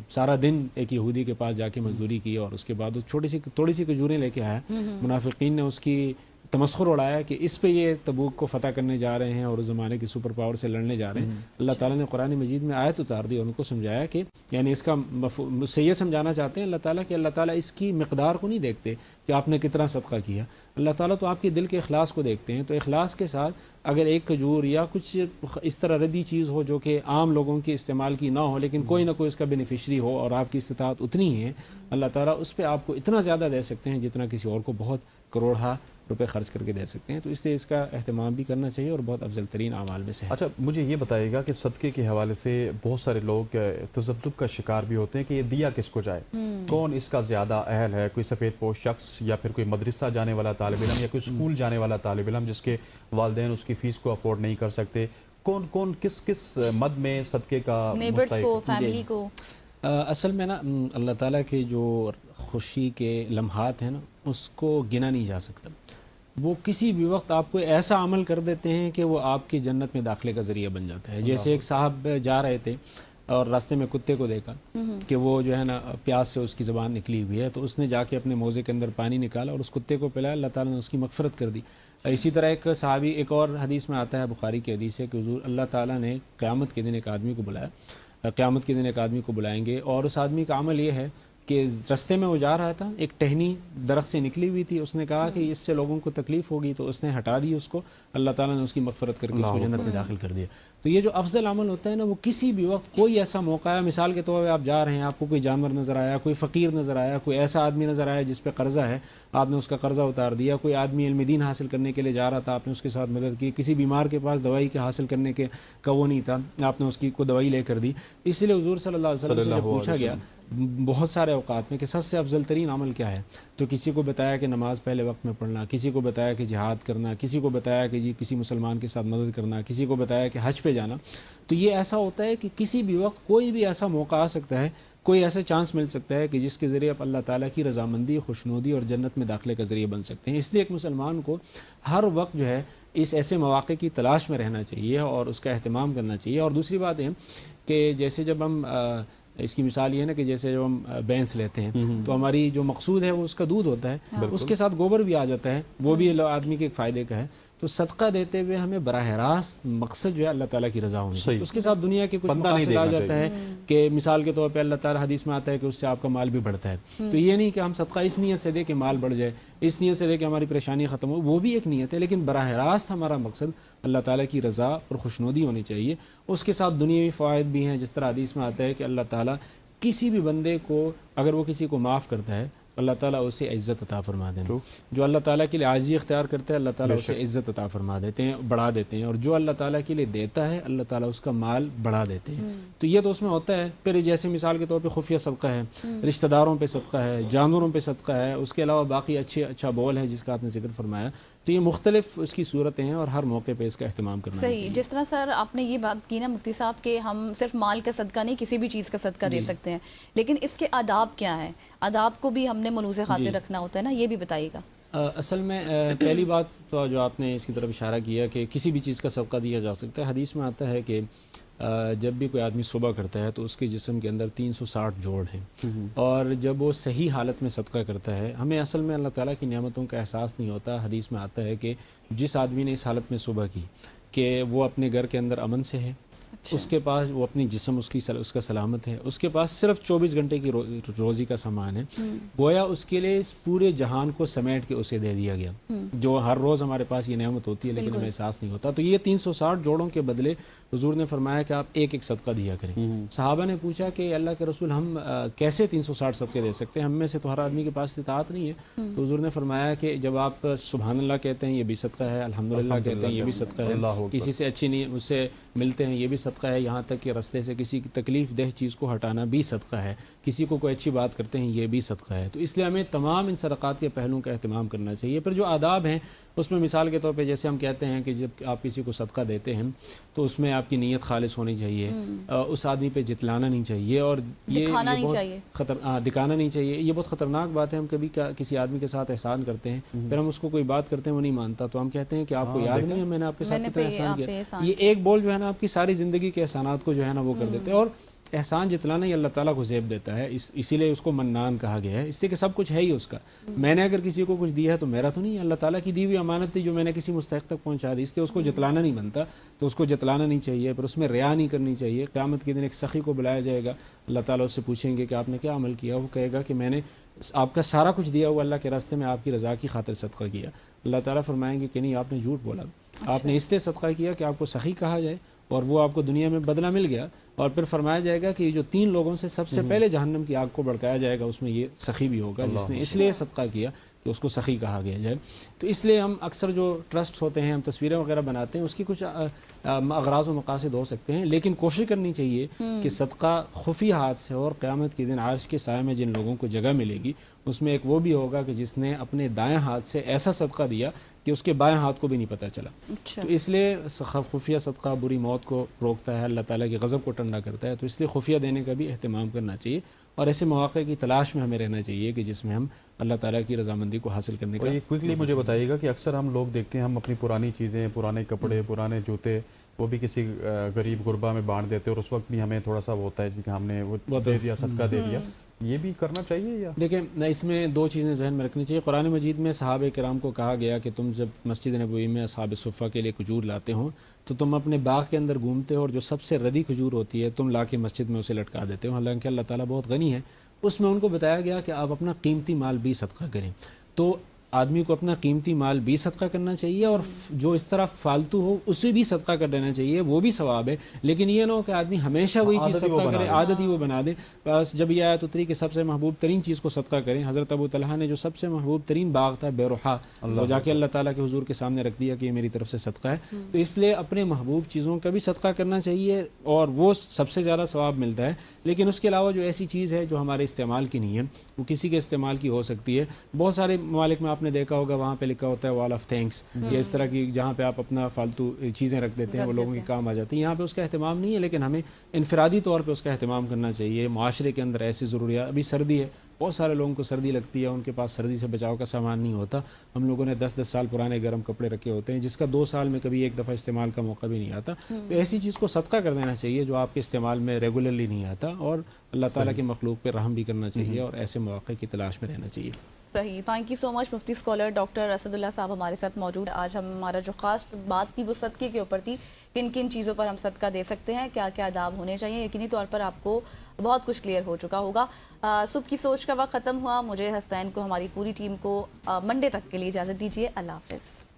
سارا دن ایک یہودی کے پاس جا کے مزدوری کی، اور اس کے بعد وہ تھوڑی سی کھجوریں لے کے آیا۔ منافقین نے اس کی تمسخر اڑایا کہ اس پہ یہ تبوک کو فتح کرنے جا رہے ہیں اور اس زمانے کی سپر پاور سے لڑنے جا رہے ہیں۔ اللہ تعالیٰ نے قرآن مجید میں آیت اتار دی اور ان کو سمجھایا کہ یعنی اس کا مفہوم سے یہ سمجھانا چاہتے ہیں اللہ تعالیٰ کہ اللہ تعالیٰ اس کی مقدار کو نہیں دیکھتے کہ آپ نے کتنا صدقہ کیا، اللہ تعالیٰ تو آپ کے دل کے اخلاص کو دیکھتے ہیں۔ تو اخلاص کے ساتھ اگر ایک کھجور یا کچھ اس طرح ردی چیز ہو جو کہ عام لوگوں کے استعمال کی نہ ہو لیکن کوئی نہ کوئی اس کا بینیفیشری ہو اور آپ کی استطاعت اتنی ہے، اللہ تعالیٰ اس پہ آپ کو اتنا زیادہ دے سکتے ہیں جتنا کسی اور کو بہت کروڑہ روپے خرچ کر کے دے سکتے ہیں۔ تو اس لیے اس کا اہتمام بھی کرنا چاہیے اور بہت افضل ترین اعمال میں سے ہے۔ اچھا مجھے یہ بتائیے گا کہ صدقے کے حوالے سے بہت سارے لوگ تذبذب کا شکار بھی ہوتے ہیں کہ یہ دیا کس کو جائے، کون اس کا زیادہ اہل ہے، کوئی سفید پوش شخص یا پھر کوئی مدرسہ جانے والا طالب علم یا کوئی اسکول جانے والا طالب علم جس کے والدین اس کی فیس کو افورڈ نہیں کر سکتے، کون کس مد میں صدقے کا نیبرز کو، فیملی کو۔ اصل میں نا اللہ تعالیٰ کے جو خوشی کے لمحات ہیں نا اس کو گنا نہیں جا سکتا، وہ کسی بھی وقت آپ کو ایسا عمل کر دیتے ہیں کہ وہ آپ کی جنت میں داخلے کا ذریعہ بن جاتا ہے۔ جیسے ایک صاحب جا رہے تھے اور راستے میں کتے کو دیکھا کہ وہ جو ہے نا پیاس سے اس کی زبان نکلی ہوئی ہے، تو اس نے جا کے اپنے موزے کے اندر پانی نکالا اور اس کتے کو پلایا، اللہ تعالیٰ نے اس کی مغفرت کر دی۔ اسی طرح ایک صحابی، ایک اور حدیث میں آتا ہے بخاری کی حدیث ہے کہ حضور اللہ تعالیٰ نے قیامت کے دن ایک آدمی کو بلایا، قیامت کے دن ایک آدمی کو بلائیں گے اور اس آدمی کا عمل یہ ہے کہ رستے میں وہ جا رہا تھا، ایک ٹہنی درخت سے نکلی ہوئی تھی، اس نے کہا کہ اس سے لوگوں کو تکلیف ہوگی تو اس نے ہٹا دی اس کو، اللہ تعالیٰ نے اس کی مغفرت کر کے اس کو جنت میں داخل کر دیا۔ تو یہ جو افضل عمل ہوتا ہے نا وہ کسی بھی وقت کوئی ایسا موقع ہے، مثال کے طور پہ آپ جا رہے ہیں، آپ کو کوئی جانور نظر آیا، کوئی فقیر نظر آیا، کوئی ایسا آدمی نظر آیا جس پہ قرضہ ہے، آپ نے اس کا قرضہ اتار دیا، کوئی آدمی علم دین حاصل کرنے کے لیے جا رہا تھا، آپ نے اس کے ساتھ مدد کی، کسی بیمار کے پاس دوائی کے حاصل کرنے کے کا وہ نہیں تھا، آپ نے اس کی کو دوائی لے کر دی۔ اس لیے حضور صلی اللہ علیہ وسلم سے جب پوچھا گیا بہت سارے اوقات میں کہ سب سے افضل ترین عمل کیا ہے، تو کسی کو بتایا کہ نماز پہلے وقت میں پڑھنا، کسی کو بتایا کہ جہاد کرنا، کسی کو بتایا کہ جی کسی مسلمان کے ساتھ مدد کرنا، کسی کو بتایا کہ حج پہ جانا۔ تو یہ ایسا ہوتا ہے کہ کسی بھی وقت کوئی بھی ایسا موقع آ سکتا ہے، کوئی ایسا چانس مل سکتا ہے کہ جس کے ذریعے آپ اللہ تعالیٰ کی رضامندی، خوشنودی اور جنت میں داخلے کا ذریعہ بن سکتے ہیں۔ اس لیے ایک مسلمان کو ہر وقت جو ہے اس ایسے مواقع کی تلاش میں رہنا چاہیے اور اس کا اہتمام کرنا چاہیے۔ اور دوسری بات ہے کہ جیسے جب ہم اس کی مثال یہ ہے نا کہ جیسے جب ہم بھینس لیتے ہیں تو ہماری جو مقصود ہے وہ اس کا دودھ ہوتا ہے، اس کے ساتھ گوبر بھی آ جاتا ہے، وہ بھی آدمی کے ایک فائدے کا ہے۔ تو صدقہ دیتے ہوئے ہمیں براہ راست مقصد جو ہے اللہ تعالیٰ کی رضا ہونی چاہیے، اس کے ساتھ دنیا کے کچھ مقاصد آ جاتا ہے کہ مثال کے طور پہ اللہ تعالیٰ حدیث میں آتا ہے کہ اس سے آپ کا مال بھی بڑھتا ہے۔ تو یہ نہیں کہ ہم صدقہ اس نیت سے دیں کہ مال بڑھ جائے، اس نیت سے دیں کہ ہماری پریشانی ختم ہو، وہ بھی ایک نیت ہے، لیکن براہ راست ہمارا مقصد اللہ تعالیٰ کی رضا اور خوشنودی ہونی چاہیے۔ اس کے ساتھ دنیاوی فوائد بھی ہیں، جس طرح حدیث میں آتا ہے کہ اللہ تعالیٰ کسی بھی بندے کو اگر وہ کسی کو معاف کرتا ہے اللہ تعالیٰ اسے عزت عطا فرما دیں. جو اللہ تعالیٰ کے لیے عاجزی اختیار کرتا ہے اللہ تعالیٰ اسے عزت عطا فرما دیتے ہیں, بڑھا دیتے ہیں, اور جو اللہ تعالیٰ کے لیے دیتا ہے اللہ تعالیٰ اس کا مال بڑھا دیتے ہیں. تو یہ تو اس میں ہوتا ہے. پھر جیسے مثال کے طور پہ خفیہ صدقہ ہے, رشتہ داروں پہ صدقہ ہے, جانوروں پہ صدقہ ہے, اس کے علاوہ باقی اچھا بول ہے جس کا آپ نے ذکر فرمایا. تو یہ مختلف اس کی صورتیں ہیں اور ہر موقع پہ اس کا اہتمام کرنا صحیح. جس طرح سر آپ نے یہ بات کی نا مفتی صاحب کہ ہم صرف مال کا صدقہ نہیں کسی بھی چیز کا صدقہ دے سکتے ہیں, لیکن اس کے آداب کیا ہیں؟ آداب کو بھی ہم نے ملوث خاطر رکھنا ہوتا ہے نا, یہ بھی بتائیے گا. اصل میں پہلی بات تو جو آپ نے اس کی طرف اشارہ کیا کہ کسی بھی چیز کا صدقہ دیا جا سکتا ہے. حدیث میں آتا ہے کہ جب بھی کوئی آدمی صبح کرتا ہے تو اس کے جسم کے اندر 360 جوڑ ہیں, اور جب وہ صحیح حالت میں صدقہ کرتا ہے, ہمیں اصل میں اللہ تعالیٰ کی نعمتوں کا احساس نہیں ہوتا. حدیث میں آتا ہے کہ جس آدمی نے اس حالت میں صبح کی کہ وہ اپنے گھر کے اندر امن سے ہے, اس کے پاس وہ اپنی جسم اس کا سلامت ہے, اس کے پاس صرف 24 گھنٹے کی روزی کا سامان ہے, گویا اس کے لیے اس پورے جہان کو سمیٹ کے اسے دے دیا گیا. جو ہر روز ہمارے پاس یہ نعمت ہوتی ہے لیکن ہمیں احساس نہیں ہوتا. تو یہ 360 جوڑوں کے بدلے حضور نے فرمایا کہ آپ ایک ایک صدقہ دیا کریں. صحابہ نے پوچھا کہ اللہ کے رسول ہم کیسے 360 صدقے دے سکتے ہیں, ہم میں سے تو ہر آدمی کے پاس استطاعت نہیں ہے. تو حضور نے فرمایا کہ جب آپ سبحان اللہ کہتے ہیں یہ بھی صدقہ ہے, الحمدللہ کہتے ہیں یہ بھی صدقہ ہے, کسی سے اچھی نہیں اس سے ملتے ہیں یہ بھی صدقہ ہے, یہاں تک کہ رستے سے کسی کی تکلیف دہ چیز کو ہٹانا بھی صدقہ ہے, کسی کو کوئی اچھی بات کرتے ہیں یہ بھی صدقہ ہے. تو اس لیے ہمیں تمام ان صدقات کے پہلوؤں کا اہتمام کرنا چاہیے. پھر جو آداب ہیں اس میں مثال کے طور پہ جیسے ہم کہتے ہیں کہ جب آپ کسی کو صدقہ دیتے ہیں تو اس میں آپ کی نیت خالص ہونی چاہیے, اس آدمی پہ جتلانا نہیں چاہیے, اور یہ دکھانا نہیں چاہیے. یہ بہت خطرناک بات ہے. ہم کبھی کسی آدمی کے ساتھ احسان کرتے ہیں, پھر ہم اس کو کوئی بات کرتے ہیں وہ نہیں مانتا, تو ہم کہتے ہیں کہ آپ کو یاد نہیں ہے میں نے آپ کے ساتھ کتنا احسان کیا. یہ ایک بول جو ہے نا آپ کی ساری زندگی کے احسانات کو جو ہے نا وہ کر دیتے ہیں. اور احسان جتلانا یہ اللہ تعالیٰ کو زیب دیتا ہے, اسی لیے اس کو منان کہا گیا ہے, اس لیے کہ سب کچھ ہے ہی اس کا. میں نے اگر کسی کو کچھ دیا ہے تو میرا تو نہیں ہے, اللہ تعالیٰ کی دی ہوئی امانت تھی جو میں نے کسی مستحق تک پہنچا دی, اس لیے اس کو جتلانا نہیں بنتا. تو اس کو جتلانا نہیں چاہیے, پر اس میں ریا نہیں کرنی چاہیے. قیامت کے دن ایک سخی کو بلایا جائے گا, اللہ تعالیٰ اس سے پوچھیں گے کہ آپ نے کیا عمل کیا, وہ کہے گا کہ میں نے آپ کا سارا کچھ دیا ہوا اللہ کے راستے میں آپ کی رضا کی خاطر صدقہ کیا. اللہ تعالیٰ فرمائیں گے کہ نہیں آپ نے جھوٹ بولا, آپ نے اس لیے صدقہ کیا کہ آپ کو سخی کہا جائے اور وہ آپ کو دنیا میں بدلہ مل گیا. اور پھر فرمایا جائے گا کہ یہ جو 3 لوگوں سے سب سے پہلے جہنم کی آگ کو بھڑکایا جائے گا اس میں یہ سخی بھی ہوگا جس نے اس لیے صدقہ کیا کہ اس کو سخی کہا گیا جائے. تو اس لیے ہم اکثر جو ٹرسٹ ہوتے ہیں, ہم تصویریں وغیرہ بناتے ہیں, اس کی کچھ اغراض و مقاصد ہو سکتے ہیں, لیکن کوشش کرنی چاہیے کہ صدقہ خفیہ ہاتھ سے, اور قیامت کے دن عرش کے سائے میں جن لوگوں کو جگہ ملے گی اس میں ایک وہ بھی ہوگا کہ جس نے اپنے دائیں ہاتھ سے ایسا صدقہ دیا کہ اس کے بائیں ہاتھ کو بھی نہیں پتہ چلا. تو اس لیے خفیہ صدقہ بری موت کو روکتا ہے, اللہ تعالیٰ کے غضب کو ٹھنڈا کرتا ہے. تو اس لیے خفیہ دینے کا بھی اہتمام کرنا چاہیے, اور ایسے مواقع کی تلاش میں ہمیں رہنا چاہیے کہ جس میں ہم اللہ تعالیٰ کی رضامندی کو حاصل کرنے کا. کوئکلی مجھے بتائیے گا کہ اکثر ہم لوگ دیکھتے ہیں ہم اپنی پرانی چیزیں, پرانے کپڑے, پرانے جوتے وہ بھی کسی غریب غربا میں بانٹ دیتے ہیں, اور اس وقت بھی ہمیں تھوڑا سا ہوتا ہے کہ ہم نے وہ دے دیا, صدقہ دے دیا. یہ بھی کرنا چاہیے یا دیکھیں اس میں 2 چیزیں ذہن میں رکھنی چاہیے. قرآن مجید میں صحابہ کرام کو کہا گیا کہ تم جب مسجد نبوی میں اصحاب صفہ کے لیے کھجور لاتے ہو تو تم اپنے باغ کے اندر گھومتے ہو, اور جو سب سے ردی کھجور ہوتی ہے تم لا کے مسجد میں اسے لٹکا دیتے ہو, حالانکہ اللہ تعالیٰ بہت غنی ہے. اس میں ان کو بتایا گیا کہ آپ اپنا قیمتی مال بھی صدقہ کریں. تو آدمی کو اپنا قیمتی مال بھی صدقہ کرنا چاہیے, اور جو اس طرح فالتو ہو اسے بھی صدقہ کر دینا چاہیے, وہ بھی ثواب ہے. لیکن یہ نہ ہو کہ آدمی ہمیشہ وہی چیز صدقہ کرے, عادت ہی وہ بنا دے. بس جب یہ آیت اتری کہ سب سے محبوب ترین چیز کو صدقہ کریں, حضرت ابو طلحہ نے جو سب سے محبوب ترین باغ تھا بیروحا, وہ جا کے اللہ تعالیٰ کے حضور کے سامنے رکھ دیا کہ یہ میری طرف سے صدقہ ہے. تو اس لیے اپنے محبوب چیزوں کا بھی صدقہ کرنا چاہیے, اور وہ سب سے زیادہ ثواب ملتا ہے. لیکن اس کے علاوہ جو ایسی چیز ہے جو ہمارے استعمال کی نہیں ہے, وہ کسی کے استعمال کی ہو سکتی ہے. بہت سارے ممالک میں آپ نے دیکھا ہوگا وہاں پہ لکھا ہوتا ہے وال آف تھینکس, یا اس طرح کی جہاں پہ آپ اپنا فالتو چیزیں رکھ دیتے ہیں وہ لوگوں کے کام آ جاتی ہیں. یہاں پہ اس کا اہتمام نہیں ہے, لیکن ہمیں انفرادی طور پہ اس کا اہتمام کرنا چاہیے. معاشرے کے اندر ایسی ضروریات, ابھی سردی ہے, بہت سارے لوگوں کو سردی لگتی ہے, ان کے پاس سردی سے بچاؤ کا سامان نہیں ہوتا. ہم لوگوں نے 10-10 سال پرانے گرم کپڑے رکھے ہوتے ہیں جس کا 2 سال میں کبھی ایک دفعہ استعمال کا موقع بھی نہیں آتا. تو ایسی چیز کو صدقہ کر دینا چاہیے جو آپ کے استعمال میں ریگولرلی نہیں آتا, اور اللہ تعالیٰ کی مخلوق پہ رحم بھی کرنا چاہیے, اور ایسے مواقع کی تلاش میں رہنا چاہیے. صحیح. تھینک یو سو مچ مفتی اسکالر ڈاکٹر اسد اللہ صاحب ہمارے ساتھ موجود. آج ہمارا جو خاص بات تھی وہ صدقے کے اوپر تھی, کن کن چیزوں پر ہم صدقہ دے سکتے ہیں, کیا کیا آداب ہونے چاہیے. یقینی طور پر آپ کو بہت کچھ کلیئر ہو چکا ہوگا. صبح کی سوچ کا وقت ختم ہوا. مجھے حسنین کو, ہماری پوری ٹیم کو منڈے تک کے لیے اجازت دیجیے. اللہ حافظ.